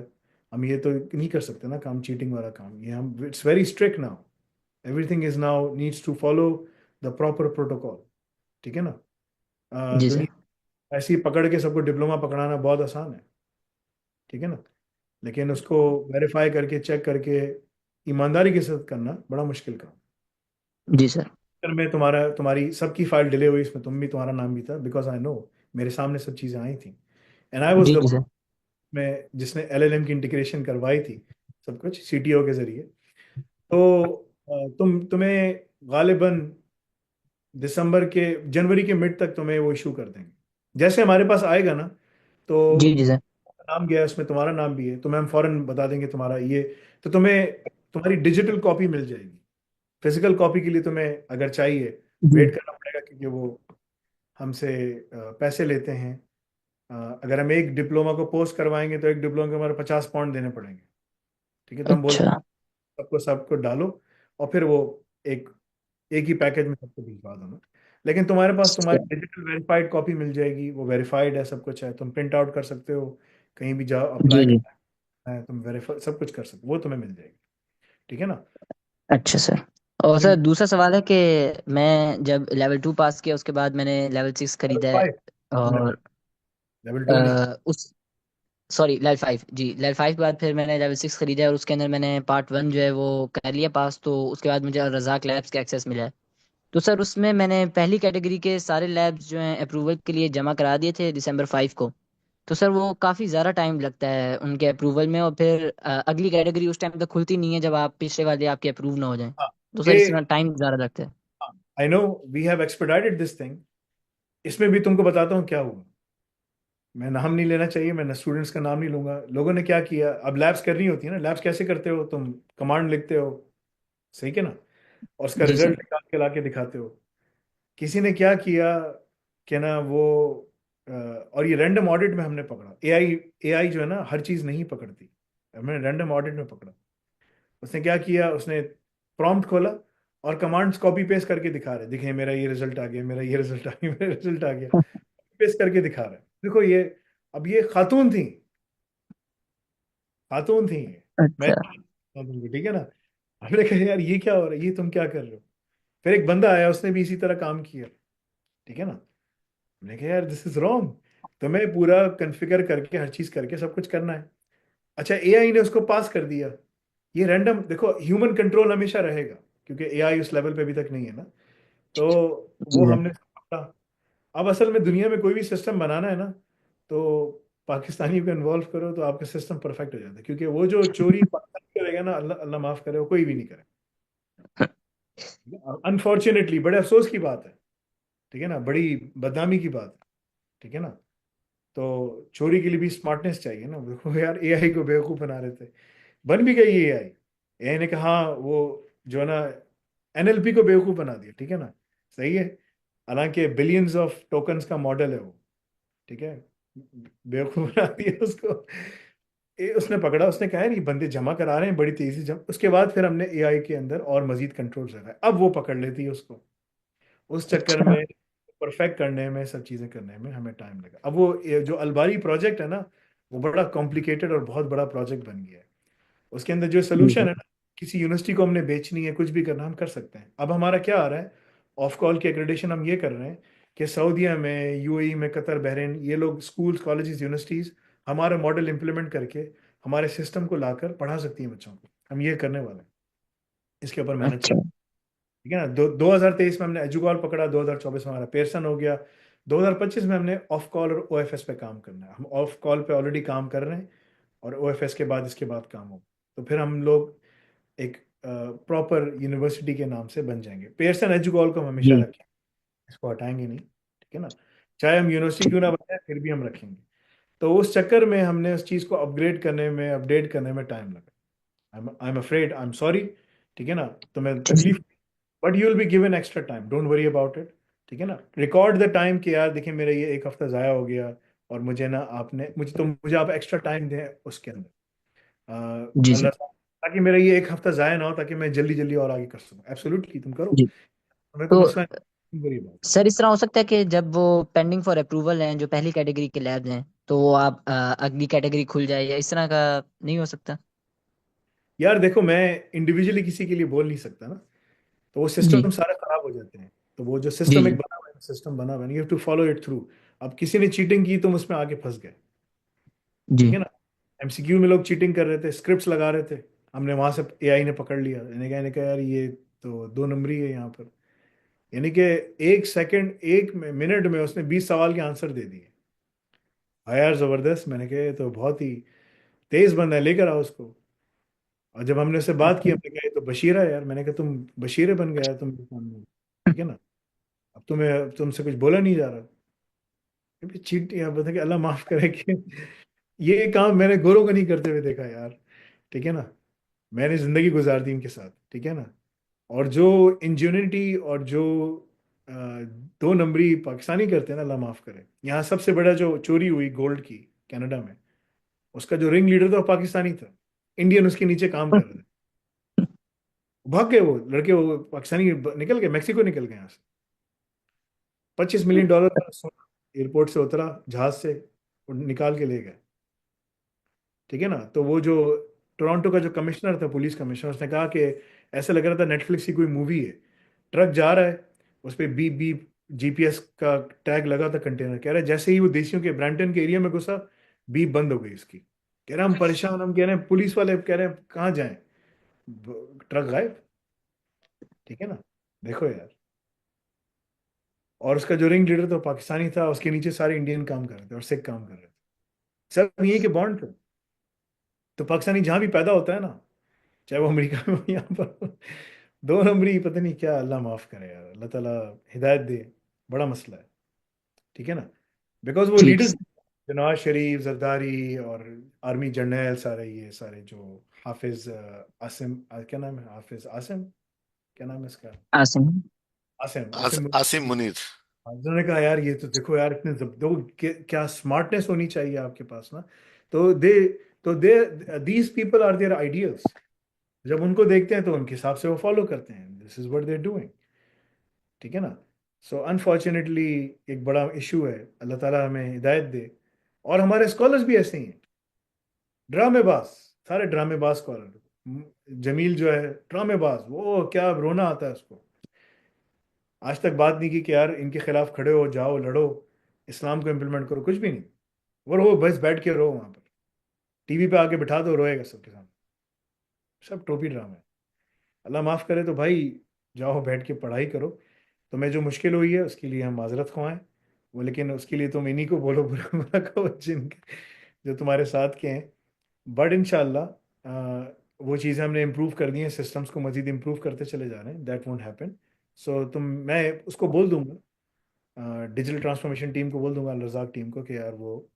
हम ये तो नहीं कर सकते ना काम, चीटिंग वाला काम। ये हम, it's very strict now, everything is now needs to follow the proper protocol. ठीक है ना। जी सर। दुनिया ऐसी पकड़ के सबको डिप्लोमा पकड़ाना बहुत आसान है। ठीक है ना। लेकिन उसको वेरीफाई करके, चेक करके, ईमानदारी के साथ करना बड़ा मुश्किल काम। जी सर। फिर मैं तुम्हारी सबकी फाइल डिले हुई, इसमें तुम भी, तुम्हारा नाम भी था, बिकॉज आई नो, मेरे सामने सब चीज़ें आई थी। एंड आई वॉज जी द जी सर। मैं जिसने एलएलएम की इंटीग्रेशन करवाई थी, सब कुछ सीटीओ के जरिए। तो तुम्हें गालिबन दिसंबर के, जनवरी के मिड तक तुम्हें वो इशू कर देंगे। जैसे हमारे पास आएगा ना, जी तो जी सर। नाम गया है, उसमें तुम्हारा नाम भी है, तो मैम फौरन बता देंगे तुम्हारा ये। तो तुम्हें तुम्हारी डिजिटल कॉपी मिल जाएगी। फिजिकल कॉपी के लिए तुम्हें अगर चाहिए, जी। वेट करना पड़ेगा, क्योंकि वो हमसे पैसे लेते हैं। अगर हम एक डिप्लोमा को पोस्ट करवाएंगे तो एक डिप्लोमा के हमारे 50 पाउंड देने पड़ेंगे। ठीक है। तो हम बोलते अच्छा। हैं सबको सबको डालो, और फिर वो एक एक ही पैकेज में सबको भिजवा दो ना। लेकिन तुम्हारे पास तुम्हारी डिजिटल वेरीफाइड कॉपी मिल जाएगी, वो वेरीफाइड है, सब कुछ है, तुम प्रिंट आउट कर सकते हो, कहीं भी जाओ जी अप्लाई जी। करना है, तुम वेरीफाई सब कुछ कर सकते हो, वो तुम्हें मिल जाएगी। ठीक है ना। अच्छा सर। और लेकिन सर दूसरा सवाल है कि मैं जब लेवल 2 पास किया उसके बाद मैंने लेवल 6 लेवल खरीदा है। 5 तुमने और लेवल 2 नहीं। उस सॉरी लेवल 5, जी लेवल 5 के बाद फिर मैंने लेवल 6 खरीदा है और उसके अंदर मैंने पार्ट 1 जो है वो कर लिया पास। तो उसके बाद मुझे रज़ाक लैब्स का एक्सेस मिला है। तो सर उसमें मैंने पहली कैटेगरी के सारे लैब्स जो हैं अप्रूवल के लिए जमा करा दिए थे दिसंबर 5 को। तो सर वो काफ़ी ज़्यादा टाइम लगता है उनके अप्रूवल में, और फिर अगली कैटेगरी उस टाइम तक खुलती नहीं है जब आप पिछले वाले आपके अप्रूव ना हो जाए। हाँ, तो सर ये इसमें टाइम ज़्यादा लगता है। I know, we have expedited this thing. इसमें भी तुमको बताता हूँ क्या हुआ। मैं नाम नहीं लेना चाहिए, मैं स्टूडेंट्स का नाम नहीं लूंगा। लोगों ने क्या किया, अब लैब्स करनी होती है ना, लैब्स कैसे करते हो तुम, कमांड लिखते हो, सही के ना, और उसका जी सर। रिजल्ट निकाल के लाके दिखाते हो। किसी ने क्या किया कि ना वो और ये रैंडम ऑडिट में हमने पकड़ा। एआई जो है ना, हर चीज नहीं पकड़ती। हमने रैंडम ऑडिट में पकड़ा। उसने क्या किया, उसने प्रॉम्प्ट खोला और कमांड्स कॉपी पेस्ट करके दिखा रहे, देखें मेरा ये रिजल्ट आ गया, मेरा ये रिजल्ट आ गया, मेरा रिजल्ट आ गया, पेस्ट करके दिखा रहे। देखो ये, अब ये खातून थी, खातून थी ये, मैं अच्छा। खातून थी, ठीक है ना। हमने कहा यार ये क्या हो रहा है, ये तुम क्या कर रहे हो। फिर एक बंदा आया, उसने भी इसी तरह काम किया। ठीक है ना। हमने कहा यार दिस इज रॉन्ग, तुम्हें पूरा कॉन्फ़िगर करके हर चीज करके सब कुछ करना है। अच्छा, एआई ने उसको पास कर दिया। ये रैंडम, देखो ह्यूमन कंट्रोल हमेशा रहेगा, क्योंकि एआई उस लेवल पे अभी तक नहीं है ना। तो जी वो सर। हमने पकड़ा। अब असल में दुनिया में कोई भी सिस्टम बनाना है ना, तो पाकिस्तानी को इन्वॉल्व करो तो आपका सिस्टम परफेक्ट हो जाता है, क्योंकि वो जो चोरी पाकिस्तान करेगा ना, अल्लाह अल्लाह माफ करे, वो कोई भी नहीं करे। अनफॉर्चुनेटली, बड़े अफसोस की बात है। ठीक है ना, बड़ी बदनामी की बात है। ठीक है ना। तो चोरी के लिए भी स्मार्टनेस चाहिए ना। देखो यार, एआई को बेवकूफ बना रहे थे, बन भी गई एआई। एआई ने कहा हाँ, वो जो है ना, एनएलपी को बेवकूफ बना दिया। ठीक है ना। सही है। हालांकि बिलियंस ऑफ टोकन्स का मॉडल है वो। ठीक है। बेवकूफ बना दिया उसको। उसने पकड़ा, उसने कहा यार ये बंदे जमा करा रहे हैं बड़ी तेजी जम। उसके बाद फिर हमने एआई के अंदर और मजीद कंट्रोल लगाए, अब वो पकड़ लेती है उसको। उस चक्कर अच्छा। में परफेक्ट करने में, सब चीज़ें करने में हमें टाइम लगा। अब वो ये जो अलबारी प्रोजेक्ट है ना, वो बड़ा कॉम्प्लिकेटेड और बहुत बड़ा प्रोजेक्ट बन गया है। उसके अंदर जो जी सोल्यूशन सर। है ना, किसी यूनिवर्सिटी को हमने बेचनी है, कुछ भी करना, हम कर सकते हैं। अब हमारा क्या आ रहा है, ऑफ कॉल की एक्रेडिटेशन हम ये कर रहे हैं कि सऊदीया में, यूएई में, कतर, बहरीन, ये लोग स्कूल, कॉलेजेस, यूनिवर्सिटीज हमारा मॉडल इंप्लीमेंट करके हमारे सिस्टम को लाकर पढ़ा सकती हैं बच्चों को। हम ये करने वाले हैं, इसके ऊपर मेहनत चल। अच्छा। ठीक है ना। 2023 में हमने एजुकॉल पकड़ा, 2024 में हमारा पेयरसन हो गया, 2025 में हमने ऑफ कॉल और ओएफएस पे काम करना है। हम ऑफ कॉल पे ऑलरेडी काम कर रहे हैं, और ओएफएस के बाद, इसके बाद काम होगा, तो फिर हम लोग एक प्रॉपर यूनिवर्सिटी के नाम से बन जाएंगे। पेयरसन एजुकॉल को हम हमेशा जी। रखेंगे, इसको हटाएंगे नहीं। ठीक है ना। चाहे हम यूनिवर्सिटी क्यों ना बनाए, फिर भी हम रखेंगे। तो उस चक्कर में हमने उस चीज़ को अपग्रेड करने में, अपडेट करने में टाइम लगा। I am afraid, I am sorry, ठीक है ना, तुम्हें तकलीफ, but you will be given extra time, don't worry about it, ठीक है ना। रिकॉर्ड द टाइम कि यार देखिए मेरा ये एक हफ्ता ज़ाया हो गया और मुझे ना आपने मुझे आप एक्स्ट्रा टाइम दें उसके अंदर, जी अल्लाह, सर। ताकि मेरा ये एक हफ्ता ज़ाया ना हो, ताकि मैं जल्दी जल्दी और आगे कर सकूँ। एब्सोल्युटली तुम करो, जी। तुम्हें कोई तो मसला नहीं, वरी अबाउट। सर इस तरह हो सकता है कि जब वो पेंडिंग फॉर अप्रूवल हैं जो पहली कैटेगरी के लैब्स हैं, तो वो आप अगली कैटेगरी खुल जाए, या इस तरह का नहीं हो सकता? यार देखो, मैं इंडिविजुअली किसी के लिए बोल नहीं सकता ना, तो वो जी सिस्टम सारे खराब हो जाते हैं। तो वो जो जी सिस्टम एक जी बना हुआ है, सिस्टम बना हुआ है, you have to follow it through. अब किसी ने चीटिंग की, तुम उसमें आगे फंस गए, ठीक जी। है ना। एमसीक्यू में लोग चीटिंग कर रहे थे, स्क्रिप्ट्स लगा रहे थे, हमने वहां से एआई ने पकड़ लिया, इन्हें कहा यार ये तो दो नंबरी है यहाँ पर, यानी कि एक सेकंड, एक मिनट में उसने 20 सवाल के आंसर दे दिए। हाँ यार जबरदस्त, मैंने कहा ये तो बहुत ही तेज बंदा है, लेकर आओ उसको। और जब हमने उससे बात की, हमने कहा ये तो बशीरा है यार, मैंने कहा तुम बशीरे बन गया तुम सामने, ठीक है ना। अब तुमसे कुछ बोला नहीं जा रहा, क्योंकि चीट या बता कि अल्लाह माफ करे कि ये काम मैंने गोरों को नहीं करते हुए देखा यार, ठीक है ना। मैंने जिंदगी गुजार दी इनके साथ, ठीक है ना। और जो इंजेन्युइटी और जो दो नंबरी पाकिस्तानी करते हैं ना, अल्लाह माफ करे। यहाँ सबसे बड़ा जो चोरी हुई गोल्ड की कनाडा में, उसका जो रिंग लीडर था वो पाकिस्तानी था, इंडियन उसके नीचे काम कर रहे थे। भाग गए वो लड़के, वो पाकिस्तानी निकल गए, मेक्सिको निकल गए यहाँ से। $25 मिलियन का सोना एयरपोर्ट से उतरा जहाज से, और निकाल के ले गए, ठीक है ना। तो वो जो टोरंटो का जो कमिश्नर था, पुलिस कमिश्नर, उसने कहा कि ऐसा लग रहा था नेटफ्लिक्स की कोई मूवी है। ट्रक जा रहा है, उस पर बीप बीप जीपीएस का टैग लगा था, कंटेनर, कह रहा है जैसे ही वो देशियों के ब्रैम्पटन के एरिया में घुसा, बीप बंद हो गई इसकी। कह रहा हम परेशान, हम कह रहे हैं पुलिस वाले कह रहे हैं कहाँ जाएं, ट्रक गायब, ठीक है ना। देखो यार, और उसका जो रिंग लीडर था पाकिस्तानी था, उसके नीचे सारे इंडियन काम कर रहे थे और सिख काम कर रहे थे, सब यही के बॉन्ड थे। तो पाकिस्तानी जहां भी पैदा होता है ना, चाहे वो अमेरिका में हो, यहाँ पर, दो नंबरी पता नहीं क्या, अल्लाह माफ करे यार, अल्लाह ताला हिदायत दे, बड़ा मसला है, ठीक है ना। बिकॉज वो ठीक। लीडर्स, नवाज शरीफ, जरदारी और आर्मी जनरल, सारे ये सारे जो हाफिज आसिम, क्या नाम है, हाफिज आसिम, क्या नाम है इसका, आसिम। आसिम आसिम, आसिम मुनीर। उन्होंने कहा यार ये तो देखो यार, इतने दो क्या स्मार्टनेस होनी चाहिए आपके पास ना। तो they these people are their ideals, जब उनको देखते हैं तो उनके हिसाब से वो फॉलो करते हैं, this is what they are doing, ठीक है ना। सो अनफॉर्चुनेटली एक बड़ा इशू है, अल्लाह ताला हमें हिदायत दे। और हमारे स्कॉलर्स भी ऐसे ही हैं, ड्रामेबाज, सारे ड्रामेबाज स्कॉलर। जमील जो है ड्रामेबाज, वो क्या रोना आता है उसको, आज तक बात नहीं की कि यार इनके खिलाफ खड़े हो जाओ, लड़ो, इस्लाम को इम्प्लीमेंट करो, कुछ भी नहीं। वो रो, बस बैठ के रो वहां पर, टीवी पे आके बिठा दो, रोएगा सबके सामने, सब टोपी ड्रामा है। अल्लाह माफ करे तो भाई, जाओ बैठ के पढ़ाई करो। तुम्हें जो मुश्किल हुई है उसके लिए हम माजरत ख्वाएं, वो लेकिन उसके लिए तुम इन्हीं को बोलो, बुरा बुरा कहो जिनके, जो तुम्हारे साथ के हैं। बट इंशाल्लाह वो चीज़ें हमने इम्प्रूव कर दी हैं, सिस्टम्स को मजीद इम्प्रूव करते चले जा रहे हैं, दैट वोंट हैपन। सो मैं उसको बोल दूंगा, डिजिटल ट्रांसफॉर्मेशन टीम को बोल दूंगा, रज़ाक टीम को, कि यार वो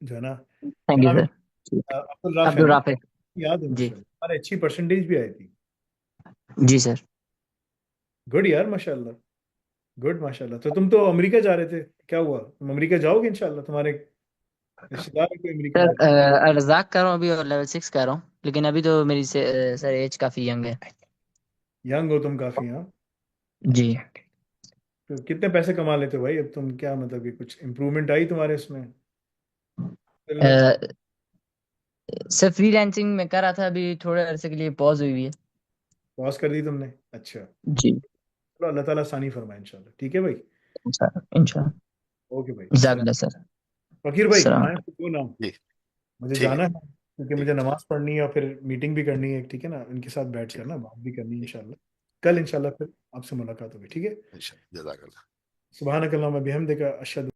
जो है ना, थैंक क्या यू नाम है, सर। ठीक। अब्दुल राफ है अब्दुल ना, राफे। याद है जी। माशाल्लाह, हमारे अच्छी परसेंटेज भी आई थी। जी सर। गुड यार, माशाल्लाह, गुड माशाल्लाह। तो तुम तो अमेरिका जा रहे थे, क्या हुआ, तुम अमेरिका जाओगे इंशाल्लाह, तुम्हारे रिश्तेदार है कोई अमेरिका में? सर रजाक कर रहा हूँ अभी, और लेवल 6 कर रहा हूँ, लेकिन अभी तो मेरी से सर एज काफ़ी यंग है। यंग हो तुम काफी, हाँ। जी। तो कितने पैसे कमा लेते हो भाई अब तुम, क्या मतलब कि कुछ इम्प्रूवमेंट आई तुम्हारे इसमें? बिल्कुल। अ, सर फ्रीलांसिंग में कर रहा था, अभी थोड़े अरसे के लिए पॉज हुई है। पॉज कर दी तुमने, अच्छा। जी। चलो अल्लाह ताला आसानी फरमाए इंशाल्लाह, ठीक है भाई। इंशाल्लाह। ओके भाई, अस्सलाम। जज़ाकल्लाह सर। फकीर भाई सलाम। आए तो क्यों ना, जी मुझे ठीक जाना है। है, क्योंकि ठीक मुझे है। नमाज पढ़नी है और फिर मीटिंग भी करनी है, ठीक है ना, इनके साथ बैठ कर ठीक ना बात भी करनी है इंशाल्लाह। कल इंशाल्लाह फिर आपसे मुलाकात होगी, ठीक है। इंशाल्लाह। जज़ाकल्लाह। सुबहानक अल्लाहुम्मा बिहम्दिका, अशहदु